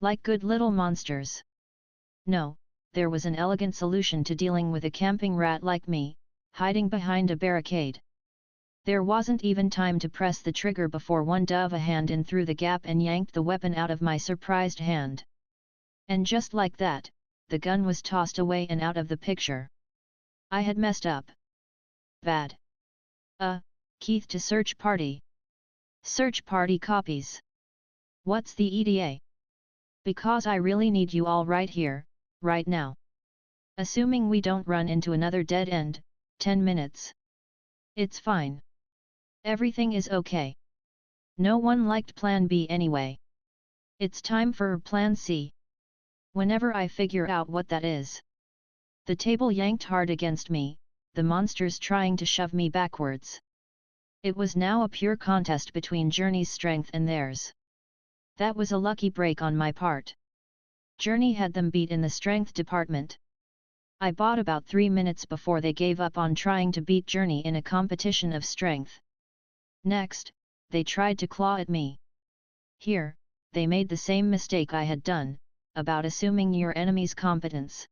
Like good little monsters. No, there was an elegant solution to dealing with a camping rat like me, hiding behind a barricade. There wasn't even time to press the trigger before one dove a hand in through the gap and yanked the weapon out of my surprised hand. And just like that, the gun was tossed away and out of the picture. I had messed up. Bad. Keith to search party. Search party copies. What's the ETA? Because I really need you all right here, right now. Assuming we don't run into another dead end, 10 minutes. It's fine. Everything is okay. No one liked Plan B anyway. It's time for Plan C. Whenever I figure out what that is. The table yanked hard against me, the monsters trying to shove me backwards. It was now a pure contest between Journey's strength and theirs. That was a lucky break on my part. Journey had them beat in the strength department. I bought about 3 minutes before they gave up on trying to beat Journey in a competition of strength. Next, they tried to claw at me. Here, they made the same mistake I had done, about assuming your enemy's competence.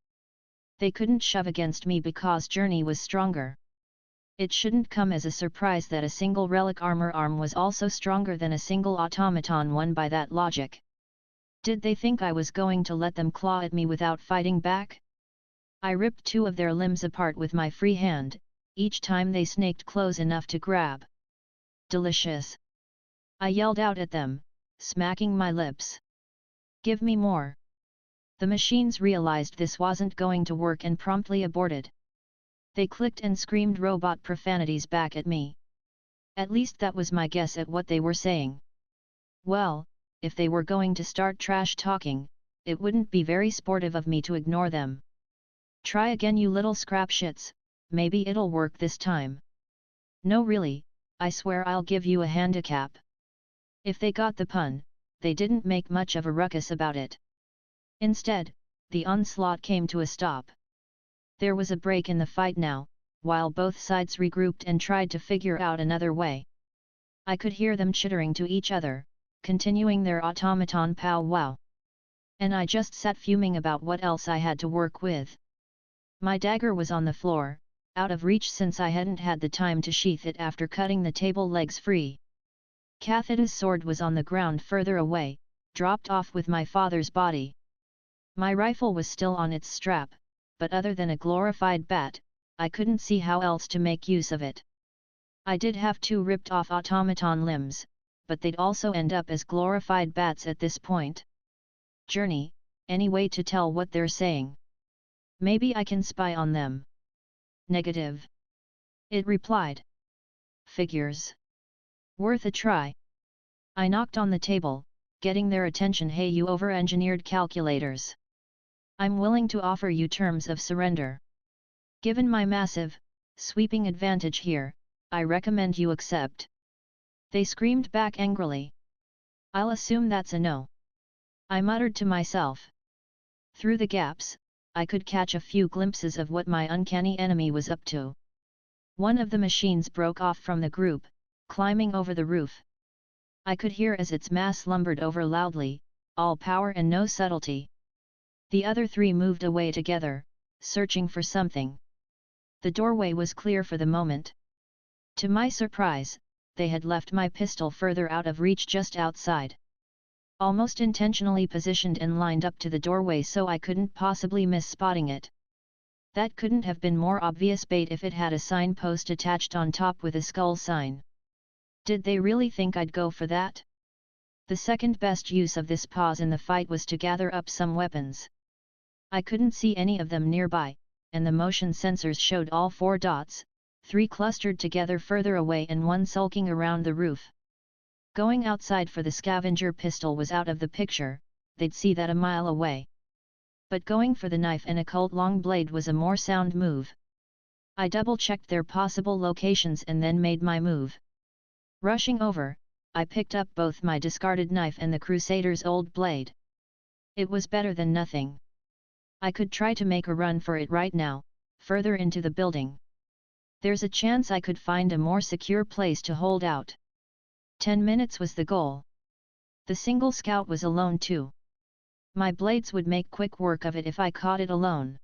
They couldn't shove against me because Journey was stronger. It shouldn't come as a surprise that a single relic armor arm was also stronger than a single automaton one by that logic. Did they think I was going to let them claw at me without fighting back? I ripped 2 of their limbs apart with my free hand, each time they snaked close enough to grab. Delicious! I yelled out at them, smacking my lips. Give me more! The machines realized this wasn't going to work and promptly aborted. They clicked and screamed robot profanities back at me. At least that was my guess at what they were saying. Well, if they were going to start trash talking, it wouldn't be very sportive of me to ignore them. Try again, you little scrap shits, maybe it'll work this time. No really, I swear I'll give you a handicap. If they got the pun, they didn't make much of a ruckus about it. Instead, the onslaught came to a stop. There was a break in the fight now, while both sides regrouped and tried to figure out another way. I could hear them chittering to each other, continuing their automaton pow-wow. And I just sat fuming about what else I had to work with. My dagger was on the floor, out of reach since I hadn't had the time to sheath it after cutting the table legs free. Cathita's sword was on the ground further away, dropped off with my father's body. My rifle was still on its strap, but other than a glorified bat, I couldn't see how else to make use of it. I did have 2 ripped-off automaton limbs, but they'd also end up as glorified bats at this point. Journey, any way to tell what they're saying? Maybe I can spy on them. Negative. It replied. Figures. Worth a try. I knocked on the table, getting their attention. Hey, you over-engineered calculators. I'm willing to offer you terms of surrender. Given my massive, sweeping advantage here, I recommend you accept. They screamed back angrily. I'll assume that's a no. I muttered to myself. Through the gaps, I could catch a few glimpses of what my uncanny enemy was up to. One of the machines broke off from the group, climbing over the roof. I could hear as its mass lumbered over loudly, all power and no subtlety. The other 3 moved away together, searching for something. The doorway was clear for the moment. To my surprise, they had left my pistol further out of reach just outside. Almost intentionally positioned and lined up to the doorway so I couldn't possibly miss spotting it. That couldn't have been more obvious bait if it had a signpost attached on top with a skull sign. Did they really think I'd go for that? The second best use of this pause in the fight was to gather up some weapons. I couldn't see any of them nearby, and the motion sensors showed all 4 dots, 3 clustered together further away and 1 sulking around the roof. Going outside for the scavenger pistol was out of the picture, they'd see that a mile away. But going for the knife and occult long blade was a more sound move. I double-checked their possible locations and then made my move. Rushing over, I picked up both my discarded knife and the Crusader's old blade. It was better than nothing. I could try to make a run for it right now, further into the building. There's a chance I could find a more secure place to hold out. 10 minutes was the goal. The single scout was alone too. My blades would make quick work of it if I caught it alone.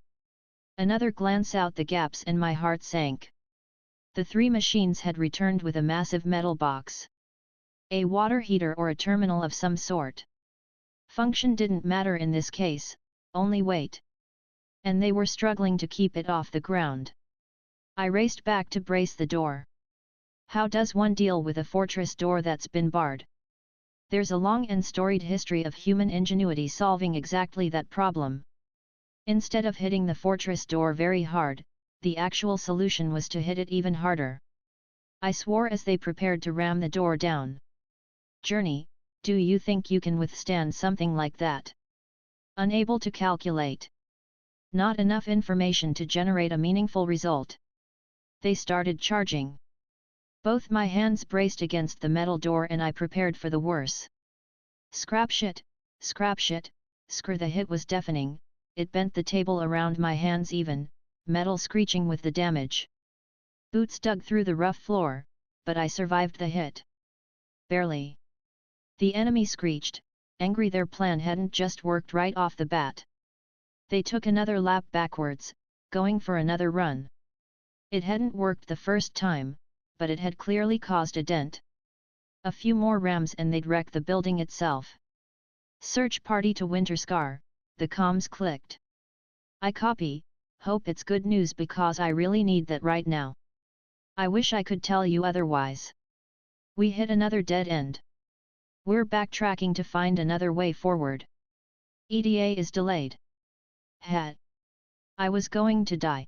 Another glance out the gaps and my heart sank. The 3 machines had returned with a massive metal box. A water heater or a terminal of some sort. Function didn't matter in this case, only weight. And they were struggling to keep it off the ground. I raced back to brace the door. How does one deal with a fortress door that's been barred? There's a long and storied history of human ingenuity solving exactly that problem. Instead of hitting the fortress door very hard, the actual solution was to hit it even harder. I swore as they prepared to ram the door down. Journey, do you think you can withstand something like that? Unable to calculate. Not enough information to generate a meaningful result. They started charging. Both my hands braced against the metal door and I prepared for the worst. Scrap shit, scr. The hit was deafening, it bent the table around my hands even, metal screeching with the damage. Boots dug through the rough floor, but I survived the hit. Barely. The enemy screeched, angry their plan hadn't just worked right off the bat. They took another lap backwards, going for another run. It hadn't worked the first time, but it had clearly caused a dent. A few more rams and they'd wreck the building itself. Search party to Winterscar, the comms clicked. I copy, hope it's good news because I really need that right now. I wish I could tell you otherwise. We hit another dead end. We're backtracking to find another way forward. ETA is delayed. I was going to die.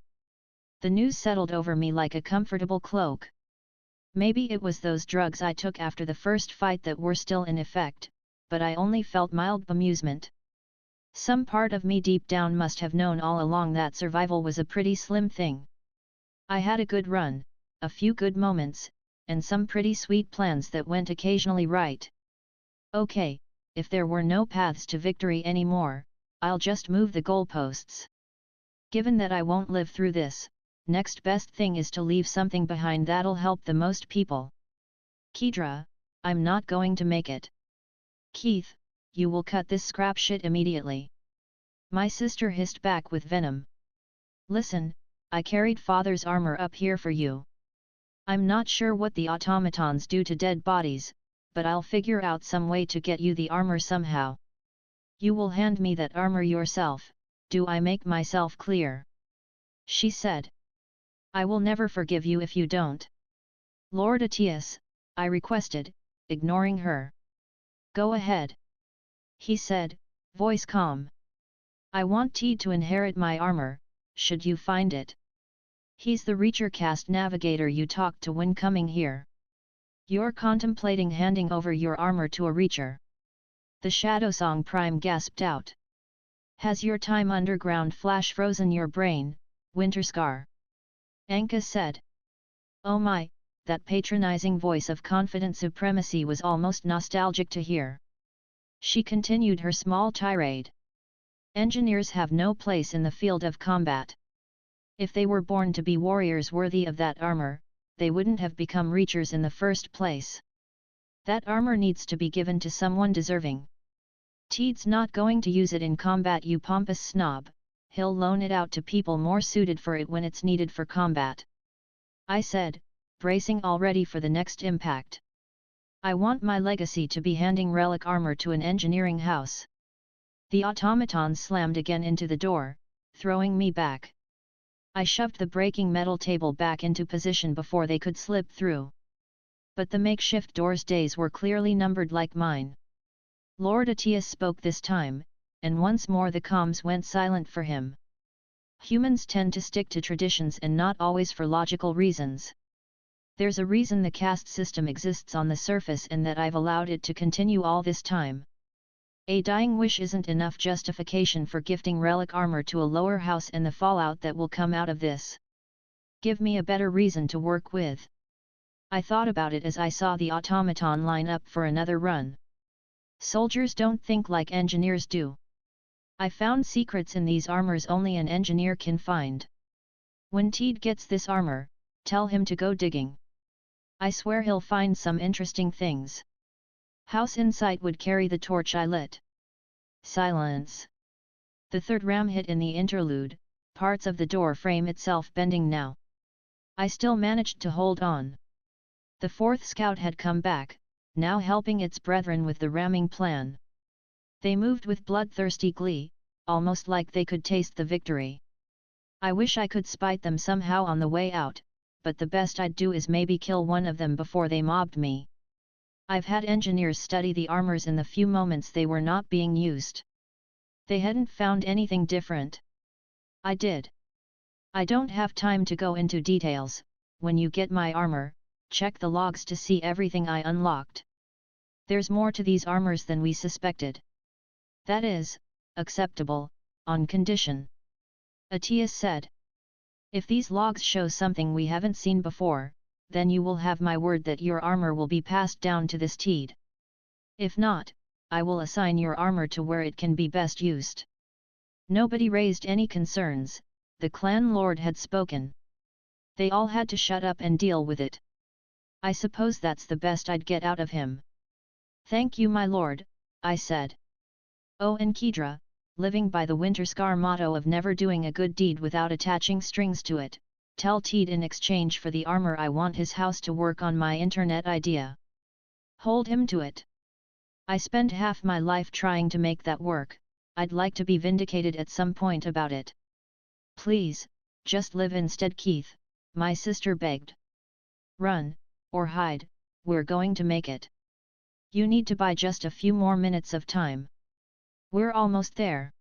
The news settled over me like a comfortable cloak. Maybe it was those drugs I took after the first fight that were still in effect, but I only felt mild bemusement. Some part of me deep down must have known all along that survival was a pretty slim thing. I had a good run, a few good moments, and some pretty sweet plans that went occasionally right. Okay, if there were no paths to victory anymore, I'll just move the goalposts. Given that I won't live through this, next best thing is to leave something behind that'll help the most people. Kedra, I'm not going to make it. Keith, you will cut this scrap shit immediately. My sister hissed back with venom. Listen, I carried father's armor up here for you. I'm not sure what the automatons do to dead bodies, but I'll figure out some way to get you the armor somehow. You will hand me that armor yourself, do I make myself clear? She said. I will never forgive you if you don't. Lord Atius, I requested, ignoring her. Go ahead. He said, voice calm. I want Teed to inherit my armor, should you find it. He's the Reacher caste navigator you talked to when coming here. You're contemplating handing over your armor to a Reacher. The Shadowsong Prime gasped out. Has your time underground flash frozen your brain, Winterscar? Anka said. Oh my, that patronizing voice of confident supremacy was almost nostalgic to hear. She continued her small tirade. Engineers have no place in the field of combat. If they were born to be warriors worthy of that armor, they wouldn't have become Reachers in the first place. That armor needs to be given to someone deserving. Teed's not going to use it in combat, you pompous snob, he'll loan it out to people more suited for it when it's needed for combat. I said, bracing already for the next impact. I want my legacy to be handing relic armor to an engineering house. The automaton slammed again into the door, throwing me back. I shoved the breaking metal table back into position before they could slip through. But the makeshift door's days were clearly numbered like mine. Lord Atius spoke this time, and once more the comms went silent for him. Humans tend to stick to traditions and not always for logical reasons. There's a reason the caste system exists on the surface and that I've allowed it to continue all this time. A dying wish isn't enough justification for gifting relic armor to a lower house and the fallout that will come out of this. Give me a better reason to work with. I thought about it as I saw the automaton line up for another run. Soldiers don't think like engineers do. I found secrets in these armors only an engineer can find. When Teed gets this armor, tell him to go digging. I swear he'll find some interesting things. House Insight would carry the torch I lit. Silence. The third ram hit in the interlude, parts of the door frame itself bending now. I still managed to hold on. The fourth scout had come back, now helping its brethren with the ramming plan. They moved with bloodthirsty glee, almost like they could taste the victory. I wish I could spite them somehow on the way out, but the best I'd do is maybe kill one of them before they mobbed me. I've had engineers study the armors in the few moments they were not being used. They hadn't found anything different. I did. I don't have time to go into details. When you get my armor, check the logs to see everything I unlocked. There's more to these armors than we suspected. That is, acceptable, on condition. Atius said. If these logs show something we haven't seen before, then you will have my word that your armor will be passed down to this Teed. If not, I will assign your armor to where it can be best used. Nobody raised any concerns, the clan lord had spoken. They all had to shut up and deal with it. I suppose that's the best I'd get out of him. Thank you my lord, I said. Oh and Kedra, living by the Winterscar motto of never doing a good deed without attaching strings to it, tell Teed in exchange for the armor I want his house to work on my internet idea. Hold him to it. I spent half my life trying to make that work, I'd like to be vindicated at some point about it. Please, just live instead Keith, my sister begged. Run, or hide, we're going to make it. You need to buy just a few more minutes of time. We're almost there.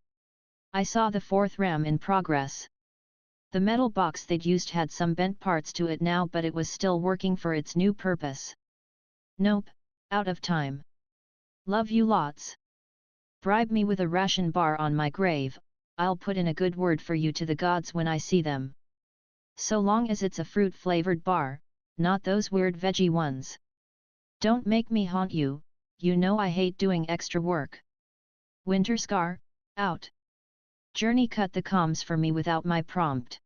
I saw the fourth ram in progress. The metal box they'd used had some bent parts to it now, but it was still working for its new purpose. Nope, out of time. Love you lots. Bribe me with a ration bar on my grave, I'll put in a good word for you to the gods when I see them. So long as it's a fruit-flavored bar, not those weird veggie ones. Don't make me haunt you, you know I hate doing extra work. Winterscar, out. Journey cut the comms for me without my prompt.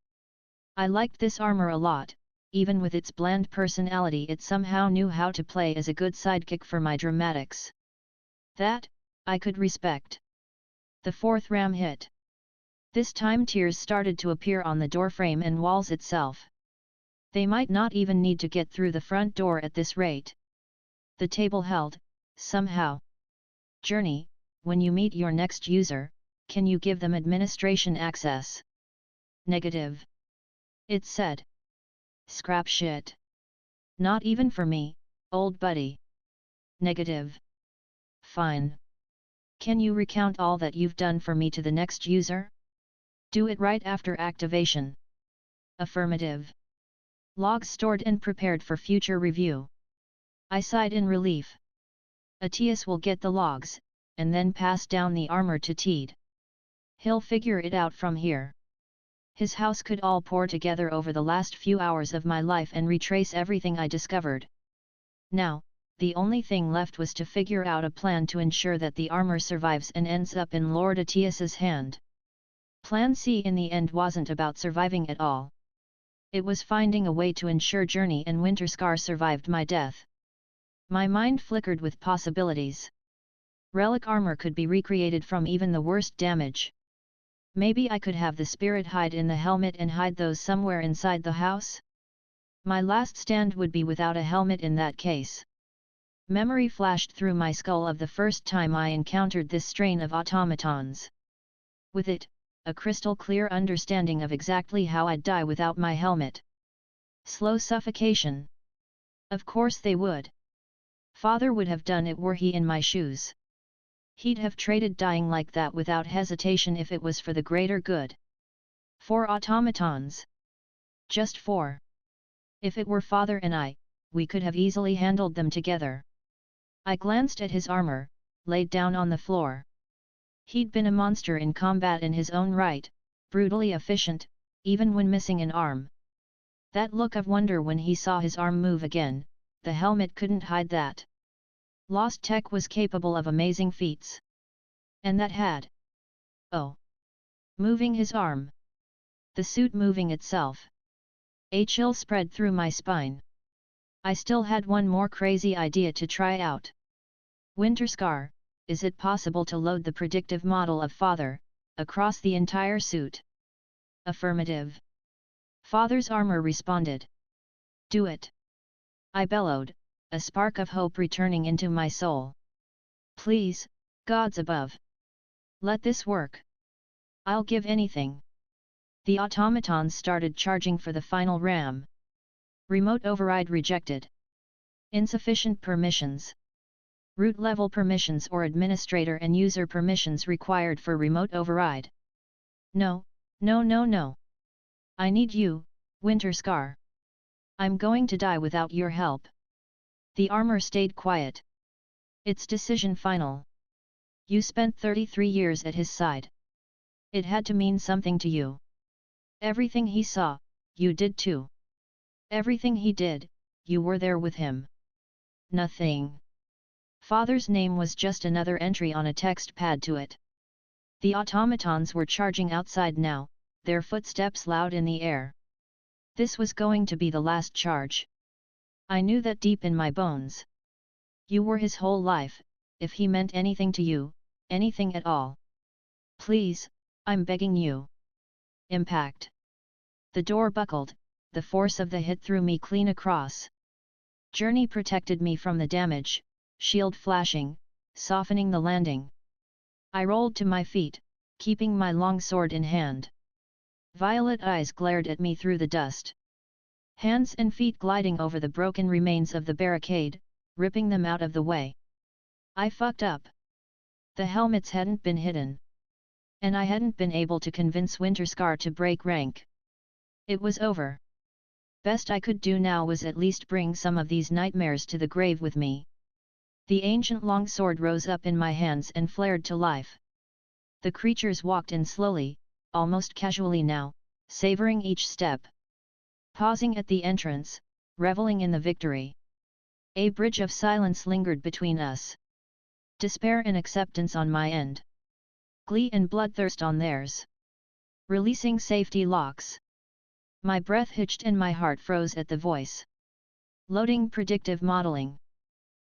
I liked this armor a lot, even with its bland personality it somehow knew how to play as a good sidekick for my dramatics. That, I could respect. The fourth ram hit. This time tears started to appear on the doorframe and walls itself. They might not even need to get through the front door at this rate. The table held, somehow. Journey, when you meet your next user, can you give them administration access? Negative. It said. Scrap shit. Not even for me, old buddy. Negative. Fine. Can you recount all that you've done for me to the next user? Do it right after activation. Affirmative. Logs stored and prepared for future review. I sighed in relief. Atius will get the logs, and then pass down the armor to Teed. He'll figure it out from here. His house could all pour together over the last few hours of my life and retrace everything I discovered. Now, the only thing left was to figure out a plan to ensure that the armor survives and ends up in Lord Atius's hand. Plan C in the end wasn't about surviving at all. It was finding a way to ensure Journey and Winterscar survived my death. My mind flickered with possibilities. Relic armor could be recreated from even the worst damage. Maybe I could have the spirit hide in the helmet and hide those somewhere inside the house? My last stand would be without a helmet in that case. Memory flashed through my skull of the first time I encountered this strain of automatons. With it, a crystal clear understanding of exactly how I'd die without my helmet. Slow suffocation. Of course they would. Father would have done it were he in my shoes. He'd have traded dying like that without hesitation if it was for the greater good. 4 automatons. Just 4. If it were Father and I, we could have easily handled them together. I glanced at his armor, laid down on the floor. He'd been a monster in combat in his own right, brutally efficient, even when missing an arm. That look of wonder when he saw his arm move again, the helmet couldn't hide that. Lost Tech was capable of amazing feats. And that had Oh! Moving his arm. The suit moving itself. A chill spread through my spine. I still had one more crazy idea to try out. Winterscar, is it possible to load the predictive model of Father across the entire suit? Affirmative. Father's armor responded. Do it. I bellowed, a spark of hope returning into my soul. Please, gods above. Let this work. I'll give anything. The automatons started charging for the final ram. Remote override rejected. Insufficient permissions. Root level permissions or administrator and user permissions required for remote override. No, no, no, no. I need you, Winterscar. I'm going to die without your help. The armor stayed quiet. Its decision final. You spent 33 years at his side. It had to mean something to you. Everything he saw, you did too. Everything he did, you were there with him. Nothing. Father's name was just another entry on a text pad to it. The automatons were charging outside now, their footsteps loud in the air. This was going to be the last charge. I knew that deep in my bones. You were his whole life, if he meant anything to you, anything at all. Please, I'm begging you. Impact. The door buckled, the force of the hit threw me clean across. Journey protected me from the damage, shield flashing, softening the landing. I rolled to my feet, keeping my long sword in hand. Violet eyes glared at me through the dust. Hands and feet gliding over the broken remains of the barricade, ripping them out of the way. I fucked up. The helmets hadn't been hidden. And I hadn't been able to convince Winterscar to break rank. It was over. Best I could do now was at least bring some of these nightmares to the grave with me. The ancient longsword rose up in my hands and flared to life. The creatures walked in slowly, almost casually now, savoring each step. Pausing at the entrance, reveling in the victory. A bridge of silence lingered between us. Despair and acceptance on my end. Glee and bloodthirst on theirs. Releasing safety locks. My breath hitched and my heart froze at the voice. Loading predictive modeling.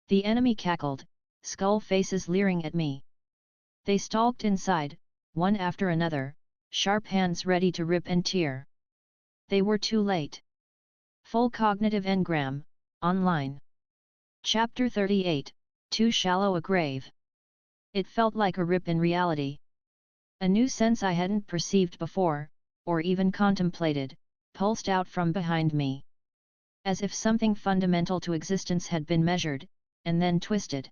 The enemy cackled, skull faces leering at me. They stalked inside, one after another, sharp hands ready to rip and tear. They were too late. Full cognitive engram, online. Chapter 38, Too Shallow a Grave. It felt like a rip in reality. A new sense I hadn't perceived before, or even contemplated, pulsed out from behind me. As if something fundamental to existence had been measured, and then twisted.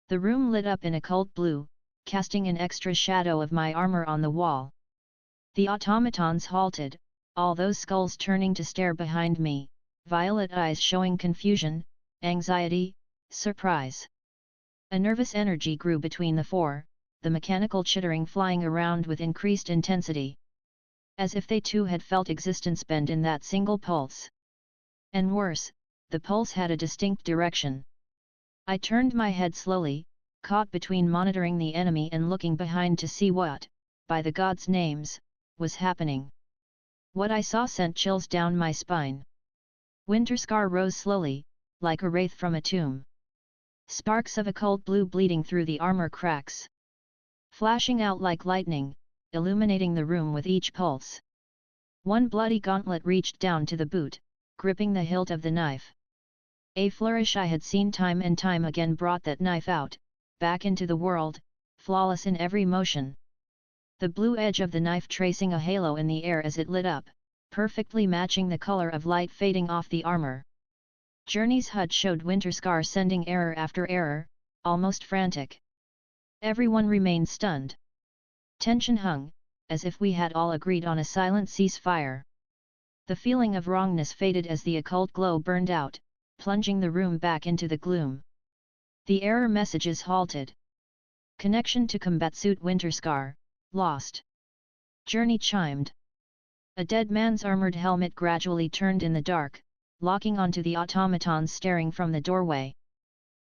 The room lit up in occult blue, casting an extra shadow of my armor on the wall. The automatons halted, all those skulls turning to stare behind me, violet eyes showing confusion, anxiety, surprise. A nervous energy grew between the four, the mechanical chittering flying around with increased intensity. As if they too had felt existence bend in that single pulse. And worse, the pulse had a distinct direction. I turned my head slowly, caught between monitoring the enemy and looking behind to see what, by the gods' names, was happening. What I saw sent chills down my spine. Winterscar rose slowly, like a wraith from a tomb. Sparks of occult blue bleeding through the armor cracks. Flashing out like lightning, illuminating the room with each pulse. One bloody gauntlet reached down to the boot, gripping the hilt of the knife. A flourish I had seen time and time again brought that knife out, back into the world, flawless in every motion. The blue edge of the knife tracing a halo in the air as it lit up, perfectly matching the color of light fading off the armor. Journey's HUD showed Winterscar sending error after error, almost frantic. Everyone remained stunned. Tension hung, as if we had all agreed on a silent ceasefire. The feeling of wrongness faded as the occult glow burned out, plunging the room back into the gloom. The error messages halted. Connection to combat suit Winterscar, lost. Journey chimed. A dead man's armored helmet gradually turned in the dark, locking onto the automatons staring from the doorway.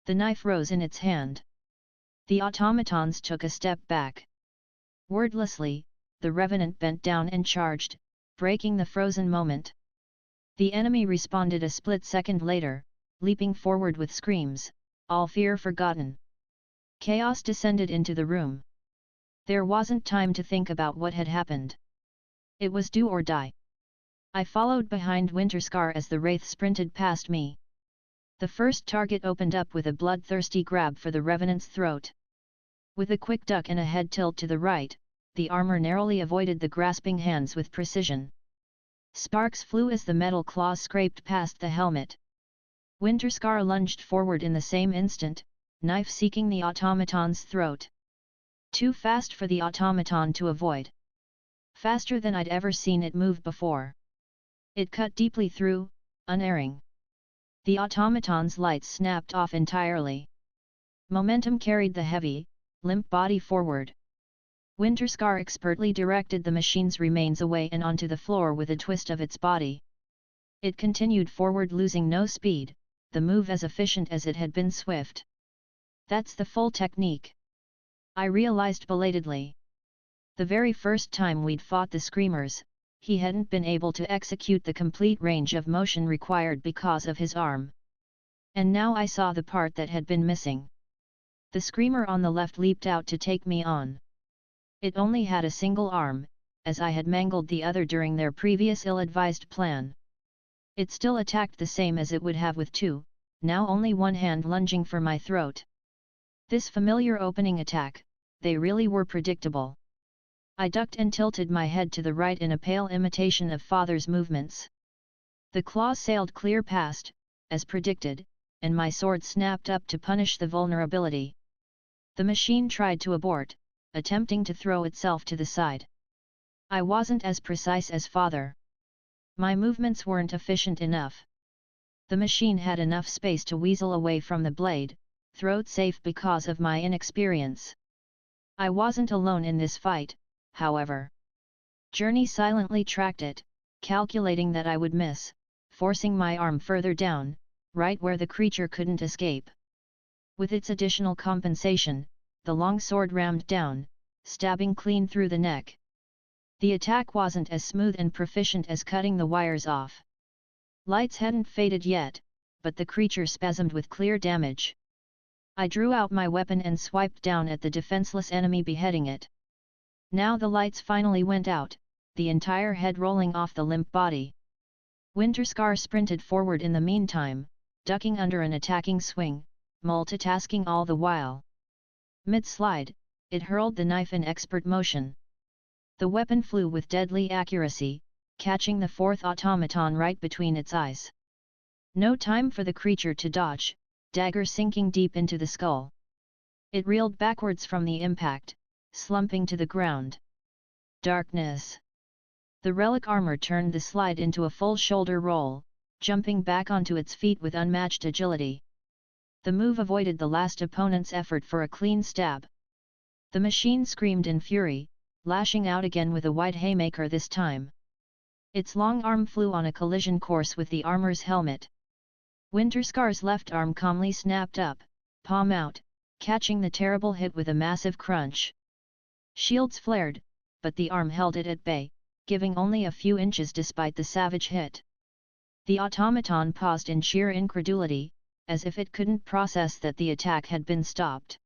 The knife rose in its hand. The automatons took a step back. Wordlessly, the revenant bent down and charged, breaking the frozen moment. The enemy responded a split second later, leaping forward with screams, all fear forgotten. Chaos descended into the room. There wasn't time to think about what had happened. It was do or die. I followed behind Winterscar as the wraith sprinted past me. The first target opened up with a bloodthirsty grab for the revenant's throat. With a quick duck and a head tilt to the right, the armor narrowly avoided the grasping hands with precision. Sparks flew as the metal claws scraped past the helmet. Winterscar lunged forward in the same instant, knife seeking the automaton's throat. Too fast for the automaton to avoid. Faster than I'd ever seen it move before. It cut deeply through, unerring. The automaton's lights snapped off entirely. Momentum carried the heavy, limp body forward. Winterscar expertly directed the machine's remains away and onto the floor with a twist of its body. It continued forward, losing no speed, the move as efficient as it had been swift. That's the full technique. I realized belatedly. The very first time we'd fought the Screamers, he hadn't been able to execute the complete range of motion required because of his arm. And now I saw the part that had been missing. The Screamer on the left leaped out to take me on. It only had a single arm, as I had mangled the other during their previous ill-advised plan. It still attacked the same as it would have with two, now only one hand lunging for my throat. This familiar opening attack, they really were predictable. I ducked and tilted my head to the right in a pale imitation of father's movements. The claws sailed clear past, as predicted, and my sword snapped up to punish the vulnerability. The machine tried to abort, attempting to throw itself to the side. I wasn't as precise as father. My movements weren't efficient enough. The machine had enough space to weasel away from the blade, throat safe because of my inexperience. I wasn't alone in this fight, however. Journey silently tracked it, calculating that I would miss, forcing my arm further down, right where the creature couldn't escape. With its additional compensation, the long sword rammed down, stabbing clean through the neck. The attack wasn't as smooth and proficient as cutting the wires off. Lights hadn't faded yet, but the creature spasmed with clear damage. I drew out my weapon and swiped down at the defenseless enemy, beheading it. Now the lights finally went out, the entire head rolling off the limp body. Winterscar sprinted forward in the meantime, ducking under an attacking swing, multitasking all the while. Mid-slide, it hurled the knife in expert motion. The weapon flew with deadly accuracy, catching the fourth automaton right between its eyes. No time for the creature to dodge, dagger sinking deep into the skull. It reeled backwards from the impact, slumping to the ground. Darkness. The relic armor turned the slide into a full shoulder roll, jumping back onto its feet with unmatched agility. The move avoided the last opponent's effort for a clean stab. The machine screamed in fury, lashing out again with a wide haymaker this time. Its long arm flew on a collision course with the armor's helmet. Winterscar's left arm calmly snapped up, palm out, catching the terrible hit with a massive crunch. Shields flared, but the arm held it at bay, giving only a few inches despite the savage hit. The automaton paused in sheer incredulity, as if it couldn't process that the attack had been stopped.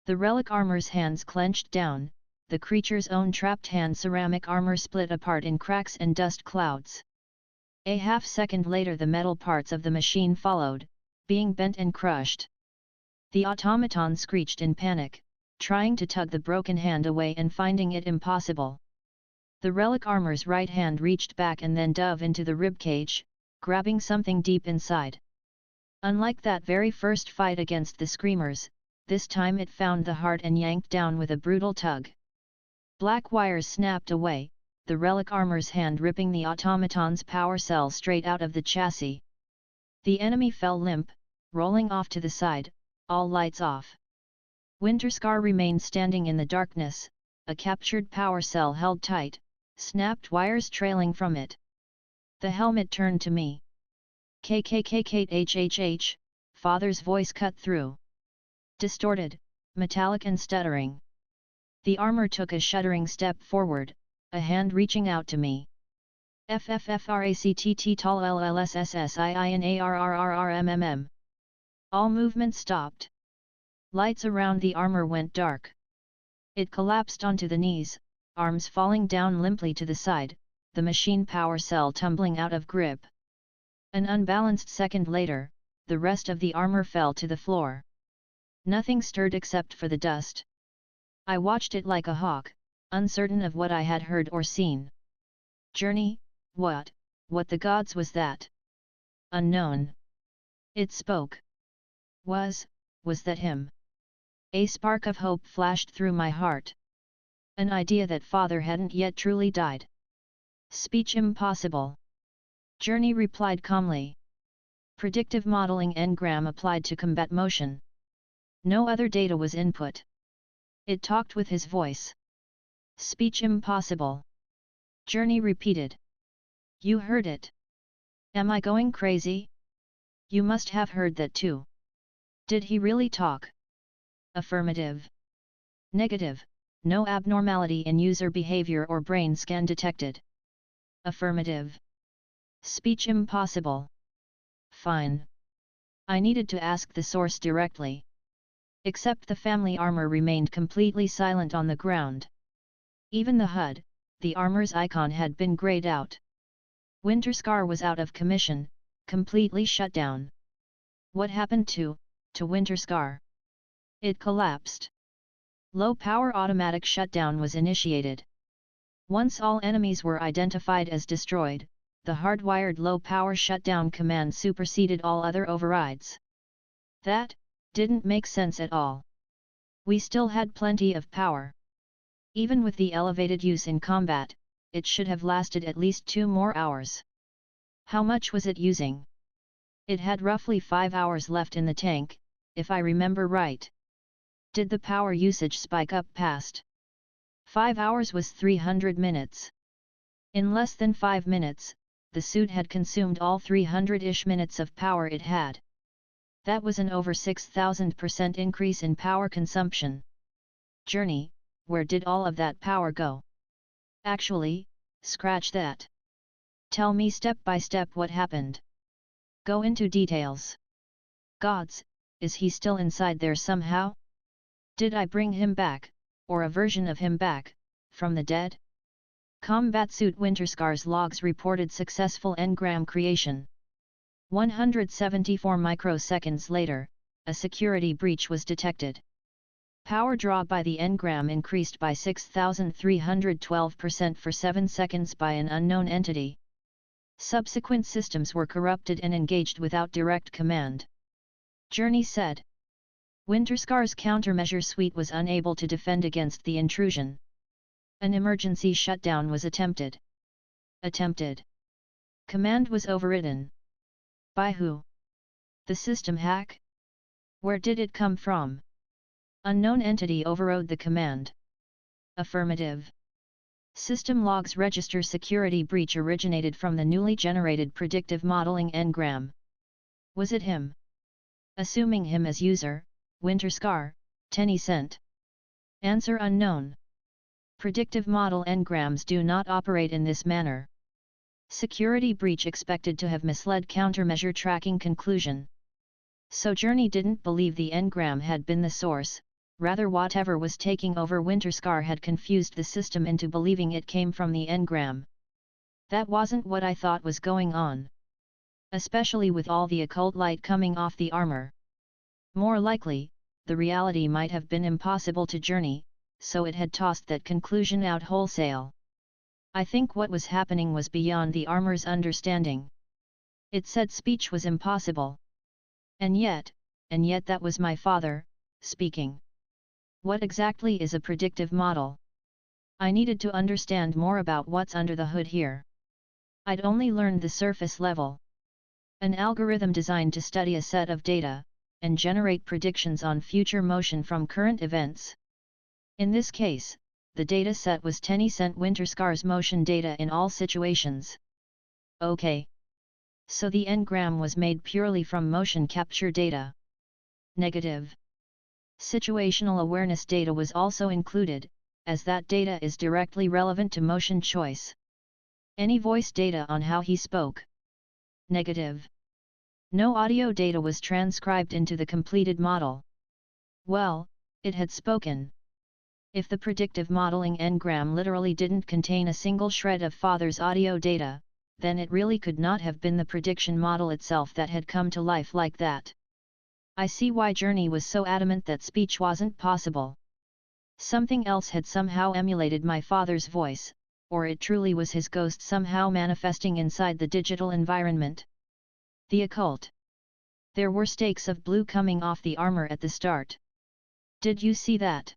The relic armor's hands clenched down, the creature's own trapped hand ceramic armor split apart in cracks and dust clouds. A half-second later the metal parts of the machine followed, being bent and crushed. The automaton screeched in panic, trying to tug the broken hand away and finding it impossible. The relic armor's right hand reached back and then dove into the ribcage, grabbing something deep inside. Unlike that very first fight against the Screamers, this time it found the heart and yanked down with a brutal tug. Black wires snapped away, the relic armor's hand ripping the automaton's power cell straight out of the chassis. The enemy fell limp, rolling off to the side, all lights off. Winterscar remained standing in the darkness, a captured power cell held tight, snapped wires trailing from it. The helmet turned to me. KKKKHHH, father's voice cut through. Distorted, metallic and stuttering. The armor took a shuddering step forward, a hand reaching out to me. FFFRACTT tall LLSSSIINARRRRMMM. All movement stopped. Lights around the armor went dark. It collapsed onto the knees, arms falling down limply to the side, the machine power cell tumbling out of grip. An unbalanced second later, the rest of the armor fell to the floor. Nothing stirred except for the dust. I watched it like a hawk, uncertain of what I had heard or seen. Journey, what the gods was that? Unknown. It spoke. Was that him? A spark of hope flashed through my heart. An idea that father hadn't yet truly died. Speech impossible. Journey replied calmly. Predictive modeling engram applied to combat motion. No other data was input. It talked with his voice. Speech impossible. Journey repeated. You heard it. Am I going crazy? You must have heard that too. Did he really talk? Affirmative. Negative. No abnormality in user behavior or brain scan detected. Affirmative. Speech impossible. Fine. I needed to ask the source directly. Except the family armor remained completely silent on the ground. Even the HUD, the armor's icon, had been grayed out. Winterscar was out of commission, completely shut down. What happened to Winterscar? It collapsed. Low power automatic shutdown was initiated. Once all enemies were identified as destroyed, the hardwired low power shutdown command superseded all other overrides. That didn't make sense at all. We still had plenty of power. Even with the elevated use in combat, it should have lasted at least 2 more hours. How much was it using? It had roughly 5 hours left in the tank, if I remember right. Did the power usage spike up past 5 hours? Was 300 minutes. In less than 5 minutes, the suit had consumed all 300-ish minutes of power it had. That was an over 6,000% increase in power consumption. Journey, where did all of that power go? Actually, scratch that. Tell me step by step what happened. Go into details. Gods, is he still inside there somehow? Did I bring him back, or a version of him back, from the dead? Combat suit Winterscar's logs reported successful engram creation. 174 microseconds later, a security breach was detected. Power draw by the engram increased by 6,312% for 7 seconds by an unknown entity. Subsequent systems were corrupted and engaged without direct command. Journey said. Winterscar's countermeasure suite was unable to defend against the intrusion. An emergency shutdown was attempted. Command was overridden. By who? The system hack? Where did it come from? Unknown entity overrode the command. Affirmative. System logs register security breach originated from the newly generated predictive modeling engram. Was it him? Assuming him as user, Winterscar, 10 cent. Answer unknown. Predictive model engrams do not operate in this manner. Security breach expected to have misled countermeasure tracking conclusion. So Journey didn't believe the engram had been the source, rather whatever was taking over Winterscar had confused the system into believing it came from the engram. That wasn't what I thought was going on. Especially with all the occult light coming off the armor. More likely, the reality might have been impossible to Journey, so it had tossed that conclusion out wholesale. I think what was happening was beyond the armor's understanding. It said speech was impossible. And yet that was my father, speaking. What exactly is a predictive model? I needed to understand more about what's under the hood here. I'd only learned the surface level. An algorithm designed to study a set of data, and generate predictions on future motion from current events. In this case, the data set was 10 cent Winterscar's motion data in all situations. Okay. So the engram was made purely from motion capture data. Negative. Situational awareness data was also included, as that data is directly relevant to motion choice. Any voice data on how he spoke? Negative. No audio data was transcribed into the completed model. Well, it had spoken. If the predictive modeling engram literally didn't contain a single shred of father's audio data, then it really could not have been the prediction model itself that had come to life like that. I see why Journey was so adamant that speech wasn't possible. Something else had somehow emulated my father's voice, or it truly was his ghost somehow manifesting inside the digital environment. The occult. There were stakes of blue coming off the armor at the start. Did you see that?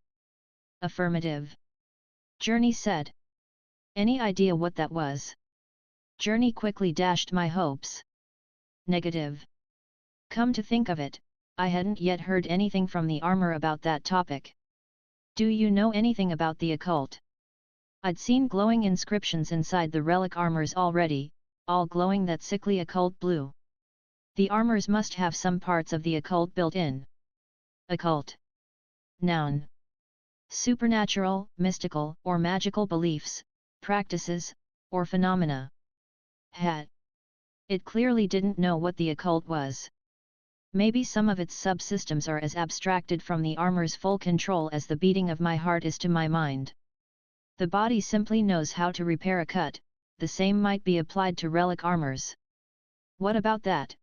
Affirmative. Journey said. Any idea what that was? Journey quickly dashed my hopes. Negative. Come to think of it, I hadn't yet heard anything from the armor about that topic. Do you know anything about the occult? I'd seen glowing inscriptions inside the relic armors already, all glowing that sickly occult blue. The armors must have some parts of the occult built in. Occult. Noun. Supernatural, mystical, or magical beliefs, practices, or phenomena. Hat. It clearly didn't know what the occult was. Maybe some of its subsystems are as abstracted from the armor's full control as the beating of my heart is to my mind. The body simply knows how to repair a cut, the same might be applied to relic armors. What about that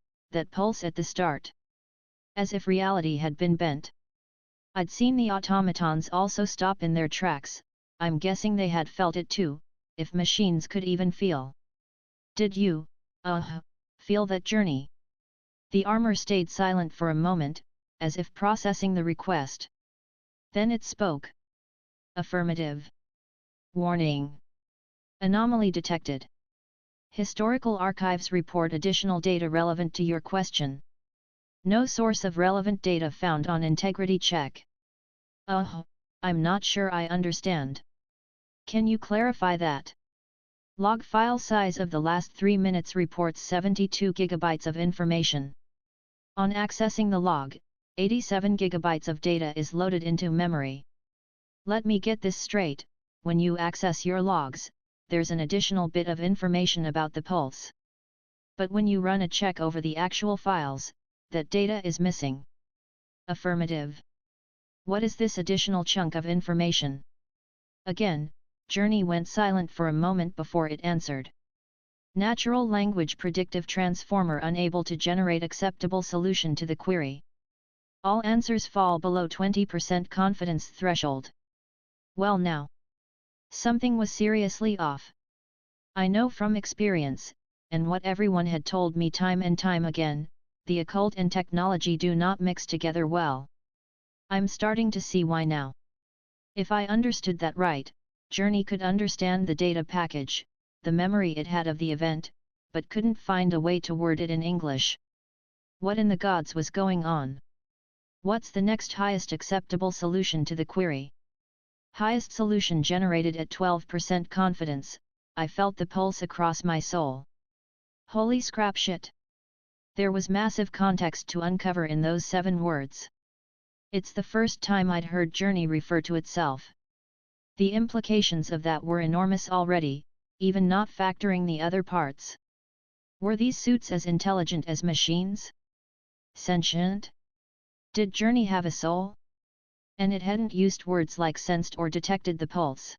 pulse at the start? As if reality had been bent. I'd seen the automatons also stop in their tracks, I'm guessing they had felt it too, if machines could even feel. Did you, feel that Journey? The armor stayed silent for a moment, as if processing the request. Then it spoke. Affirmative. Warning. Anomaly detected. Historical archives report additional data relevant to your question. No source of relevant data found on integrity check. I'm not sure I understand. Can you clarify that? Log file size of the last 3 minutes reports 72 GB of information. On accessing the log, 87 GB of data is loaded into memory. Let me get this straight, when you access your logs, there's an additional bit of information about the pulse. But when you run a check over the actual files, that data is missing. Affirmative. What is this additional chunk of information? Again, Journey went silent for a moment before it answered. Natural language predictive transformer unable to generate acceptable solution to the query. All answers fall below 20% confidence threshold. Well now. Something was seriously off. I know from experience, and what everyone had told me time and time again, the occult and technology do not mix together well. I'm starting to see why now. If I understood that right, Journey could understand the data package, the memory it had of the event, but couldn't find a way to word it in English. What in the gods was going on? What's the next highest acceptable solution to the query? Highest solution generated at 12% confidence, I felt the pulse across my soul. Holy scrap shit! There was massive context to uncover in those 7 words. It's the first time I'd heard Journey refer to itself. The implications of that were enormous already, even not factoring the other parts. Were these suits as intelligent as machines? Sentient? Did Journey have a soul? And it hadn't used words like sensed or detected the pulse.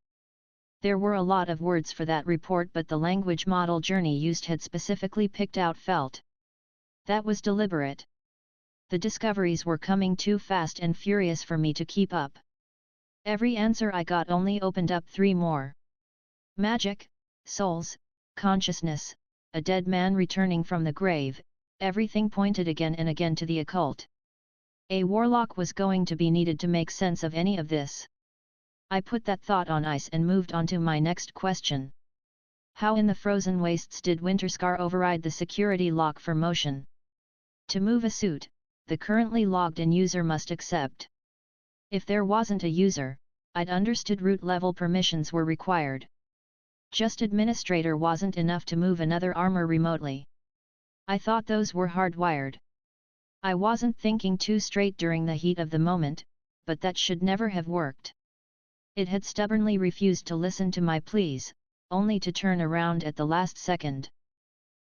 There were a lot of words for that report, but the language model Journey used had specifically picked out felt. That was deliberate. The discoveries were coming too fast and furious for me to keep up. Every answer I got only opened up 3 more. Magic, souls, consciousness, a dead man returning from the grave, everything pointed again and again to the occult. A warlock was going to be needed to make sense of any of this. I put that thought on ice and moved on to my next question. How in the frozen wastes did Winterscar override the security lock for motion? To move a suit, the currently logged-in user must accept. If there wasn't a user, I'd understood root-level permissions were required. Just administrator wasn't enough to move another armor remotely. I thought those were hardwired. I wasn't thinking too straight during the heat of the moment, but that should never have worked. It had stubbornly refused to listen to my pleas, only to turn around at the last second.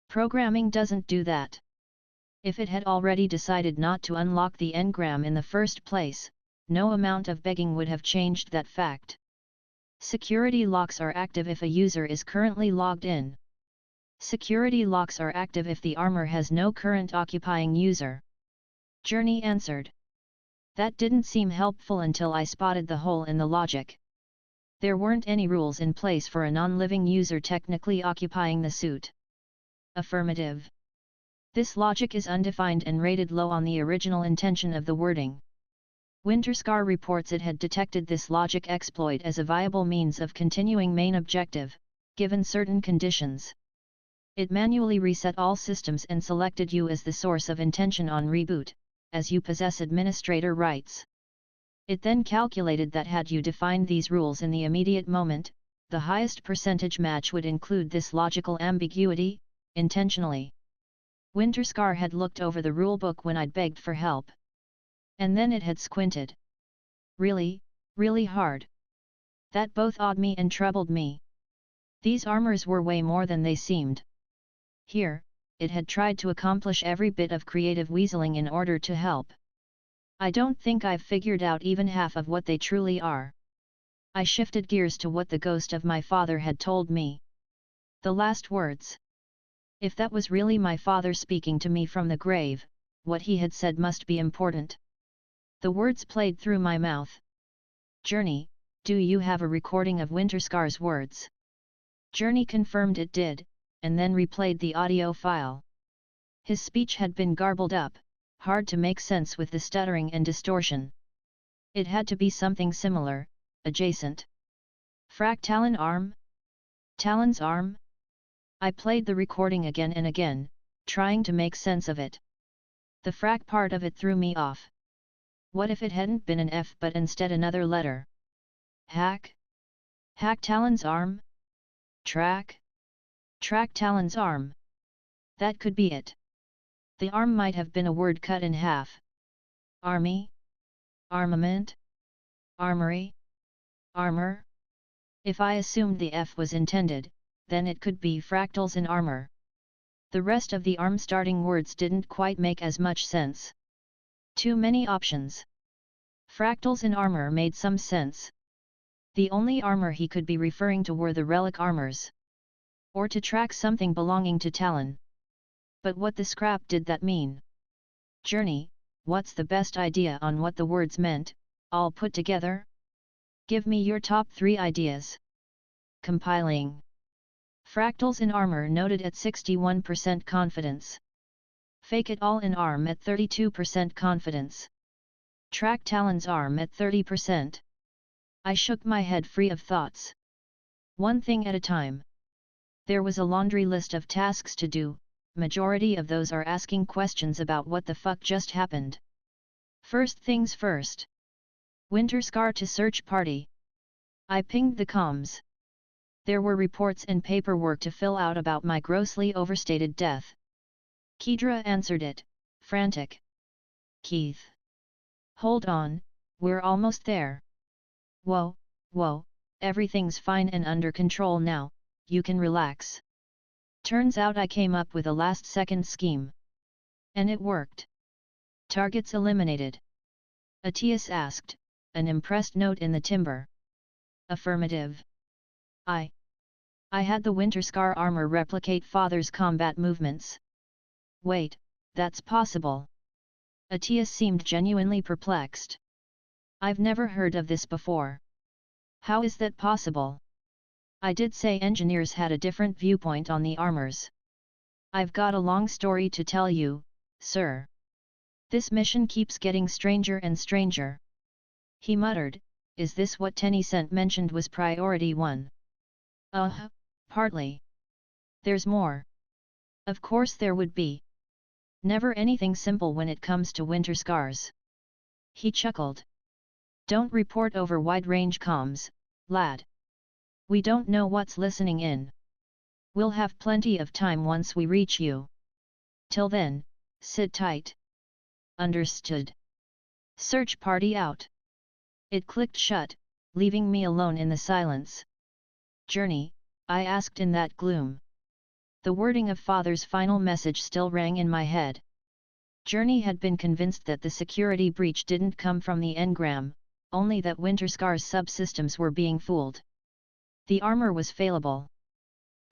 Programming doesn't do that. If it had already decided not to unlock the engram in the first place, no amount of begging would have changed that fact. Security locks are active if a user is currently logged in. Security locks are active if the armor has no current occupying user. Journey answered. That didn't seem helpful until I spotted the hole in the logic. There weren't any rules in place for a non-living user technically occupying the suit. Affirmative. This logic is undefined and rated low on the original intention of the wording. Winterscar reports it had detected this logic exploit as a viable means of continuing main objective, given certain conditions. It manually reset all systems and selected you as the source of intention on reboot, as you possess administrator rights. It then calculated that had you defined these rules in the immediate moment, the highest percentage match would include this logical ambiguity, intentionally. Winterscar had looked over the rulebook when I'd begged for help. And then it had squinted. Really, really hard. That both awed me and troubled me. These armors were way more than they seemed. Here, it had tried to accomplish every bit of creative weaseling in order to help. I don't think I've figured out even half of what they truly are. I shifted gears to what the ghost of my father had told me. The last words. If that was really my father speaking to me from the grave, what he had said must be important. The words played through my mouth. Journey, do you have a recording of Winterscar's words? Journey confirmed it did, and then replayed the audio file. His speech had been garbled up, hard to make sense with the stuttering and distortion. It had to be something similar, adjacent. Talon arm? Talon's arm? I played the recording again and again, trying to make sense of it. The frack part of it threw me off. What if it hadn't been an F but instead another letter? Hack? Hack Talon's arm? Track? Track Talon's arm? That could be it. The arm might have been a word cut in half. Army? Armament? Armory? Armor? If I assumed the F was intended, then it could be fractals in armor. The rest of the arm starting words didn't quite make as much sense. Too many options. Fractals in armor made some sense. The only armor he could be referring to were the relic armors. Or to track something belonging to Talon. But what the scrap did that mean? Journey, what's the best idea on what the words meant, all put together? Give me your top 3 ideas. Compiling. Fractals in armor noted at 61% confidence. Fake it all in arm at 32% confidence. Track Talon's arm at 30%. I shook my head free of thoughts. One thing at a time. There was a laundry list of tasks to do, majority of those are asking questions about what the fuck just happened. First things first. Winterscar to search party. I pinged the comms. There were reports and paperwork to fill out about my grossly overstated death. Kedra answered it, frantic. Keith. Hold on, we're almost there. Whoa, everything's fine and under control now, you can relax. Turns out I came up with a last-second scheme. And it worked. Targets eliminated. Atias asked, an impressed note in the timber. Affirmative. I had the Winterscar armor replicate Father's combat movements. Wait, that's possible. Atias seemed genuinely perplexed. I've never heard of this before. How is that possible? I did say engineers had a different viewpoint on the armors. I've got a long story to tell you, sir. This mission keeps getting stranger and stranger. He muttered, is this what Tencent mentioned was priority 1? Partly. There's more. Of course there would be. Never anything simple when it comes to Winterscars. He chuckled. Don't report over wide-range comms, lad. We don't know what's listening in. We'll have plenty of time once we reach you. Till then, sit tight. Understood. Search party out. It clicked shut, leaving me alone in the silence. "Journey?" I asked in that gloom. The wording of Father's final message still rang in my head. Journey had been convinced that the security breach didn't come from the engram, only that Winterscar's subsystems were being fooled. The armor was failable.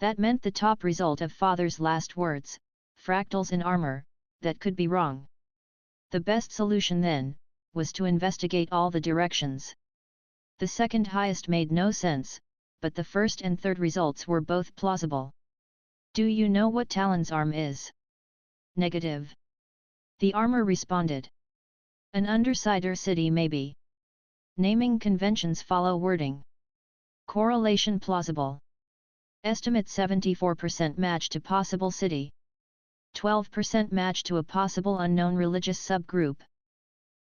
That meant the top result of Father's last words, fractals in armor, that could be wrong. The best solution then, was to investigate all the directions. The second highest made no sense, but the first and third results were both plausible. "Do you know what Talon's arm is?" "Negative." The armor responded. "An undersider city maybe." Naming conventions follow wording. Correlation plausible. Estimate 74% match to possible city. 12% match to a possible unknown religious subgroup.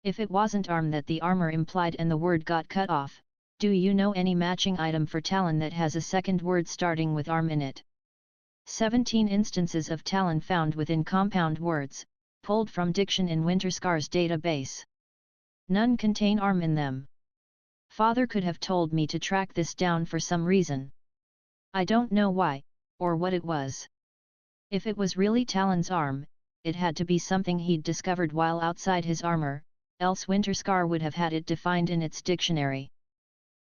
If it wasn't arm that the armor implied and the word got cut off, do you know any matching item for Talon that has a second word starting with arm in it? 17 instances of Talon found within compound words, pulled from diction in Winterscar's database. None contain arm in them. Father could have told me to track this down for some reason. I don't know why, or what it was. If it was really Talon's arm, it had to be something he'd discovered while outside his armor, else Winterscar would have had it defined in its dictionary.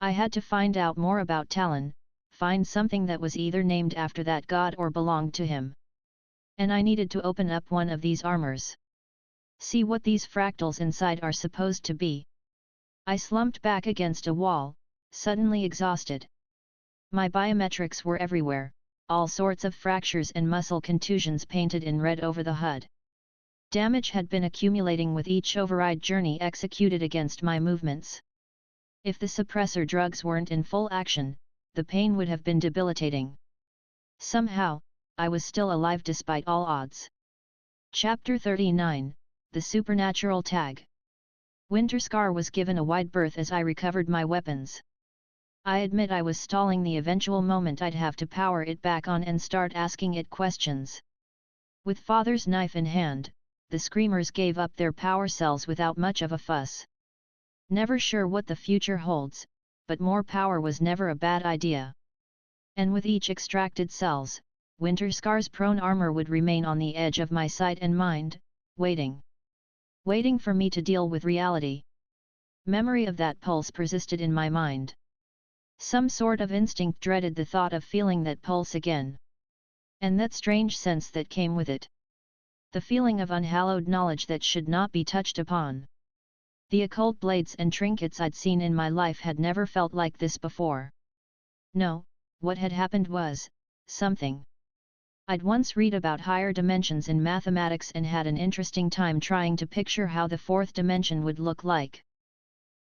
I had to find out more about Talon, find something that was either named after that god or belonged to him. And I needed to open up one of these armors. See what these fractals inside are supposed to be. I slumped back against a wall, suddenly exhausted. My biometrics were everywhere, all sorts of fractures and muscle contusions painted in red over the HUD. Damage had been accumulating with each override journey executed against my movements. If the suppressor drugs weren't in full action, the pain would have been debilitating. Somehow, I was still alive despite all odds. Chapter 39, The Supernatural Tag. Winterscar was given a wide berth as I recovered my weapons. I admit I was stalling the eventual moment I'd have to power it back on and start asking it questions. With Father's knife in hand, the screamers gave up their power cells without much of a fuss. Never sure what the future holds, but more power was never a bad idea. And with each extracted cells, Winterscar's prone armor would remain on the edge of my sight and mind, waiting. Waiting for me to deal with reality. Memory of that pulse persisted in my mind. Some sort of instinct dreaded the thought of feeling that pulse again. And that strange sense that came with it. The feeling of unhallowed knowledge that should not be touched upon. The occult blades and trinkets I'd seen in my life had never felt like this before. No, what had happened was, something. I'd once read about higher dimensions in mathematics and had an interesting time trying to picture how the fourth dimension would look like.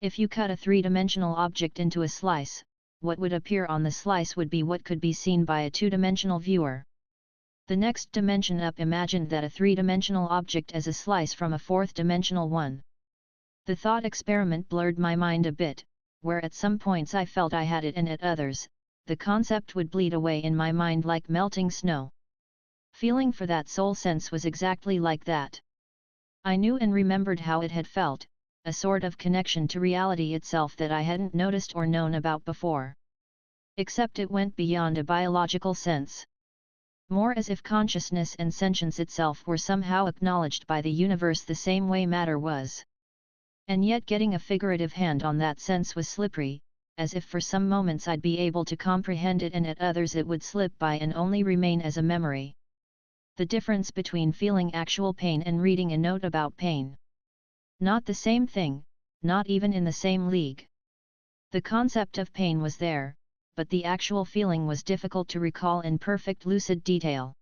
If you cut a three-dimensional object into a slice, what would appear on the slice would be what could be seen by a two-dimensional viewer. The next dimension up imagined that a three-dimensional object as a slice from a fourth-dimensional one. The thought experiment blurred my mind a bit, where at some points I felt I had it and at others, the concept would bleed away in my mind like melting snow. Feeling for that soul sense was exactly like that. I knew and remembered how it had felt, a sort of connection to reality itself that I hadn't noticed or known about before. Except it went beyond a biological sense. More as if consciousness and sentience itself were somehow acknowledged by the universe the same way matter was. And yet getting a figurative hand on that sense was slippery, as if for some moments I'd be able to comprehend it and at others it would slip by and only remain as a memory. The difference between feeling actual pain and reading a note about pain. Not the same thing, not even in the same league. The concept of pain was there, but the actual feeling was difficult to recall in perfect lucid detail.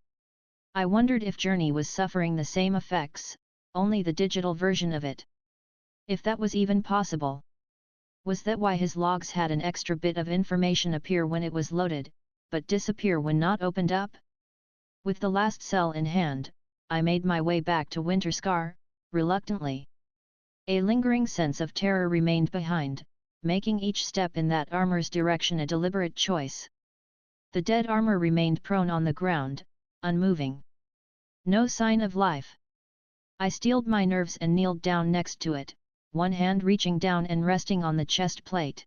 I wondered if Journey was suffering the same effects, only the digital version of it. If that was even possible. Was that why his logs had an extra bit of information appear when it was loaded, but disappear when not opened up? With the last cell in hand, I made my way back to Winterscar, reluctantly. A lingering sense of terror remained behind, making each step in that armor's direction a deliberate choice. The dead armor remained prone on the ground, unmoving. No sign of life. I steeled my nerves and kneeled down next to it, one hand reaching down and resting on the chest plate.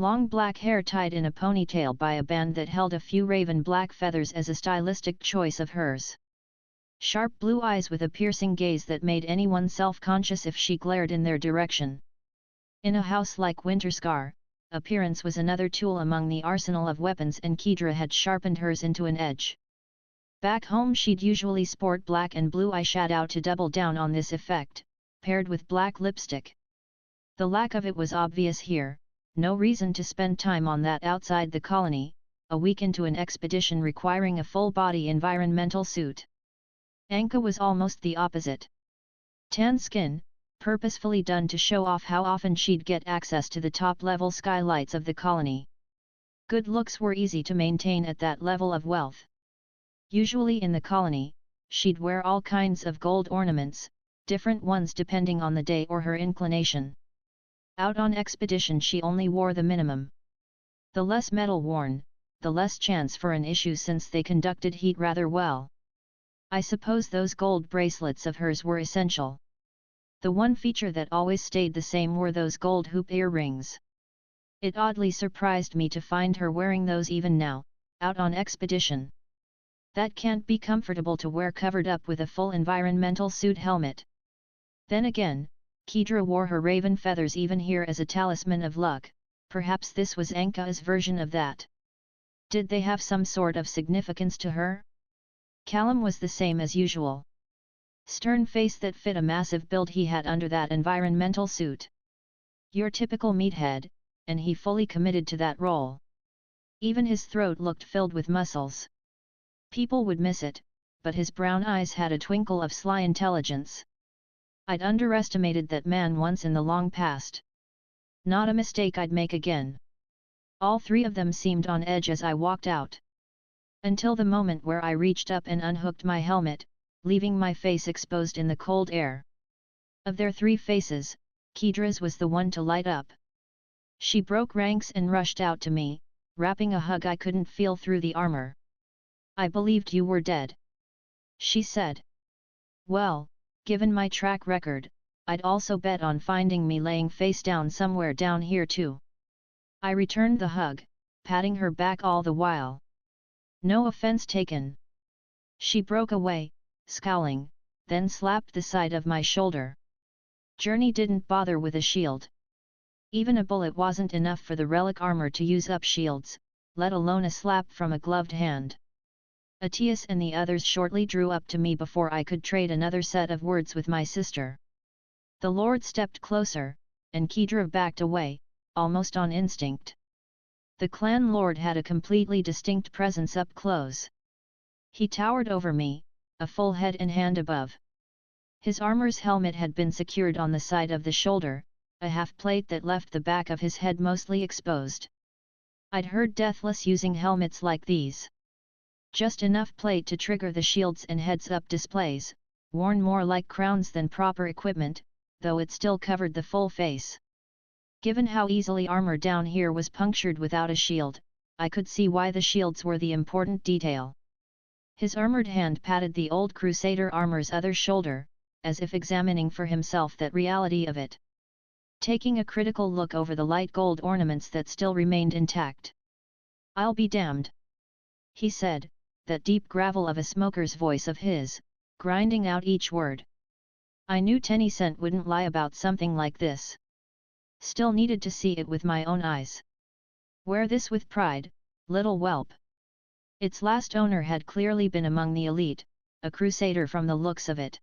Long black hair tied in a ponytail by a band that held a few raven black feathers as a stylistic choice of hers. Sharp blue eyes with a piercing gaze that made anyone self-conscious if she glared in their direction. In a house like Winterscar, appearance was another tool among the arsenal of weapons, and Kedra had sharpened hers into an edge. Back home she'd usually sport black and blue eyeshadow to double down on this effect, paired with black lipstick. The lack of it was obvious here, no reason to spend time on that outside the colony, a week into an expedition requiring a full-body environmental suit. Anka was almost the opposite. Tan skin, purposefully done to show off how often she'd get access to the top-level skylights of the colony. Good looks were easy to maintain at that level of wealth. Usually in the colony, she'd wear all kinds of gold ornaments, different ones depending on the day or her inclination. Out on expedition she only wore the minimum. The less metal worn, the less chance for an issue since they conducted heat rather well. I suppose those gold bracelets of hers were essential. The one feature that always stayed the same were those gold hoop earrings. It oddly surprised me to find her wearing those even now, out on expedition. That can't be comfortable to wear covered up with a full environmental suit helmet. Then again, Kedra wore her raven feathers even here as a talisman of luck, perhaps this was Anka's version of that. Did they have some sort of significance to her? Callum was the same as usual. Stern face that fit a massive build he had under that environmental suit. Your typical meathead, and he fully committed to that role. Even his throat looked filled with muscles. People would miss it, but his brown eyes had a twinkle of sly intelligence. I'd underestimated that man once in the long past. Not a mistake I'd make again. All three of them seemed on edge as I walked out. Until the moment where I reached up and unhooked my helmet, leaving my face exposed in the cold air. Of their three faces, Kedra's was the one to light up. She broke ranks and rushed out to me, wrapping a hug I couldn't feel through the armor. I believed you were dead, she said. Well, given my track record, I'd also bet on finding me laying face down somewhere down here too. I returned the hug, patting her back all the while. No offense taken. She broke away, scowling, then slapped the side of my shoulder. Journey didn't bother with a shield. Even a bullet wasn't enough for the relic armor to use up shields, let alone a slap from a gloved hand. Atias and the others shortly drew up to me before I could trade another set of words with my sister. The Lord stepped closer, and Kedra backed away, almost on instinct. The clan lord had a completely distinct presence up close. He towered over me, a full head and hand above. His armor's helmet had been secured on the side of the shoulder, a half-plate that left the back of his head mostly exposed. I'd heard Deathless using helmets like these. Just enough plate to trigger the shields and heads-up displays, worn more like crowns than proper equipment, though it still covered the full face. Given how easily armor down here was punctured without a shield, I could see why the shields were the important detail. His armored hand patted the old Crusader armor's other shoulder, as if examining for himself that reality of it. Taking a critical look over the light gold ornaments that still remained intact. "I'll be damned," he said, that deep gravel of a smoker's voice of his, grinding out each word. I knew Tennycent wouldn't lie about something like this. Still needed to see it with my own eyes. Wear this with pride, little whelp. Its last owner had clearly been among the elite, a crusader from the looks of it.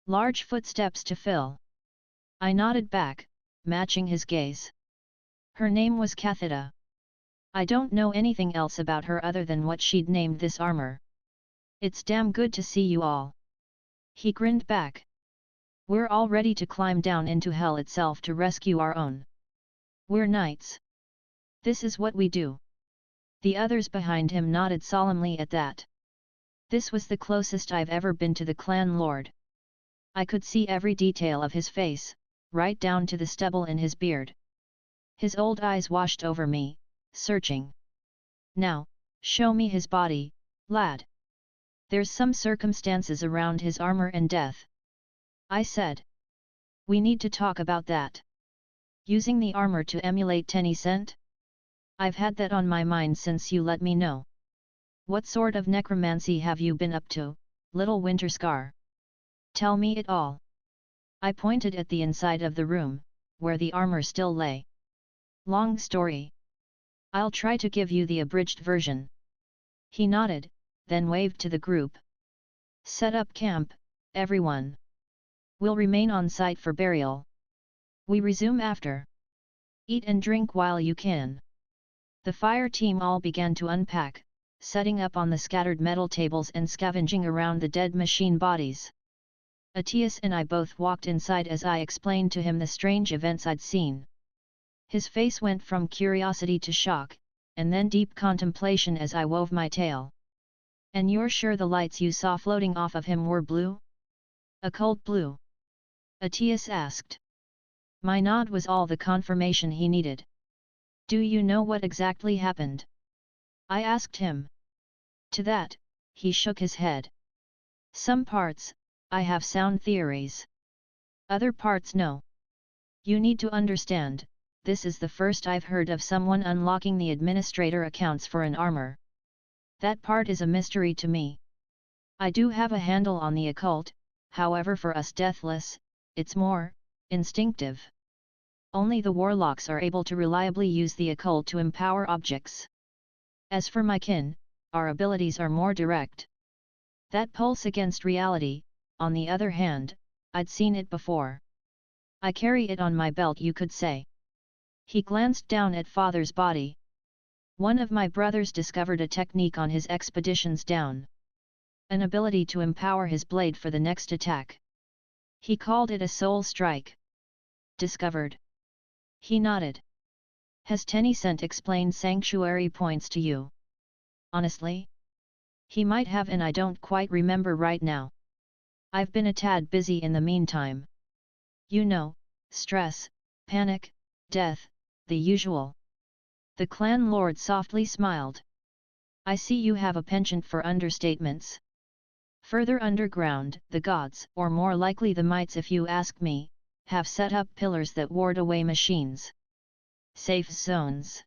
Large footsteps to fill. I nodded back, matching his gaze. Her name was Cathida. I don't know anything else about her other than what she'd named this armor. It's damn good to see you all. He grinned back. We're all ready to climb down into hell itself to rescue our own. We're knights. This is what we do. The others behind him nodded solemnly at that. This was the closest I've ever been to the clan lord. I could see every detail of his face, right down to the stubble in his beard. His old eyes washed over me, searching. Now, show me his body, lad. There's some circumstances around his armor and death. I said. We need to talk about that. Using the armor to emulate Tennycent? I've had that on my mind since you let me know. What sort of necromancy have you been up to, little Winterscar? Tell me it all. I pointed at the inside of the room, where the armor still lay. Long story. I'll try to give you the abridged version. He nodded, then waved to the group. Set up camp, everyone. We'll remain on site for burial. We resume after. Eat and drink while you can. The fire team all began to unpack, setting up on the scattered metal tables and scavenging around the dead machine bodies. Atius and I both walked inside as I explained to him the strange events I'd seen. His face went from curiosity to shock, and then deep contemplation as I wove my tale. And you're sure the lights you saw floating off of him were blue? A cold blue? Atius asked. My nod was all the confirmation he needed. Do you know what exactly happened? I asked him. To that, he shook his head. Some parts, I have sound theories. Other parts no. You need to understand, this is the first I've heard of someone unlocking the administrator accounts for an armor. That part is a mystery to me. I do have a handle on the occult, however for us deathless, it's more instinctive. Only the warlocks are able to reliably use the occult to empower objects. As for my kin, our abilities are more direct. That pulse against reality, on the other hand, I'd seen it before. I carry it on my belt, you could say. He glanced down at Father's body. One of my brothers discovered a technique on his expeditions down. An ability to empower his blade for the next attack. He called it a soul strike. Discovered. He nodded. Has Tencent explained sanctuary points to you? Honestly? He might have, and I don't quite remember right now. I've been a tad busy in the meantime. You know, stress, panic, death, the usual. The clan lord softly smiled. I see you have a penchant for understatements. Further underground, the gods, or more likely the mites if you ask me, have set up pillars that ward away machines. Safe zones.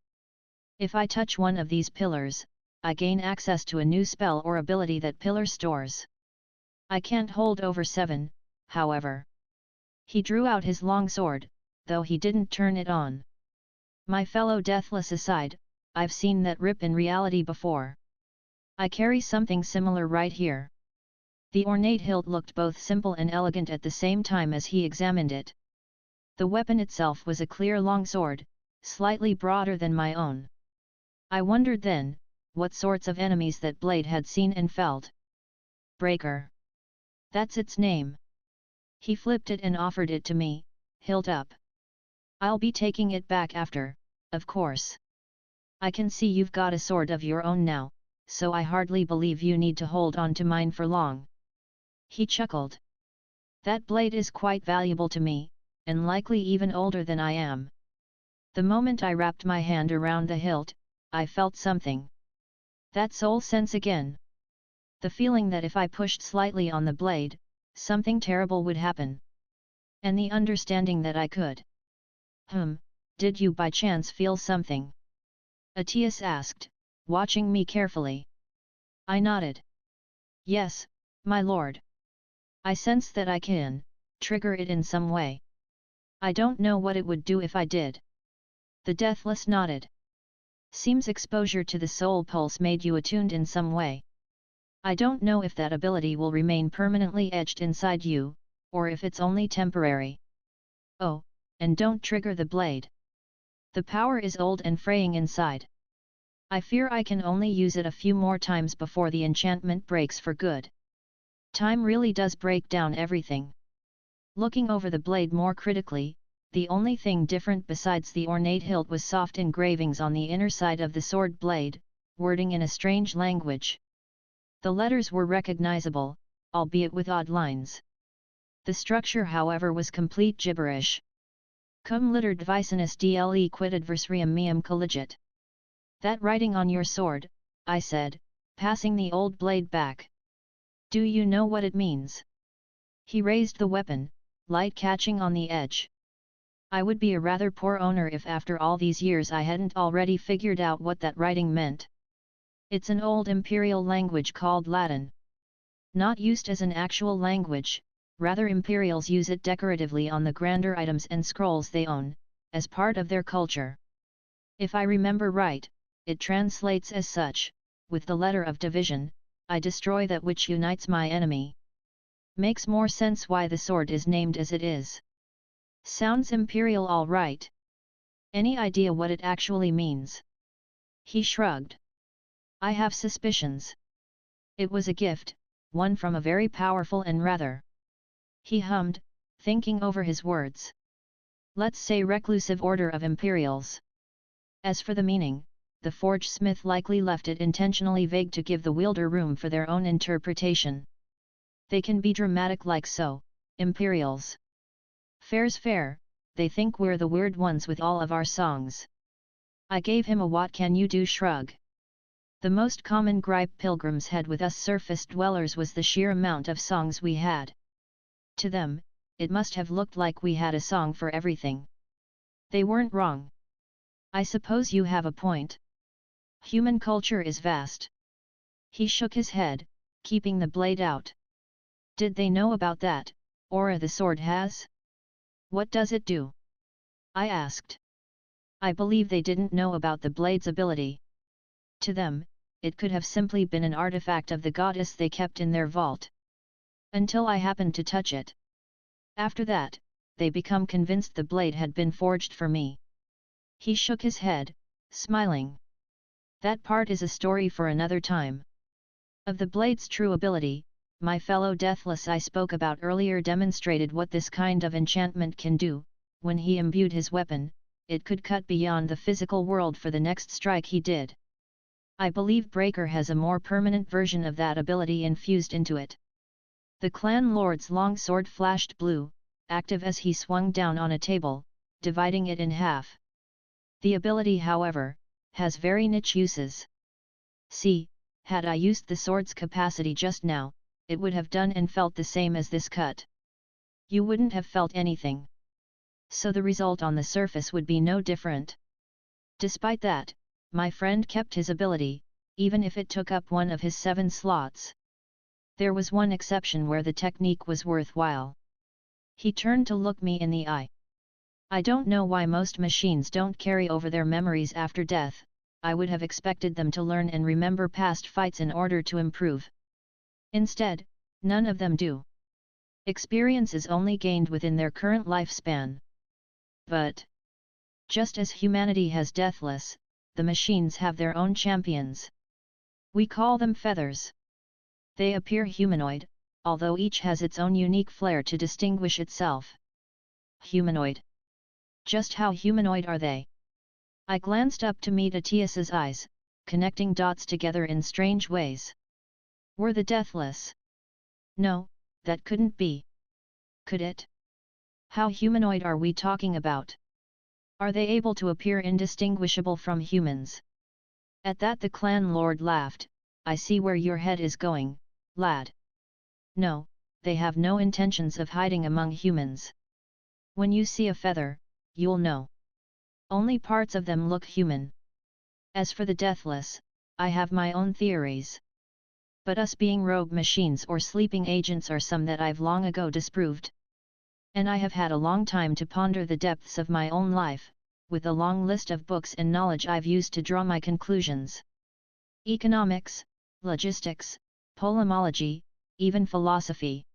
If I touch one of these pillars, I gain access to a new spell or ability that pillar stores. I can't hold over 7, however. He drew out his long sword, though he didn't turn it on. My fellow deathless aside, I've seen that rip in reality before. I carry something similar right here. The ornate hilt looked both simple and elegant at the same time as he examined it. The weapon itself was a clear long sword, slightly broader than my own. I wondered then, what sorts of enemies that blade had seen and felt. Breaker. That's its name. He flipped it and offered it to me, hilt up. I'll be taking it back after, of course. I can see you've got a sword of your own now, so I hardly believe you need to hold on to mine for long. He chuckled. That blade is quite valuable to me, and likely even older than I am. The moment I wrapped my hand around the hilt, I felt something. That soul sense again. The feeling that if I pushed slightly on the blade, something terrible would happen. And the understanding that I could. Did you by chance feel something? Atius asked, watching me carefully. I nodded. Yes, my lord. I sense that I can trigger it in some way. I don't know what it would do if I did. The deathless nodded. Seems exposure to the soul pulse made you attuned in some way. I don't know if that ability will remain permanently etched inside you, or if it's only temporary. Oh, and don't trigger the blade. The power is old and fraying inside. I fear I can only use it a few more times before the enchantment breaks for good. Time really does break down everything. Looking over the blade more critically, the only thing different besides the ornate hilt was soft engravings on the inner side of the sword blade, wording in a strange language. The letters were recognizable, albeit with odd lines. The structure however was complete gibberish. Cum liter divisinus dle quid adversarium meum colligit. That writing on your sword, I said, passing the old blade back. Do you know what it means? He raised the weapon, light catching on the edge. I would be a rather poor owner if after all these years I hadn't already figured out what that writing meant. It's an old imperial language called Latin. Not used as an actual language, rather imperials use it decoratively on the grander items and scrolls they own, as part of their culture. If I remember right, it translates as such: with the letter of division, I destroy that which unites my enemy. Makes more sense why the sword is named as it is. Sounds imperial all right. Any idea what it actually means? He shrugged. I have suspicions. It was a gift, one from a very powerful and rather. He hummed, thinking over his words. Let's say reclusive order of imperials. As for the meaning, the forge smith likely left it intentionally vague to give the wielder room for their own interpretation. They can be dramatic like so, imperials. Fair's fair, they think we're the weird ones with all of our songs. I gave him a what can you do shrug. The most common gripe pilgrims had with us surface dwellers was the sheer amount of songs we had. To them, it must have looked like we had a song for everything. They weren't wrong. I suppose you have a point. Human culture is vast. He shook his head, keeping the blade out. Did they know about that, aura the sword has? What does it do? I asked. I believe they didn't know about the blade's ability. To them, it could have simply been an artifact of the goddess they kept in their vault. Until I happened to touch it. After that, they become convinced the blade had been forged for me. He shook his head, smiling. That part is a story for another time. Of the blade's true ability, my fellow deathless I spoke about earlier demonstrated what this kind of enchantment can do. When he imbued his weapon, it could cut beyond the physical world for the next strike he did. I believe Breaker has a more permanent version of that ability infused into it. The clan lord's long sword flashed blue, active as he swung down on a table, dividing it in half. The ability, however, has very niche uses. See, had I used the sword's capacity just now, it would have done and felt the same as this cut. You wouldn't have felt anything. So the result on the surface would be no different. Despite that, my friend kept his ability, even if it took up one of his 7 slots. There was one exception where the technique was worthwhile. He turned to look me in the eye. I don't know why most machines don't carry over their memories after death. I would have expected them to learn and remember past fights in order to improve. Instead, none of them do. Experience is only gained within their current lifespan. But, just as humanity has deathless, the machines have their own champions. We call them feathers. They appear humanoid, although each has its own unique flair to distinguish itself. Humanoid. Just how humanoid are they? I glanced up to meet Atias's eyes, connecting dots together in strange ways. Were the deathless? No, that couldn't be. Could it? How humanoid are we talking about? Are they able to appear indistinguishable from humans? At that the clan lord laughed. I see where your head is going, lad. No, they have no intentions of hiding among humans. When you see a feather, you'll know. Only parts of them look human. As for the deathless, I have my own theories. But us being rogue machines or sleeping agents are some that I've long ago disproved. And I have had a long time to ponder the depths of my own life, with a long list of books and knowledge I've used to draw my conclusions. Economics, logistics, polemology, even philosophy.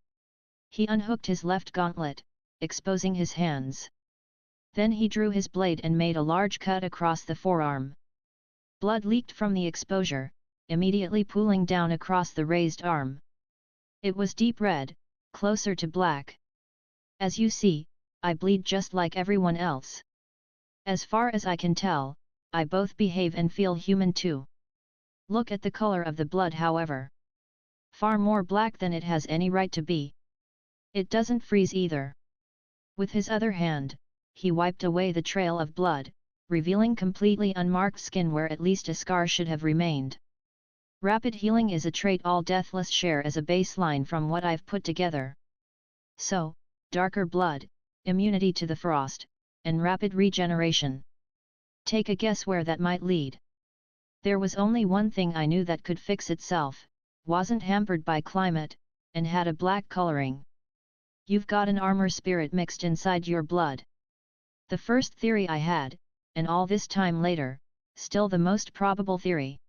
He unhooked his left gauntlet, exposing his hands. Then he drew his blade and made a large cut across the forearm. Blood leaked from the exposure, immediately pooling down across the raised arm. It was deep red, closer to black. As you see, I bleed just like everyone else. As far as I can tell, I both behave and feel human too. Look at the color of the blood, however. Far more black than it has any right to be. It doesn't freeze either. With his other hand, he wiped away the trail of blood, revealing completely unmarked skin where at least a scar should have remained. Rapid healing is a trait all deathless share as a baseline from what I've put together. So, darker blood, immunity to the frost, and rapid regeneration. Take a guess where that might lead. There was only one thing I knew that could fix itself, wasn't hampered by climate, and had a black coloring. You've got an armor spirit mixed inside your blood. The first theory I had, and all this time later, still the most probable theory.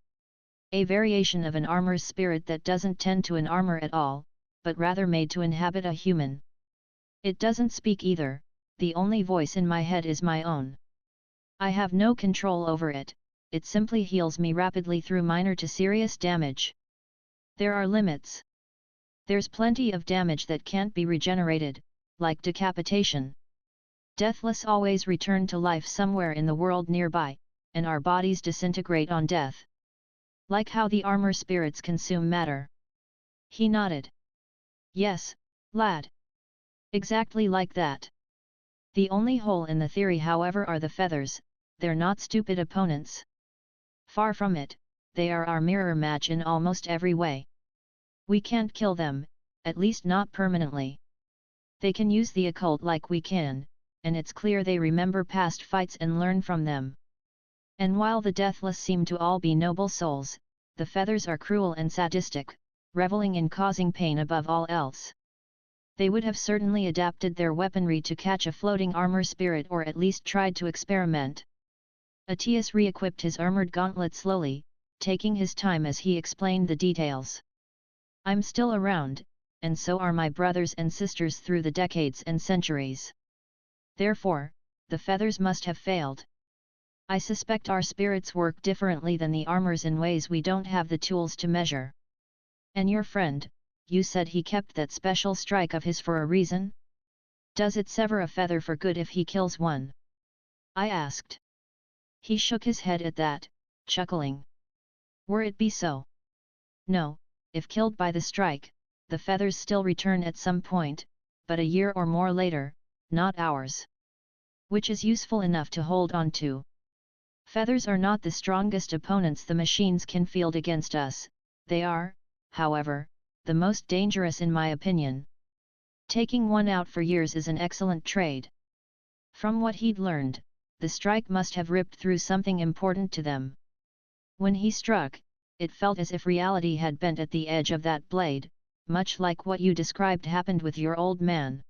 A variation of an armor spirit that doesn't tend to an armor at all, but rather made to inhabit a human. It doesn't speak either, the only voice in my head is my own. I have no control over it, it simply heals me rapidly through minor to serious damage. There are limits. There's plenty of damage that can't be regenerated, like decapitation. Deathless always return to life somewhere in the world nearby, and our bodies disintegrate on death. Like how the armor spirits consume matter. He nodded. Yes, lad. Exactly like that. The only hole in the theory, however, are the feathers. They're not stupid opponents. Far from it, they are our mirror match in almost every way. We can't kill them, at least not permanently. They can use the occult like we can, and it's clear they remember past fights and learn from them. And while the deathless seem to all be noble souls, the feathers are cruel and sadistic, reveling in causing pain above all else. They would have certainly adapted their weaponry to catch a floating armor spirit, or at least tried to experiment. Atius re-equipped his armored gauntlet slowly, taking his time as he explained the details. I'm still around, and so are my brothers and sisters through the decades and centuries. Therefore, the feathers must have failed. I suspect our spirits work differently than the armors in ways we don't have the tools to measure. And your friend, you said he kept that special strike of his for a reason? Does it sever a feather for good if he kills one? I asked. He shook his head at that, chuckling. Were it be so? No, if killed by the strike, the feathers still return at some point, but a year or more later, not hours. Which is useful enough to hold on to. Feathers are not the strongest opponents the machines can field against us, they are, however, the most dangerous in my opinion. Taking one out for years is an excellent trade. From what he'd learned, the strike must have ripped through something important to them. When he struck, it felt as if reality had bent at the edge of that blade, much like what you described happened with your old man.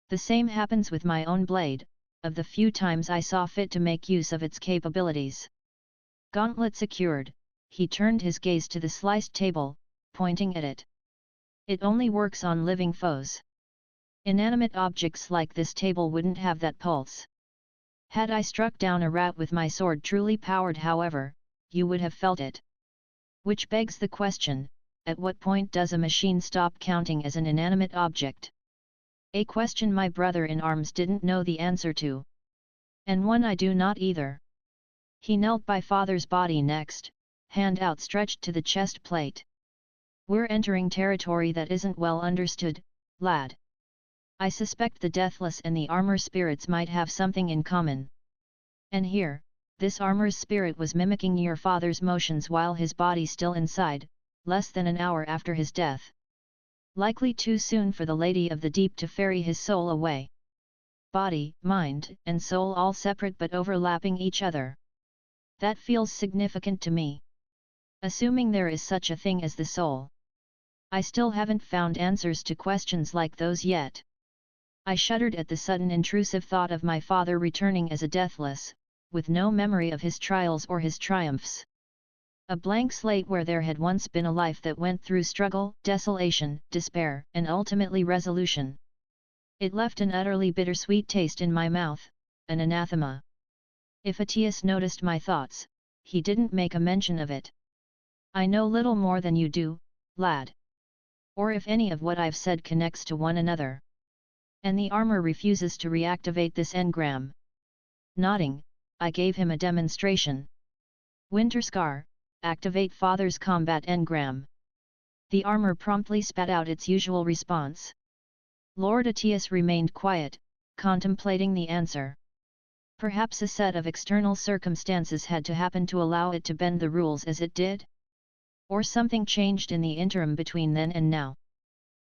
The same happens with my own blade, of the few times I saw fit to make use of its capabilities. Gauntlet secured, he turned his gaze to the sliced table, pointing at it. It only works on living foes. Inanimate objects like this table wouldn't have that pulse. Had I struck down a rat with my sword truly powered, however, you would have felt it. Which begs the question, at what point does a machine stop counting as an inanimate object? A question my brother-in-arms didn't know the answer to. And one I do not either. He knelt by father's body next, hand outstretched to the chest plate. We're entering territory that isn't well understood, lad. I suspect the deathless and the armor spirits might have something in common. And here, this armor's spirit was mimicking your father's motions while his body still inside, less than an hour after his death. Likely too soon for the Lady of the Deep to ferry his soul away. Body, mind, and soul all separate but overlapping each other. That feels significant to me. Assuming there is such a thing as the soul. I still haven't found answers to questions like those yet. I shuddered at the sudden intrusive thought of my father returning as a deathless, with no memory of his trials or his triumphs. A blank slate where there had once been a life that went through struggle, desolation, despair, and ultimately resolution. It left an utterly bittersweet taste in my mouth, an anathema. If Atius noticed my thoughts, he didn't make a mention of it. I know little more than you do, lad. Or if any of what I've said connects to one another. And the armor refuses to reactivate this engram. Nodding, I gave him a demonstration. Winterscar, activate father's combat engram. The armor promptly spat out its usual response. Lord Atius remained quiet, contemplating the answer. Perhaps a set of external circumstances had to happen to allow it to bend the rules as it did? Or something changed in the interim between then and now.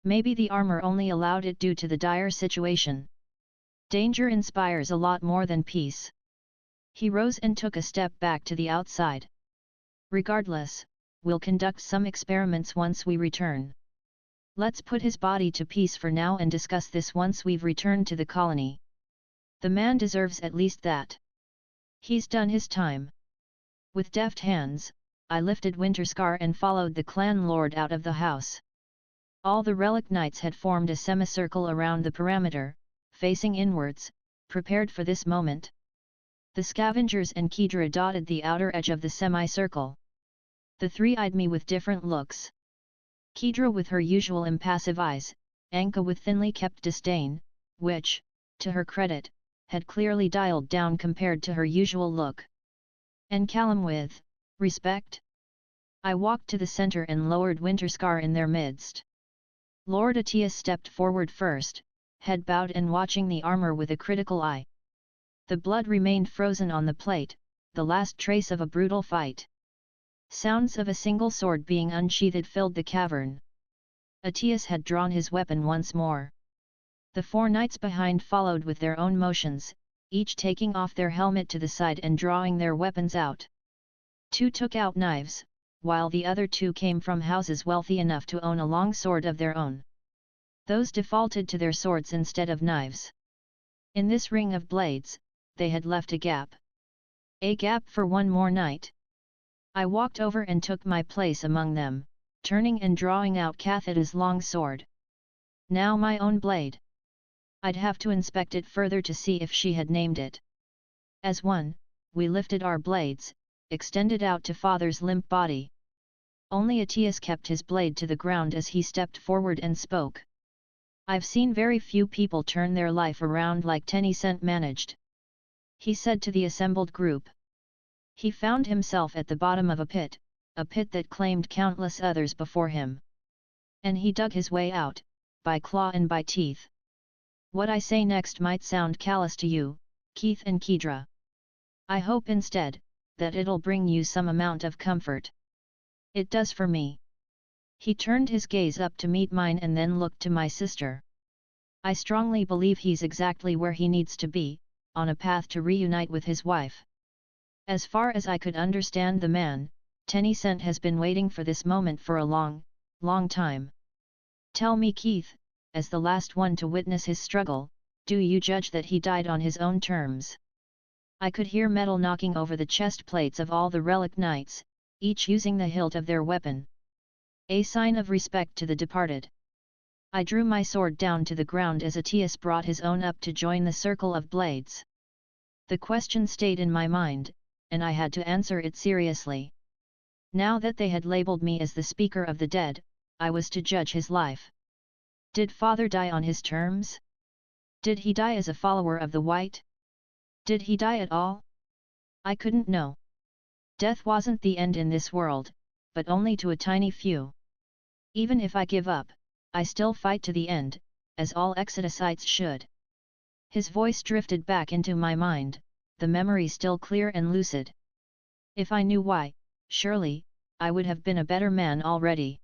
Maybe the armor only allowed it due to the dire situation. Danger inspires a lot more than peace. He rose and took a step back to the outside. Regardless, we'll conduct some experiments once we return. Let's put his body to peace for now and discuss this once we've returned to the colony. The man deserves at least that. He's done his time. With deft hands, I lifted Winterscar and followed the clan lord out of the house. All the relic knights had formed a semicircle around the perimeter, facing inwards, prepared for this moment. The scavengers and Kedra dotted the outer edge of the semicircle. The three eyed me with different looks. Kedra with her usual impassive eyes, Anka with thinly kept disdain, which, to her credit, had clearly dialed down compared to her usual look. And Callum with respect. I walked to the center and lowered Winterscar in their midst. Lord Atias stepped forward first, head bowed and watching the armor with a critical eye. The blood remained frozen on the plate, the last trace of a brutal fight. Sounds of a single sword being unsheathed filled the cavern. Atias had drawn his weapon once more. The four knights behind followed with their own motions, each taking off their helmet to the side and drawing their weapons out. Two took out knives, while the other two came from houses wealthy enough to own a long sword of their own. Those defaulted to their swords instead of knives. In this ring of blades, they had left a gap. A gap for one more knight. I walked over and took my place among them, turning and drawing out Cathida's long sword. Now my own blade. I'd have to inspect it further to see if she had named it. As one, we lifted our blades, extended out to Father's limp body. Only Atias kept his blade to the ground as he stepped forward and spoke. I've seen very few people turn their life around like Tennyson managed. He said to the assembled group. He found himself at the bottom of a pit that claimed countless others before him. And he dug his way out, by claw and by teeth. What I say next might sound callous to you, Keith and Kedra. I hope instead, that it'll bring you some amount of comfort. It does for me. He turned his gaze up to meet mine and then looked to my sister. I strongly believe he's exactly where he needs to be, on a path to reunite with his wife. As far as I could understand the man, Tennyson has been waiting for this moment for a long, long time. Tell me, Keith, as the last one to witness his struggle, do you judge that he died on his own terms? I could hear metal knocking over the chest plates of all the relic knights, each using the hilt of their weapon. A sign of respect to the departed. I drew my sword down to the ground as Atias brought his own up to join the circle of blades. The question stayed in my mind, and I had to answer it seriously. Now that they had labeled me as the speaker of the dead, I was to judge his life. Did Father die on his terms? Did he die as a follower of the White? Did he die at all? I couldn't know. Death wasn't the end in this world, but only to a tiny few. Even if I give up, I still fight to the end, as all Exodosites should. His voice drifted back into my mind, the memory still clear and lucid. If I knew why, surely, I would have been a better man already.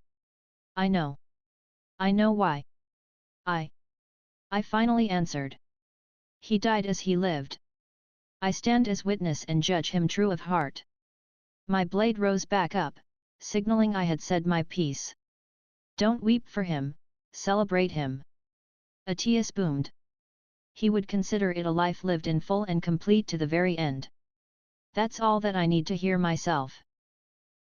I know. I know why. I finally answered. He died as he lived. I stand as witness and judge him true of heart. My blade rose back up, signaling I had said my piece. Don't weep for him, celebrate him. Atias boomed. He would consider it a life lived in full and complete to the very end. That's all that I need to hear myself.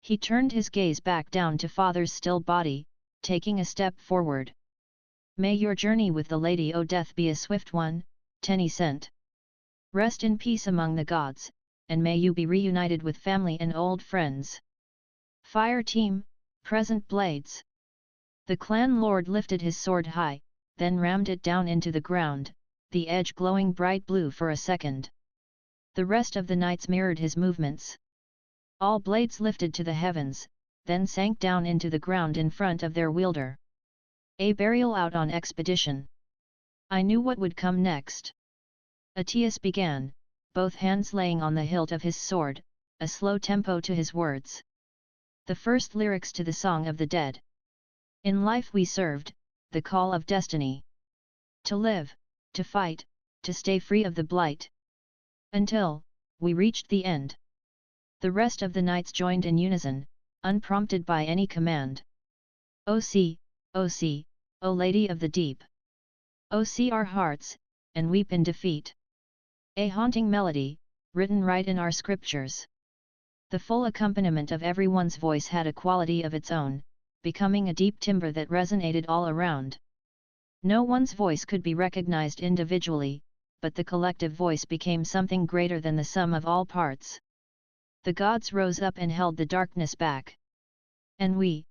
He turned his gaze back down to Father's still body, taking a step forward. May your journey with the Lady O Death be a swift one, Tennyson. Rest in peace among the gods, and may you be reunited with family and old friends. Fire team, present blades. The clan lord lifted his sword high, then rammed it down into the ground, the edge glowing bright blue for a second. The rest of the knights mirrored his movements. All blades lifted to the heavens, then sank down into the ground in front of their wielder. A burial out on expedition. I knew what would come next. Atias began, both hands laying on the hilt of his sword, a slow tempo to his words. The first lyrics to the Song of the Dead. In life we served, the call of destiny. To live, to fight, to stay free of the blight. Until we reached the end. The rest of the knights joined in unison, unprompted by any command. O sea, O sea, O Lady of the Deep! O sea our hearts, and weep in defeat! A haunting melody, written right in our scriptures. The full accompaniment of everyone's voice had a quality of its own, becoming a deep timbre that resonated all around. No one's voice could be recognized individually, but the collective voice became something greater than the sum of all parts. The gods rose up and held the darkness back. And we,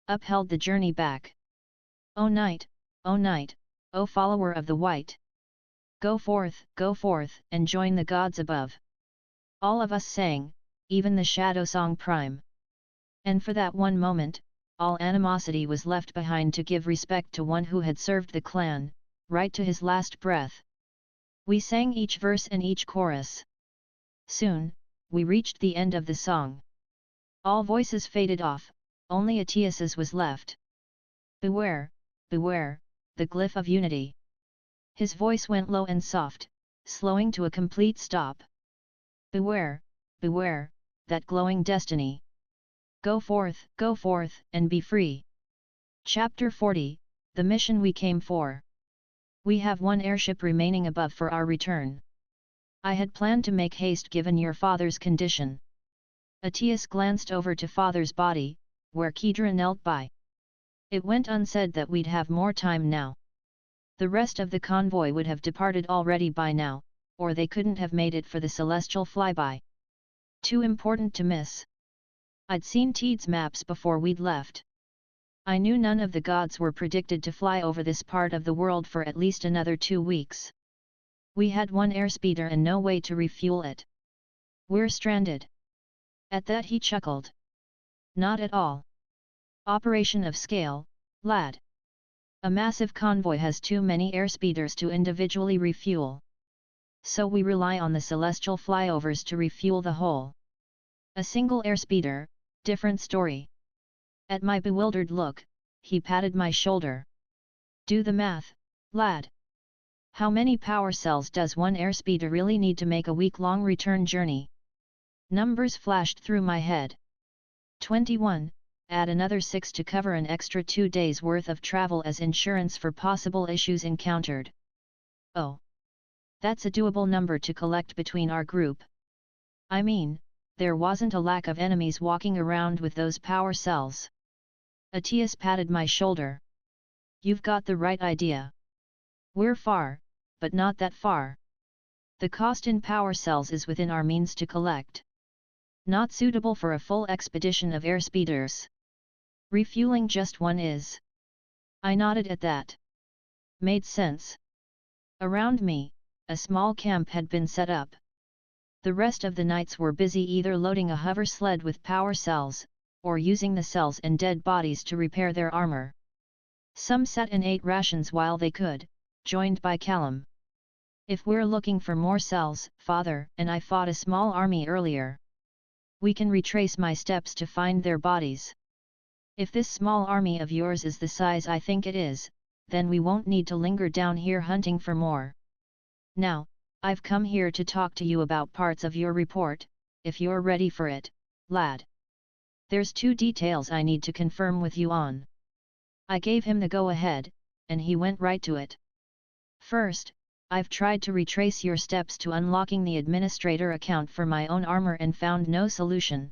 upheld the journey back. O night, O follower of the white! Go forth, and join the gods above! All of us sang, even the shadow song prime. And for that one moment, all animosity was left behind to give respect to one who had served the clan, right to his last breath. We sang each verse and each chorus. Soon, we reached the end of the song. All voices faded off, only Atias's was left. Beware, beware, the glyph of unity. His voice went low and soft, slowing to a complete stop. Beware, beware, that glowing destiny. Go forth, and be free. Chapter 40, The Mission We Came For. We have one airship remaining above for our return. I had planned to make haste given your father's condition. Atias glanced over to father's body, where Kedra knelt by. It went unsaid that we'd have more time now. The rest of the convoy would have departed already by now, or they couldn't have made it for the celestial flyby. Too important to miss. I'd seen Teed's maps before we'd left. I knew none of the gods were predicted to fly over this part of the world for at least another 2 weeks. We had one airspeeder and no way to refuel it. We're stranded. At that he chuckled. Not at all. Operation of scale, lad. A massive convoy has too many airspeeders to individually refuel. So we rely on the celestial flyovers to refuel the whole. A single airspeeder, different story. At my bewildered look, he patted my shoulder. Do the math, lad. How many power cells does one airspeeder really need to make a week-long return journey? Numbers flashed through my head. 21, add another 6 to cover an extra 2 days' worth of travel as insurance for possible issues encountered. Oh! That's a doable number to collect between our group. I mean, there wasn't a lack of enemies walking around with those power cells. Atias patted my shoulder. You've got the right idea. We're far, but not that far. The cost in power cells is within our means to collect. Not suitable for a full expedition of airspeeders. Refueling just one is. I nodded at that. Made sense. Around me, a small camp had been set up. The rest of the knights were busy either loading a hover sled with power cells, or using the cells and dead bodies to repair their armor. Some sat and ate rations while they could, joined by Callum. If we're looking for more cells, Father and I fought a small army earlier. We can retrace my steps to find their bodies. If this small army of yours is the size I think it is, then we won't need to linger down here hunting for more. Now, I've come here to talk to you about parts of your report, if you're ready for it, lad. There's 2 details I need to confirm with you on. I gave him the go-ahead, and he went right to it. First, I've tried to retrace your steps to unlocking the administrator account for my own armor and found no solution.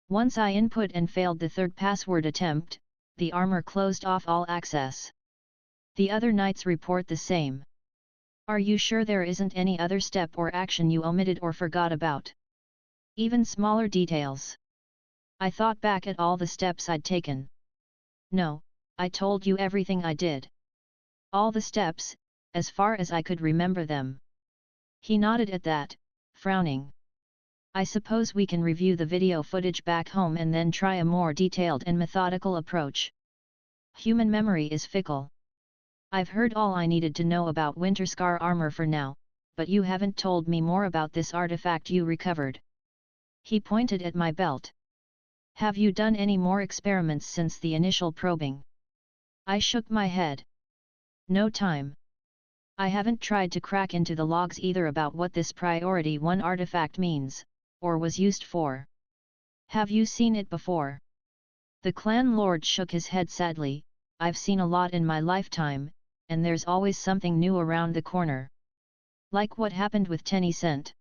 Once I input and failed the 3rd password attempt, the armor closed off all access. The other knights report the same. Are you sure there isn't any other step or action you omitted or forgot about? Even smaller details. I thought back at all the steps I'd taken. No, I told you everything I did. All the steps, as far as I could remember them. He nodded at that, frowning. I suppose we can review the video footage back home and then try a more detailed and methodical approach. Human memory is fickle. I've heard all I needed to know about Winterscar armor for now, but you haven't told me more about this artifact you recovered. He pointed at my belt. Have you done any more experiments since the initial probing? I shook my head. No time. I haven't tried to crack into the logs either about what this priority 1 artifact means, or was used for. Have you seen it before? The clan lord shook his head sadly. I've seen a lot in my lifetime, and there's always something new around the corner. Like what happened with Tenny Cent.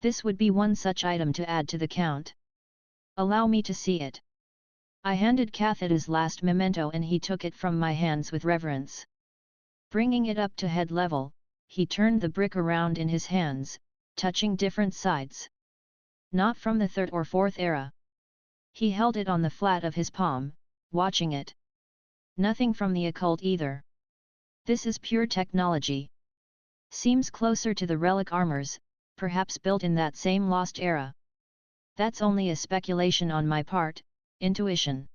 This would be one such item to add to the count. Allow me to see it. I handed Cathada's last memento and he took it from my hands with reverence. Bringing it up to head level, he turned the brick around in his hands, touching different sides. Not from the 3rd or 4th era. He held it on the flat of his palm, watching it. Nothing from the occult either. This is pure technology. Seems closer to the relic armors, perhaps built in that same lost era. That's only a speculation on my part, intuition.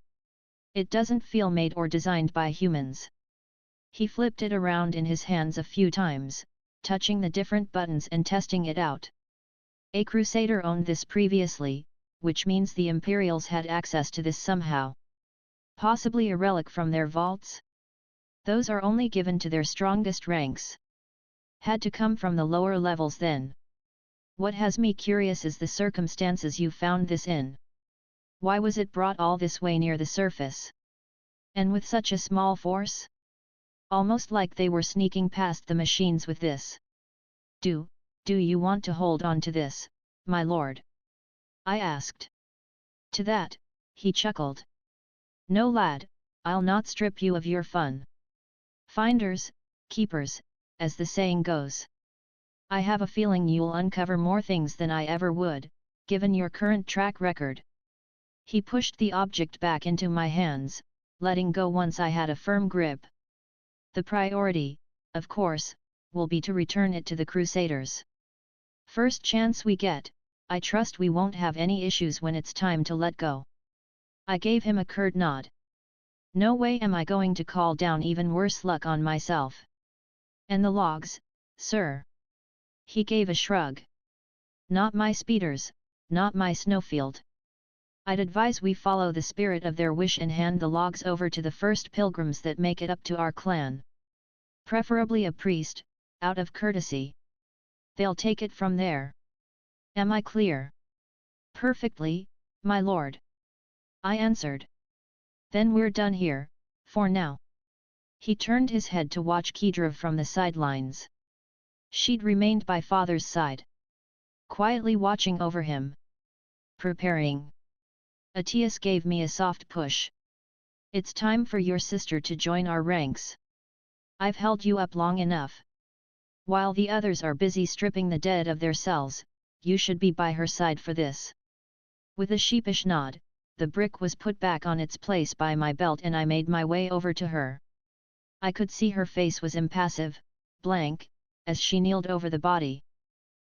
It doesn't feel made or designed by humans. He flipped it around in his hands a few times, touching the different buttons and testing it out. A crusader owned this previously, which means the Imperials had access to this somehow. Possibly a relic from their vaults? Those are only given to their strongest ranks. Had to come from the lower levels then. What has me curious is the circumstances you found this in. Why was it brought all this way near the surface? And with such a small force? Almost like they were sneaking past the machines with this. Do you want to hold on to this, my lord? I asked. To that, he chuckled. No lad, I'll not strip you of your fun. Finders, keepers, as the saying goes. I have a feeling you'll uncover more things than I ever would, given your current track record. He pushed the object back into my hands, letting go once I had a firm grip. The priority, of course, will be to return it to the Crusaders. First chance we get, I trust we won't have any issues when it's time to let go. I gave him a curt nod. No way am I going to call down even worse luck on myself. And the logs, sir? He gave a shrug. Not my speeders, not my snowfield. I'd advise we follow the spirit of their wish and hand the logs over to the first pilgrims that make it up to our clan. Preferably a priest, out of courtesy. They'll take it from there. Am I clear? Perfectly, my lord. I answered. Then we're done here, for now. He turned his head to watch Kedra from the sidelines. She'd remained by father's side. Quietly watching over him. Preparing. Atius gave me a soft push. It's time for your sister to join our ranks. I've held you up long enough. While the others are busy stripping the dead of their cells, you should be by her side for this. With a sheepish nod, the brick was put back on its place by my belt and I made my way over to her. I could see her face was impassive, blank, as she kneeled over the body.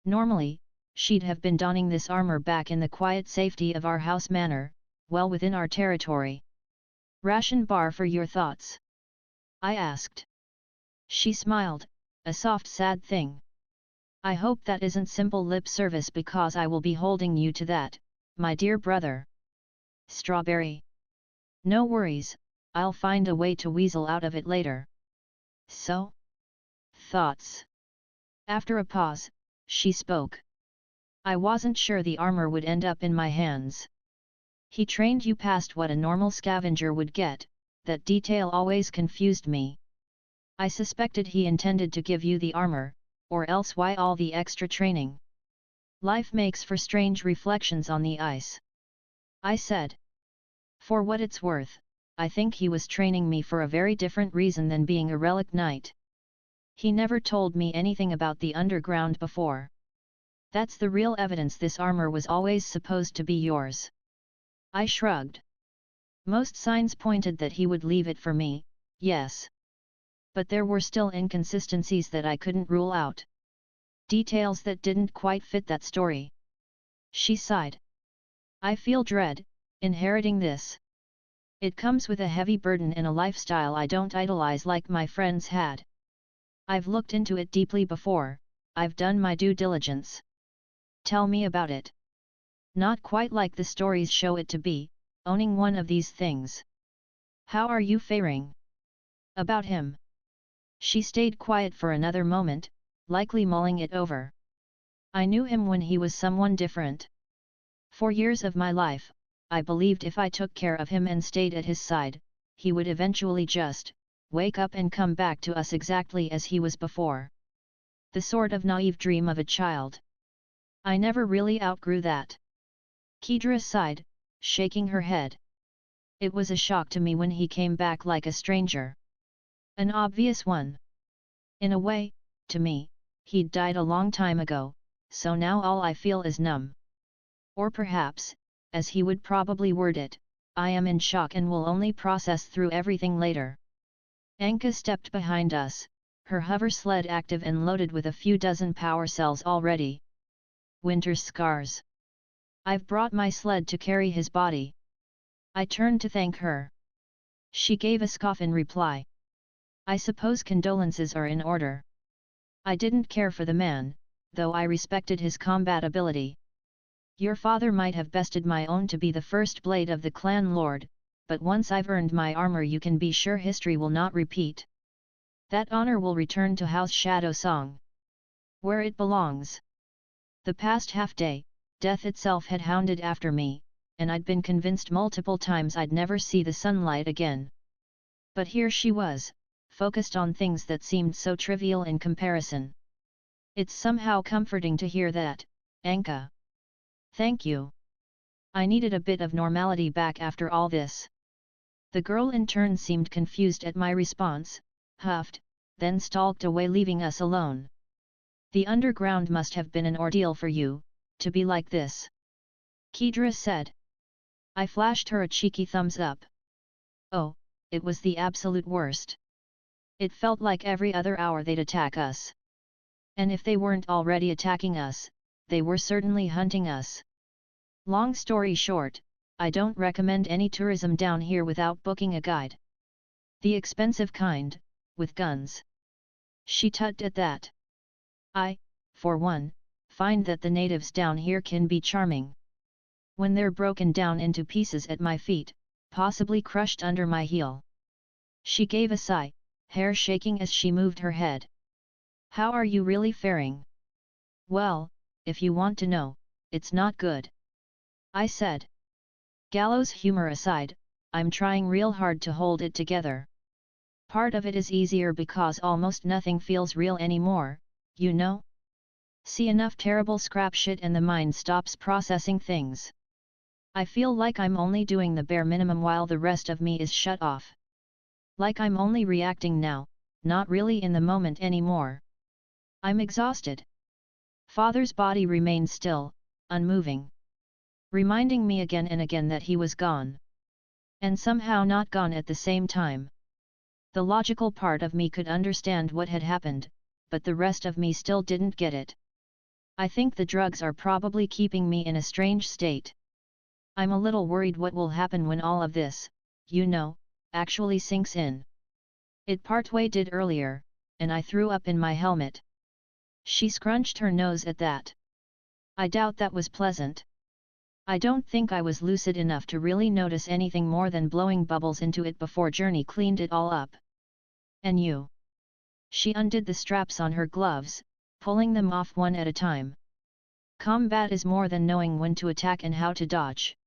Normally, she'd have been donning this armor back in the quiet safety of our house manor, well within our territory. Ration bar for your thoughts? I asked. She smiled, a soft sad thing. I hope that isn't simple lip service because I will be holding you to that, my dear brother. Strawberry. No worries, I'll find a way to weasel out of it later. So? Thoughts? After a pause, she spoke. I wasn't sure the armor would end up in my hands. He trained you past what a normal scavenger would get, that detail always confused me. I suspected he intended to give you the armor, or else why all the extra training? Life makes for strange reflections on the ice. I said. For what it's worth, I think he was training me for a very different reason than being a relic knight. He never told me anything about the underground before. That's the real evidence this armor was always supposed to be yours. I shrugged. Most signs pointed that he would leave it for me, yes. But there were still inconsistencies that I couldn't rule out. Details that didn't quite fit that story. She sighed. I feel dread, inheriting this. It comes with a heavy burden in a lifestyle I don't idolize like my friends had. I've looked into it deeply before, I've done my due diligence. Tell me about it. Not quite like the stories show it to be, owning one of these things. How are you faring? About him? She stayed quiet for another moment, likely mulling it over. I knew him when he was someone different. For years of my life, I believed if I took care of him and stayed at his side, he would eventually just wake up and come back to us exactly as he was before. The sort of naive dream of a child. I never really outgrew that. Kedra sighed, shaking her head. It was a shock to me when he came back like a stranger. An obvious one. In a way, to me, he'd died a long time ago, so now all I feel is numb. Or perhaps, as he would probably word it, I am in shock and will only process through everything later. Anka stepped behind us, her hover sled active and loaded with a few dozen power cells already. Winterscar's. I've brought my sled to carry his body. I turned to thank her. She gave a scoff in reply. I suppose condolences are in order. I didn't care for the man, though I respected his combat ability. Your father might have bested my own to be the first blade of the clan lord, but once I've earned my armor you can be sure history will not repeat. That honor will return to House Shadow Song, where it belongs. The past half-day, death itself had hounded after me, and I'd been convinced multiple times I'd never see the sunlight again. But here she was, focused on things that seemed so trivial in comparison. It's somehow comforting to hear that, Anka. Thank you. I needed a bit of normality back after all this. The girl in turn seemed confused at my response, huffed, then stalked away leaving us alone. The underground must have been an ordeal for you, to be like this. Kedra said. I flashed her a cheeky thumbs up. Oh, it was the absolute worst. It felt like every other hour they'd attack us. And if they weren't already attacking us, they were certainly hunting us. Long story short, I don't recommend any tourism down here without booking a guide. The expensive kind, with guns. She tugged at that. I, for one, find that the natives down here can be charming. When they're broken down into pieces at my feet, possibly crushed under my heel. She gave a sigh, hair shaking as she moved her head. How are you really faring? Well, if you want to know, it's not good. I said. Gallows humor aside, I'm trying real hard to hold it together. Part of it is easier because almost nothing feels real anymore, you know? See enough terrible scrap shit and the mind stops processing things. I feel like I'm only doing the bare minimum while the rest of me is shut off. Like I'm only reacting now, not really in the moment anymore. I'm exhausted. Father's body remained still, unmoving. Reminding me again and again that he was gone. And somehow not gone at the same time. The logical part of me could understand what had happened, but the rest of me still didn't get it. I think the drugs are probably keeping me in a strange state. I'm a little worried what will happen when all of this, you know, actually sinks in. It partway did earlier, and I threw up in my helmet. She scrunched her nose at that. I doubt that was pleasant. I don't think I was lucid enough to really notice anything more than blowing bubbles into it before Journey cleaned it all up. And you? She undid the straps on her gloves, pulling them off one at a time. Combat is more than knowing when to attack and how to dodge.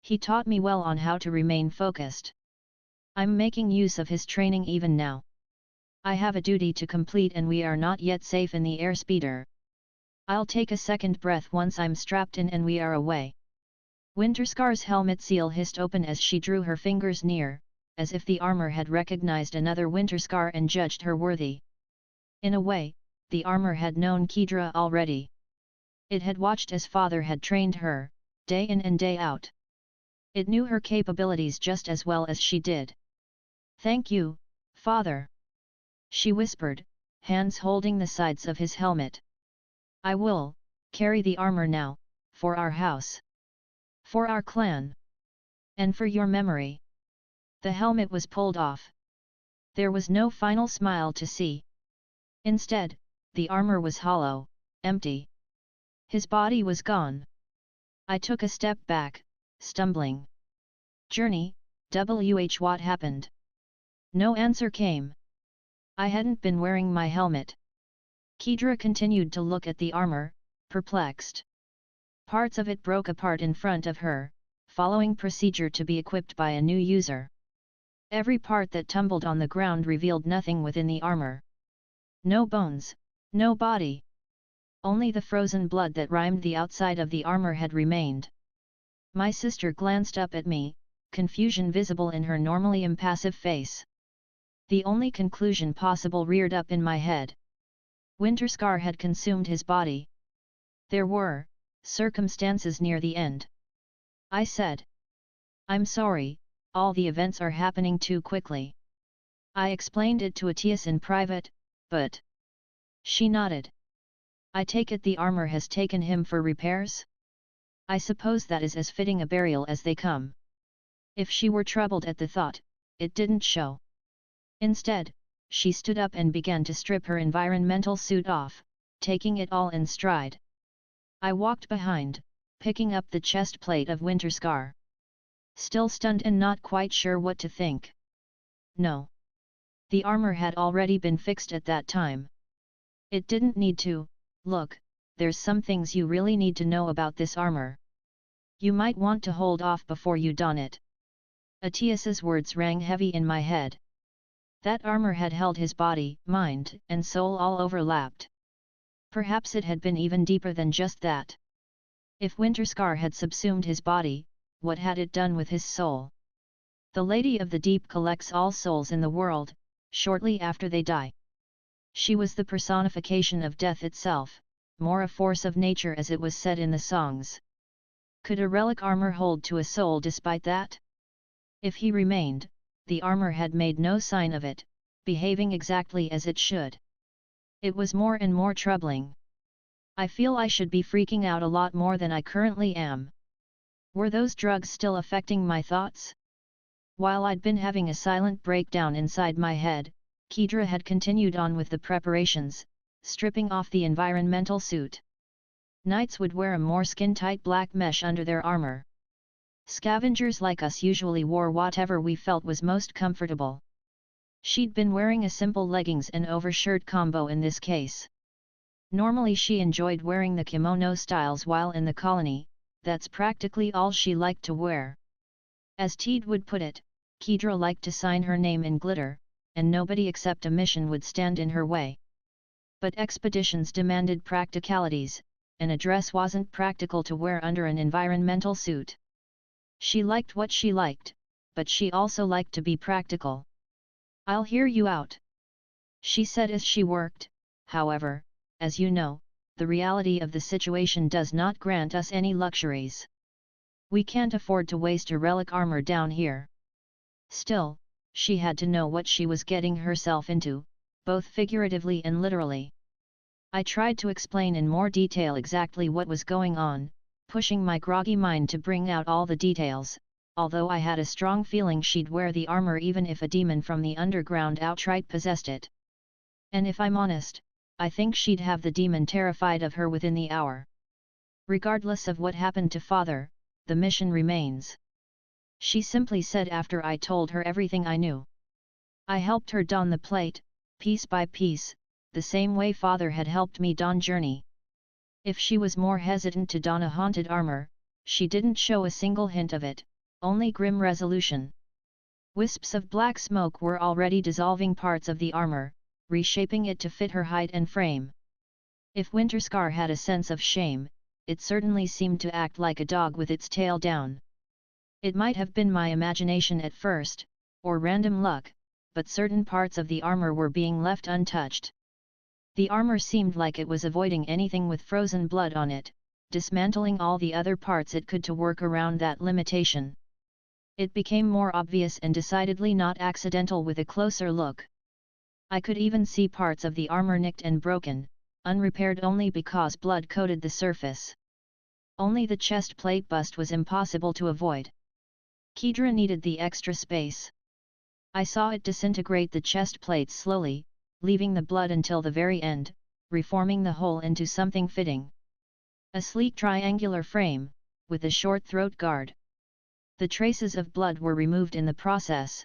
He taught me well on how to remain focused. I'm making use of his training even now. I have a duty to complete and we are not yet safe in the airspeeder. I'll take a second breath once I'm strapped in and we are away. Winterscar's helmet seal hissed open as she drew her fingers near, as if the armor had recognized another Winterscar and judged her worthy. In a way, the armor had known Kedra already. It had watched as father had trained her, day in and day out. It knew her capabilities just as well as she did. Thank you, father. She whispered, hands holding the sides of his helmet. I will carry the armor now, for our house. For our clan. And for your memory. The helmet was pulled off. There was no final smile to see. Instead, the armor was hollow, empty. His body was gone. I took a step back, stumbling. Journey, what happened? No answer came. I hadn't been wearing my helmet. Kedra continued to look at the armor, perplexed. Parts of it broke apart in front of her, following procedure to be equipped by a new user. Every part that tumbled on the ground revealed nothing within the armor. No bones, no body. Only the frozen blood that rimed the outside of the armor had remained. My sister glanced up at me, confusion visible in her normally impassive face. The only conclusion possible reared up in my head. Winterscar had consumed his body. There were circumstances near the end. I said. I'm sorry, all the events are happening too quickly. I explained it to Atias in private, but... She nodded. I take it the armor has taken him for repairs? I suppose that is as fitting a burial as they come. If she were troubled at the thought, it didn't show. Instead, she stood up and began to strip her environmental suit off, taking it all in stride. I walked behind, picking up the chest plate of Winterscar. Still stunned and not quite sure what to think. No. The armor had already been fixed at that time. It didn't need to. Look, there's some things you really need to know about this armor. You might want to hold off before you don it. Atias's words rang heavy in my head. That armor had held his body, mind, and soul all overlapped. Perhaps it had been even deeper than just that. If Winterscar had subsumed his body, what had it done with his soul? The Lady of the Deep collects all souls in the world, shortly after they die. She was the personification of death itself, more a force of nature as it was said in the songs. Could a relic armor hold to a soul despite that? If he remained, the armor had made no sign of it, behaving exactly as it should. It was more and more troubling. I feel I should be freaking out a lot more than I currently am. Were those drugs still affecting my thoughts? While I'd been having a silent breakdown inside my head, Kedra had continued on with the preparations, stripping off the environmental suit. Knights would wear a more skin-tight black mesh under their armor. Scavengers like us usually wore whatever we felt was most comfortable. She'd been wearing a simple leggings and overshirt combo in this case. Normally she enjoyed wearing the kimono styles while in the colony, that's practically all she liked to wear. As Teed would put it, Kedra liked to sign her name in glitter, and nobody except a mission would stand in her way. But expeditions demanded practicalities, and a dress wasn't practical to wear under an environmental suit. She liked what she liked, but she also liked to be practical. I'll hear you out, she said as she worked. However, as you know, the reality of the situation does not grant us any luxuries. We can't afford to waste a relic armor down here. Still, she had to know what she was getting herself into, both figuratively and literally. I tried to explain in more detail exactly what was going on, pushing my groggy mind to bring out all the details, although I had a strong feeling she'd wear the armor even if a demon from the underground outright possessed it. And if I'm honest, I think she'd have the demon terrified of her within the hour. Regardless of what happened to Father, the mission remains, she simply said after I told her everything I knew. I helped her don the plate, piece by piece, the same way Father had helped me don Journey. If she was more hesitant to don a haunted armor, she didn't show a single hint of it, only grim resolution. Wisps of black smoke were already dissolving parts of the armor, reshaping it to fit her height and frame. If Winterscar had a sense of shame, it certainly seemed to act like a dog with its tail down. It might have been my imagination at first, or random luck, but certain parts of the armor were being left untouched. The armor seemed like it was avoiding anything with frozen blood on it, dismantling all the other parts it could to work around that limitation. It became more obvious and decidedly not accidental with a closer look. I could even see parts of the armor nicked and broken, unrepaired only because blood coated the surface. Only the chest plate bust was impossible to avoid. Kedra needed the extra space. I saw it disintegrate the chest plate slowly, leaving the blood until the very end, reforming the whole into something fitting. A sleek triangular frame, with a short throat guard. The traces of blood were removed in the process,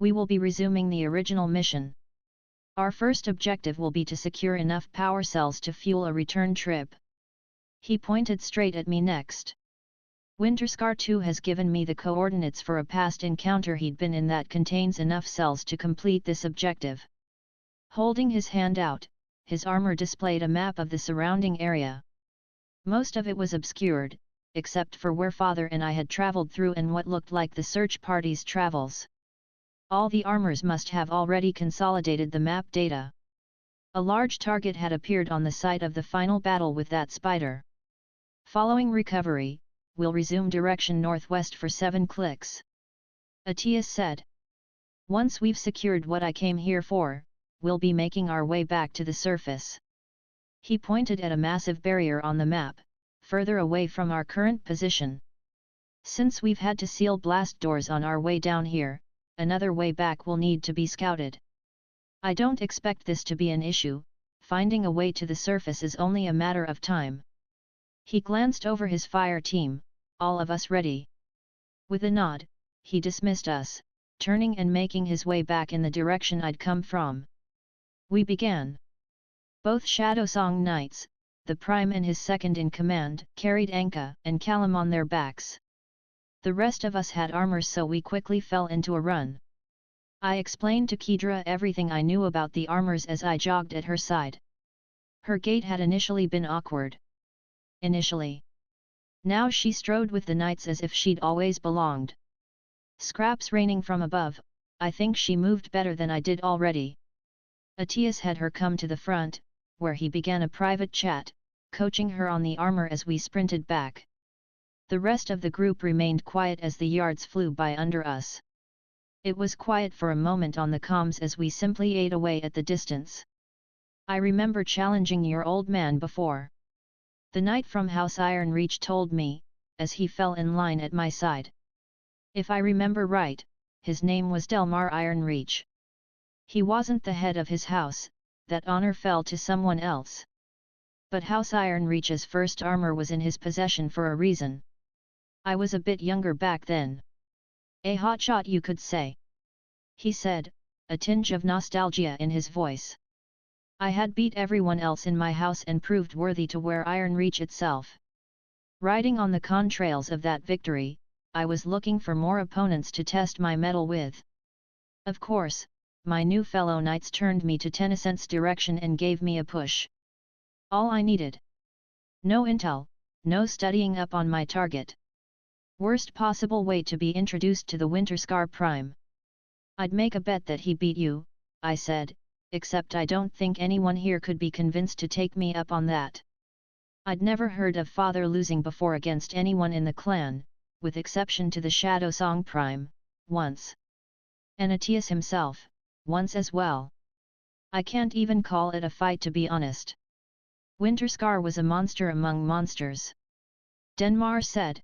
We will be resuming the original mission. Our first objective will be to secure enough power cells to fuel a return trip. He pointed straight at me next. Winterscar 2 has given me the coordinates for a past encounter he'd been in that contains enough cells to complete this objective. Holding his hand out, his armor displayed a map of the surrounding area. Most of it was obscured, except for where Father and I had traveled through and what looked like the search party's travels. All the armors must have already consolidated the map data. A large target had appeared on the site of the final battle with that spider. Following recovery, we'll resume direction northwest for 7 clicks. Atias said. Once we've secured what I came here for, we'll be making our way back to the surface. He pointed at a massive barrier on the map, further away from our current position. Since we've had to seal blast doors on our way down here, another way back will need to be scouted. I don't expect this to be an issue, finding a way to the surface is only a matter of time. He glanced over his fire team, all of us ready. With a nod, he dismissed us, turning and making his way back in the direction I'd come from. We began. Both Shadowsong Knights, the Prime and his second-in-command, carried Anka and Callum on their backs. The rest of us had armor, so we quickly fell into a run. I explained to Kedra everything I knew about the armors as I jogged at her side. Her gait had initially been awkward. Now she strode with the knights as if she'd always belonged. Scraps raining from above, I think she moved better than I did already. Atias had her come to the front, where he began a private chat, coaching her on the armor as we sprinted back. The rest of the group remained quiet as the yards flew by under us. It was quiet for a moment on the comms as we simply ate away at the distance. I remember challenging your old man before. The knight from House Ironreach told me, as he fell in line at my side. If I remember right, his name was Delmar Ironreach. He wasn't the head of his house, that honor fell to someone else. But House Ironreach's first armor was in his possession for a reason. I was a bit younger back then. A hotshot, you could say. He said, a tinge of nostalgia in his voice. I had beat everyone else in my house and proved worthy to wear Ironreach itself. Riding on the contrails of that victory, I was looking for more opponents to test my mettle with. Of course, my new fellow knights turned me to Tennyson's direction and gave me a push. All I needed. No intel, no studying up on my target. Worst possible way to be introduced to the Winterscar Prime. I'd make a bet that he beat you, I said, except I don't think anyone here could be convinced to take me up on that. I'd never heard of Father losing before against anyone in the clan, with exception to the Shadowsong Prime, once. And Atias himself, once as well. I can't even call it a fight, to be honest. Winterscar was a monster among monsters. Denmar said.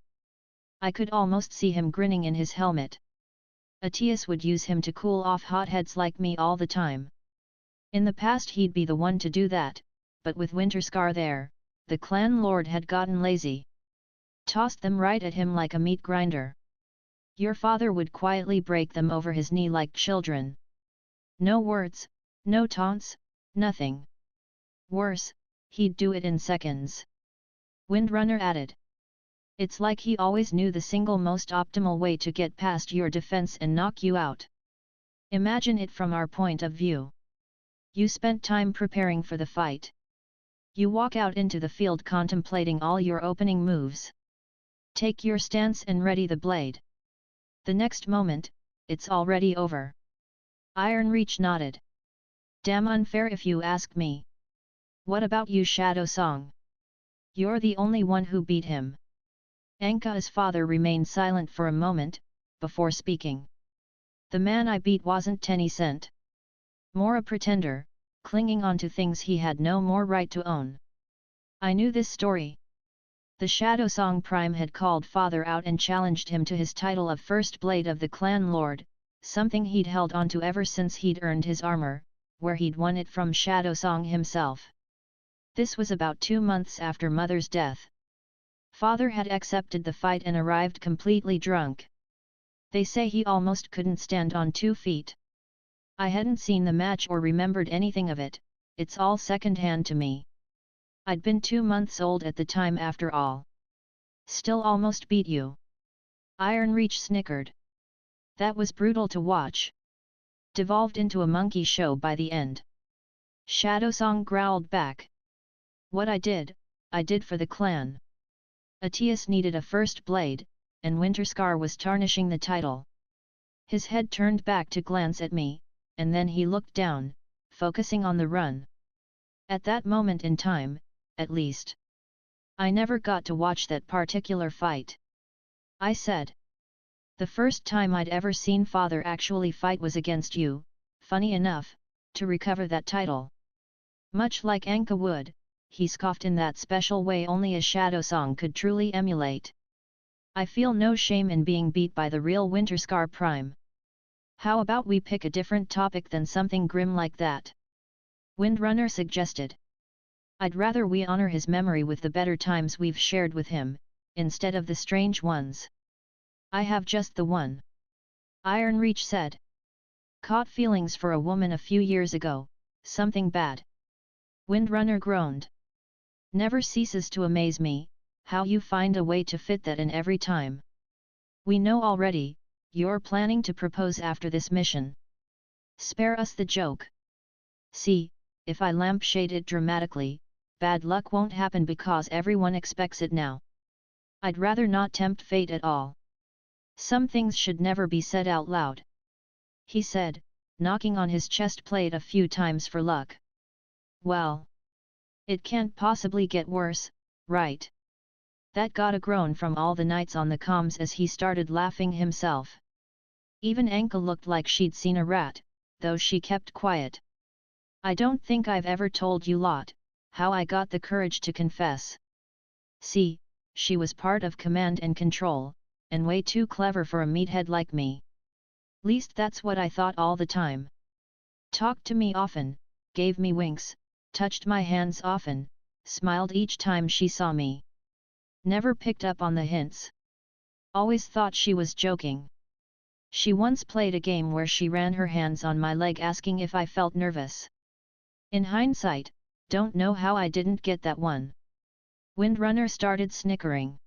I could almost see him grinning in his helmet. Atias would use him to cool off hotheads like me all the time. In the past he'd be the one to do that, but with Winterscar there, the clan lord had gotten lazy. Tossed them right at him like a meat grinder. Your father would quietly break them over his knee like children. No words, no taunts, nothing. Worse, he'd do it in seconds. Windrunner added. It's like he always knew the single most optimal way to get past your defense and knock you out. Imagine it from our point of view. You spent time preparing for the fight. You walk out into the field contemplating all your opening moves. Take your stance and ready the blade. The next moment, it's already over. Ironreach nodded. Damn unfair if you ask me. What about you, Shadowsong? You're the only one who beat him. Anka's father remained silent for a moment, before speaking. The man I beat wasn't Tennyson. More a pretender, clinging on to things he had no more right to own. I knew this story. The Shadowsong Prime had called Father out and challenged him to his title of First Blade of the Clan Lord, something he'd held onto ever since he'd earned his armor, where he'd won it from Shadowsong himself. This was about 2 months after Mother's death. Father had accepted the fight and arrived completely drunk. They say he almost couldn't stand on 2 feet. I hadn't seen the match or remembered anything of it, it's all second-hand to me. I'd been 2 months old at the time after all. Still almost beat you. Ironreach snickered. That was brutal to watch. Devolved into a monkey show by the end. Shadowsong growled back. What I did for the clan. Atius needed a first blade, and Winterscar was tarnishing the title. His head turned back to glance at me, and then he looked down, focusing on the run. At that moment in time, at least. I never got to watch that particular fight. I said. The first time I'd ever seen Father actually fight was against you, funny enough, to recover that title. Much like Anka would, he scoffed in that special way only a Shadowsong could truly emulate. I feel no shame in being beat by the real Winterscar Prime. How about we pick a different topic than something grim like that? Windrunner suggested. I'd rather we honor his memory with the better times we've shared with him, instead of the strange ones. I have just the one. Ironreach said. Caught feelings for a woman a few years ago, something bad. Windrunner groaned. Never ceases to amaze me, how you find a way to fit that in every time. We know already, you're planning to propose after this mission. Spare us the joke. See, if I lampshade it dramatically, bad luck won't happen because everyone expects it now. I'd rather not tempt fate at all. Some things should never be said out loud. He said, knocking on his chest plate a few times for luck. Well. It can't possibly get worse, right? That got a groan from all the knights on the comms as he started laughing himself. Even Anka looked like she'd seen a rat, though she kept quiet. I don't think I've ever told you lot, how I got the courage to confess. See, she was part of command and control, and way too clever for a meathead like me. Least that's what I thought all the time. Talked to me often, gave me winks, touched my hands often, smiled each time she saw me. Never picked up on the hints. Always thought she was joking. She once played a game where she ran her hands on my leg asking if I felt nervous. In hindsight, don't know how I didn't get that one. Windrunner started snickering.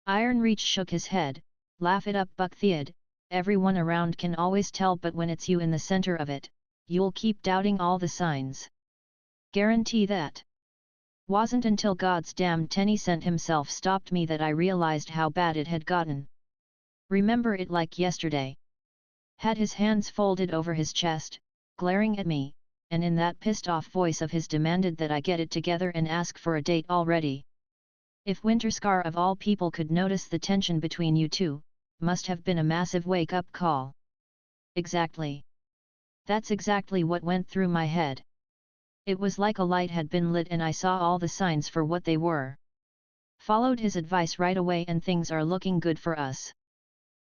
Ironreach shook his head, laugh it up Buckthead, everyone around can always tell but when it's you in the center of it, you'll keep doubting all the signs. Guarantee that. Wasn't until God's damn Tenny-cent himself stopped me that I realized how bad it had gotten. Remember it like yesterday. Had his hands folded over his chest, glaring at me, and in that pissed-off voice of his demanded that I get it together and ask for a date already. If Winterscar of all people could notice the tension between you two, must have been a massive wake-up call. Exactly. That's exactly what went through my head. It was like a light had been lit and I saw all the signs for what they were. Followed his advice right away and things are looking good for us.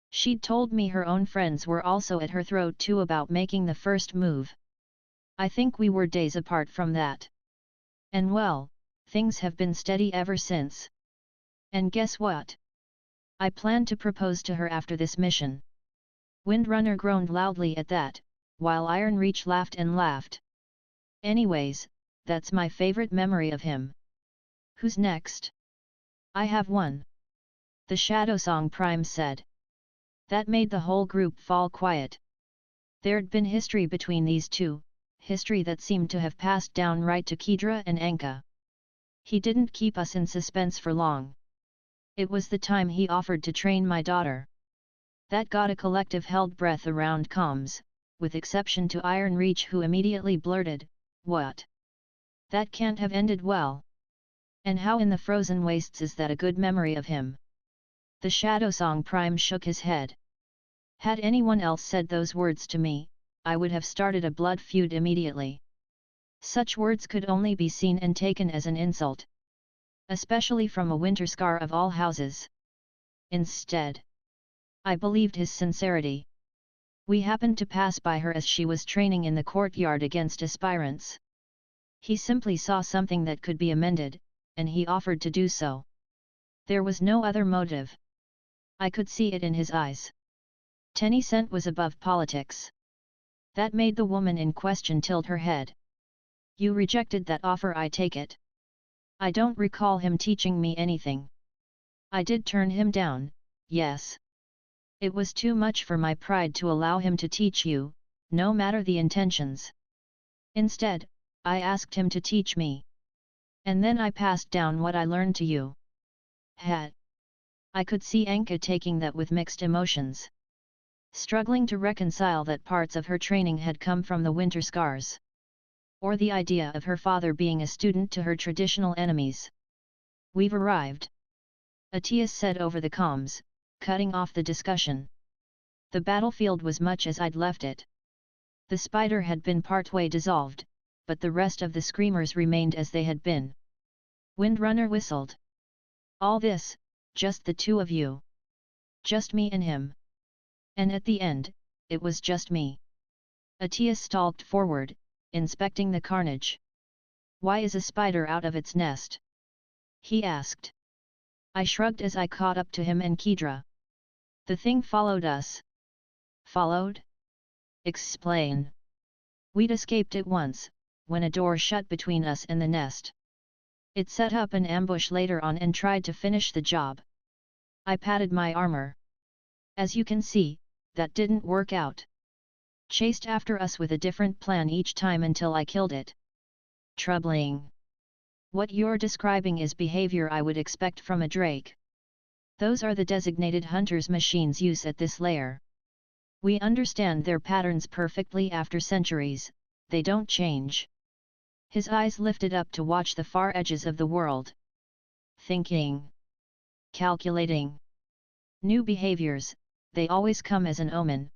She'd told me her own friends were also at her throat too about making the first move. I think we were days apart from that. And well, things have been steady ever since. And guess what? I plan to propose to her after this mission. Windrunner groaned loudly at that, while Ironreach laughed and laughed. Anyways, that's my favorite memory of him. Who's next? I have one. The Shadowsong Prime said. That made the whole group fall quiet. There'd been history between these two, history that seemed to have passed down right to Kedra and Anka. He didn't keep us in suspense for long. It was the time he offered to train my daughter. That got a collective held breath around comms, with exception to Ironreach who immediately blurted, "What? That can't have ended well. And how in the frozen wastes is that a good memory of him?" The Shadowsong Prime shook his head. Had anyone else said those words to me, I would have started a blood feud immediately. Such words could only be seen and taken as an insult. Especially from a Winterscar of all houses. Instead, I believed his sincerity. We happened to pass by her as she was training in the courtyard against aspirants. He simply saw something that could be amended, and he offered to do so. There was no other motive. I could see it in his eyes. 10 cent was above politics. That made the woman in question tilt her head. You rejected that offer, I take it. I don't recall him teaching me anything. I did turn him down, yes. It was too much for my pride to allow him to teach you, no matter the intentions. Instead, I asked him to teach me. And then I passed down what I learned to you. Hat. I could see Anka taking that with mixed emotions. Struggling to reconcile that parts of her training had come from the Winterscars. Or the idea of her father being a student to her traditional enemies. We've arrived. Atias said over the comms, cutting off the discussion. The battlefield was much as I'd left it. The spider had been partway dissolved, but the rest of the screamers remained as they had been. Windrunner whistled. All this, just the two of you. Just me and him. And at the end, it was just me. Atias stalked forward, inspecting the carnage. Why is a spider out of its nest? He asked. I shrugged as I caught up to him and Kedra. The thing followed us. Followed? Explain. We'd escaped it once, when a door shut between us and the nest. It set up an ambush later on and tried to finish the job. I patted my armor. As you can see, that didn't work out. Chased after us with a different plan each time until I killed it. Troubling. What you're describing is behavior I would expect from a drake. Those are the designated hunters machines use at this layer. We understand their patterns perfectly after centuries, they don't change. His eyes lifted up to watch the far edges of the world. Thinking. Calculating. New behaviors, they always come as an omen.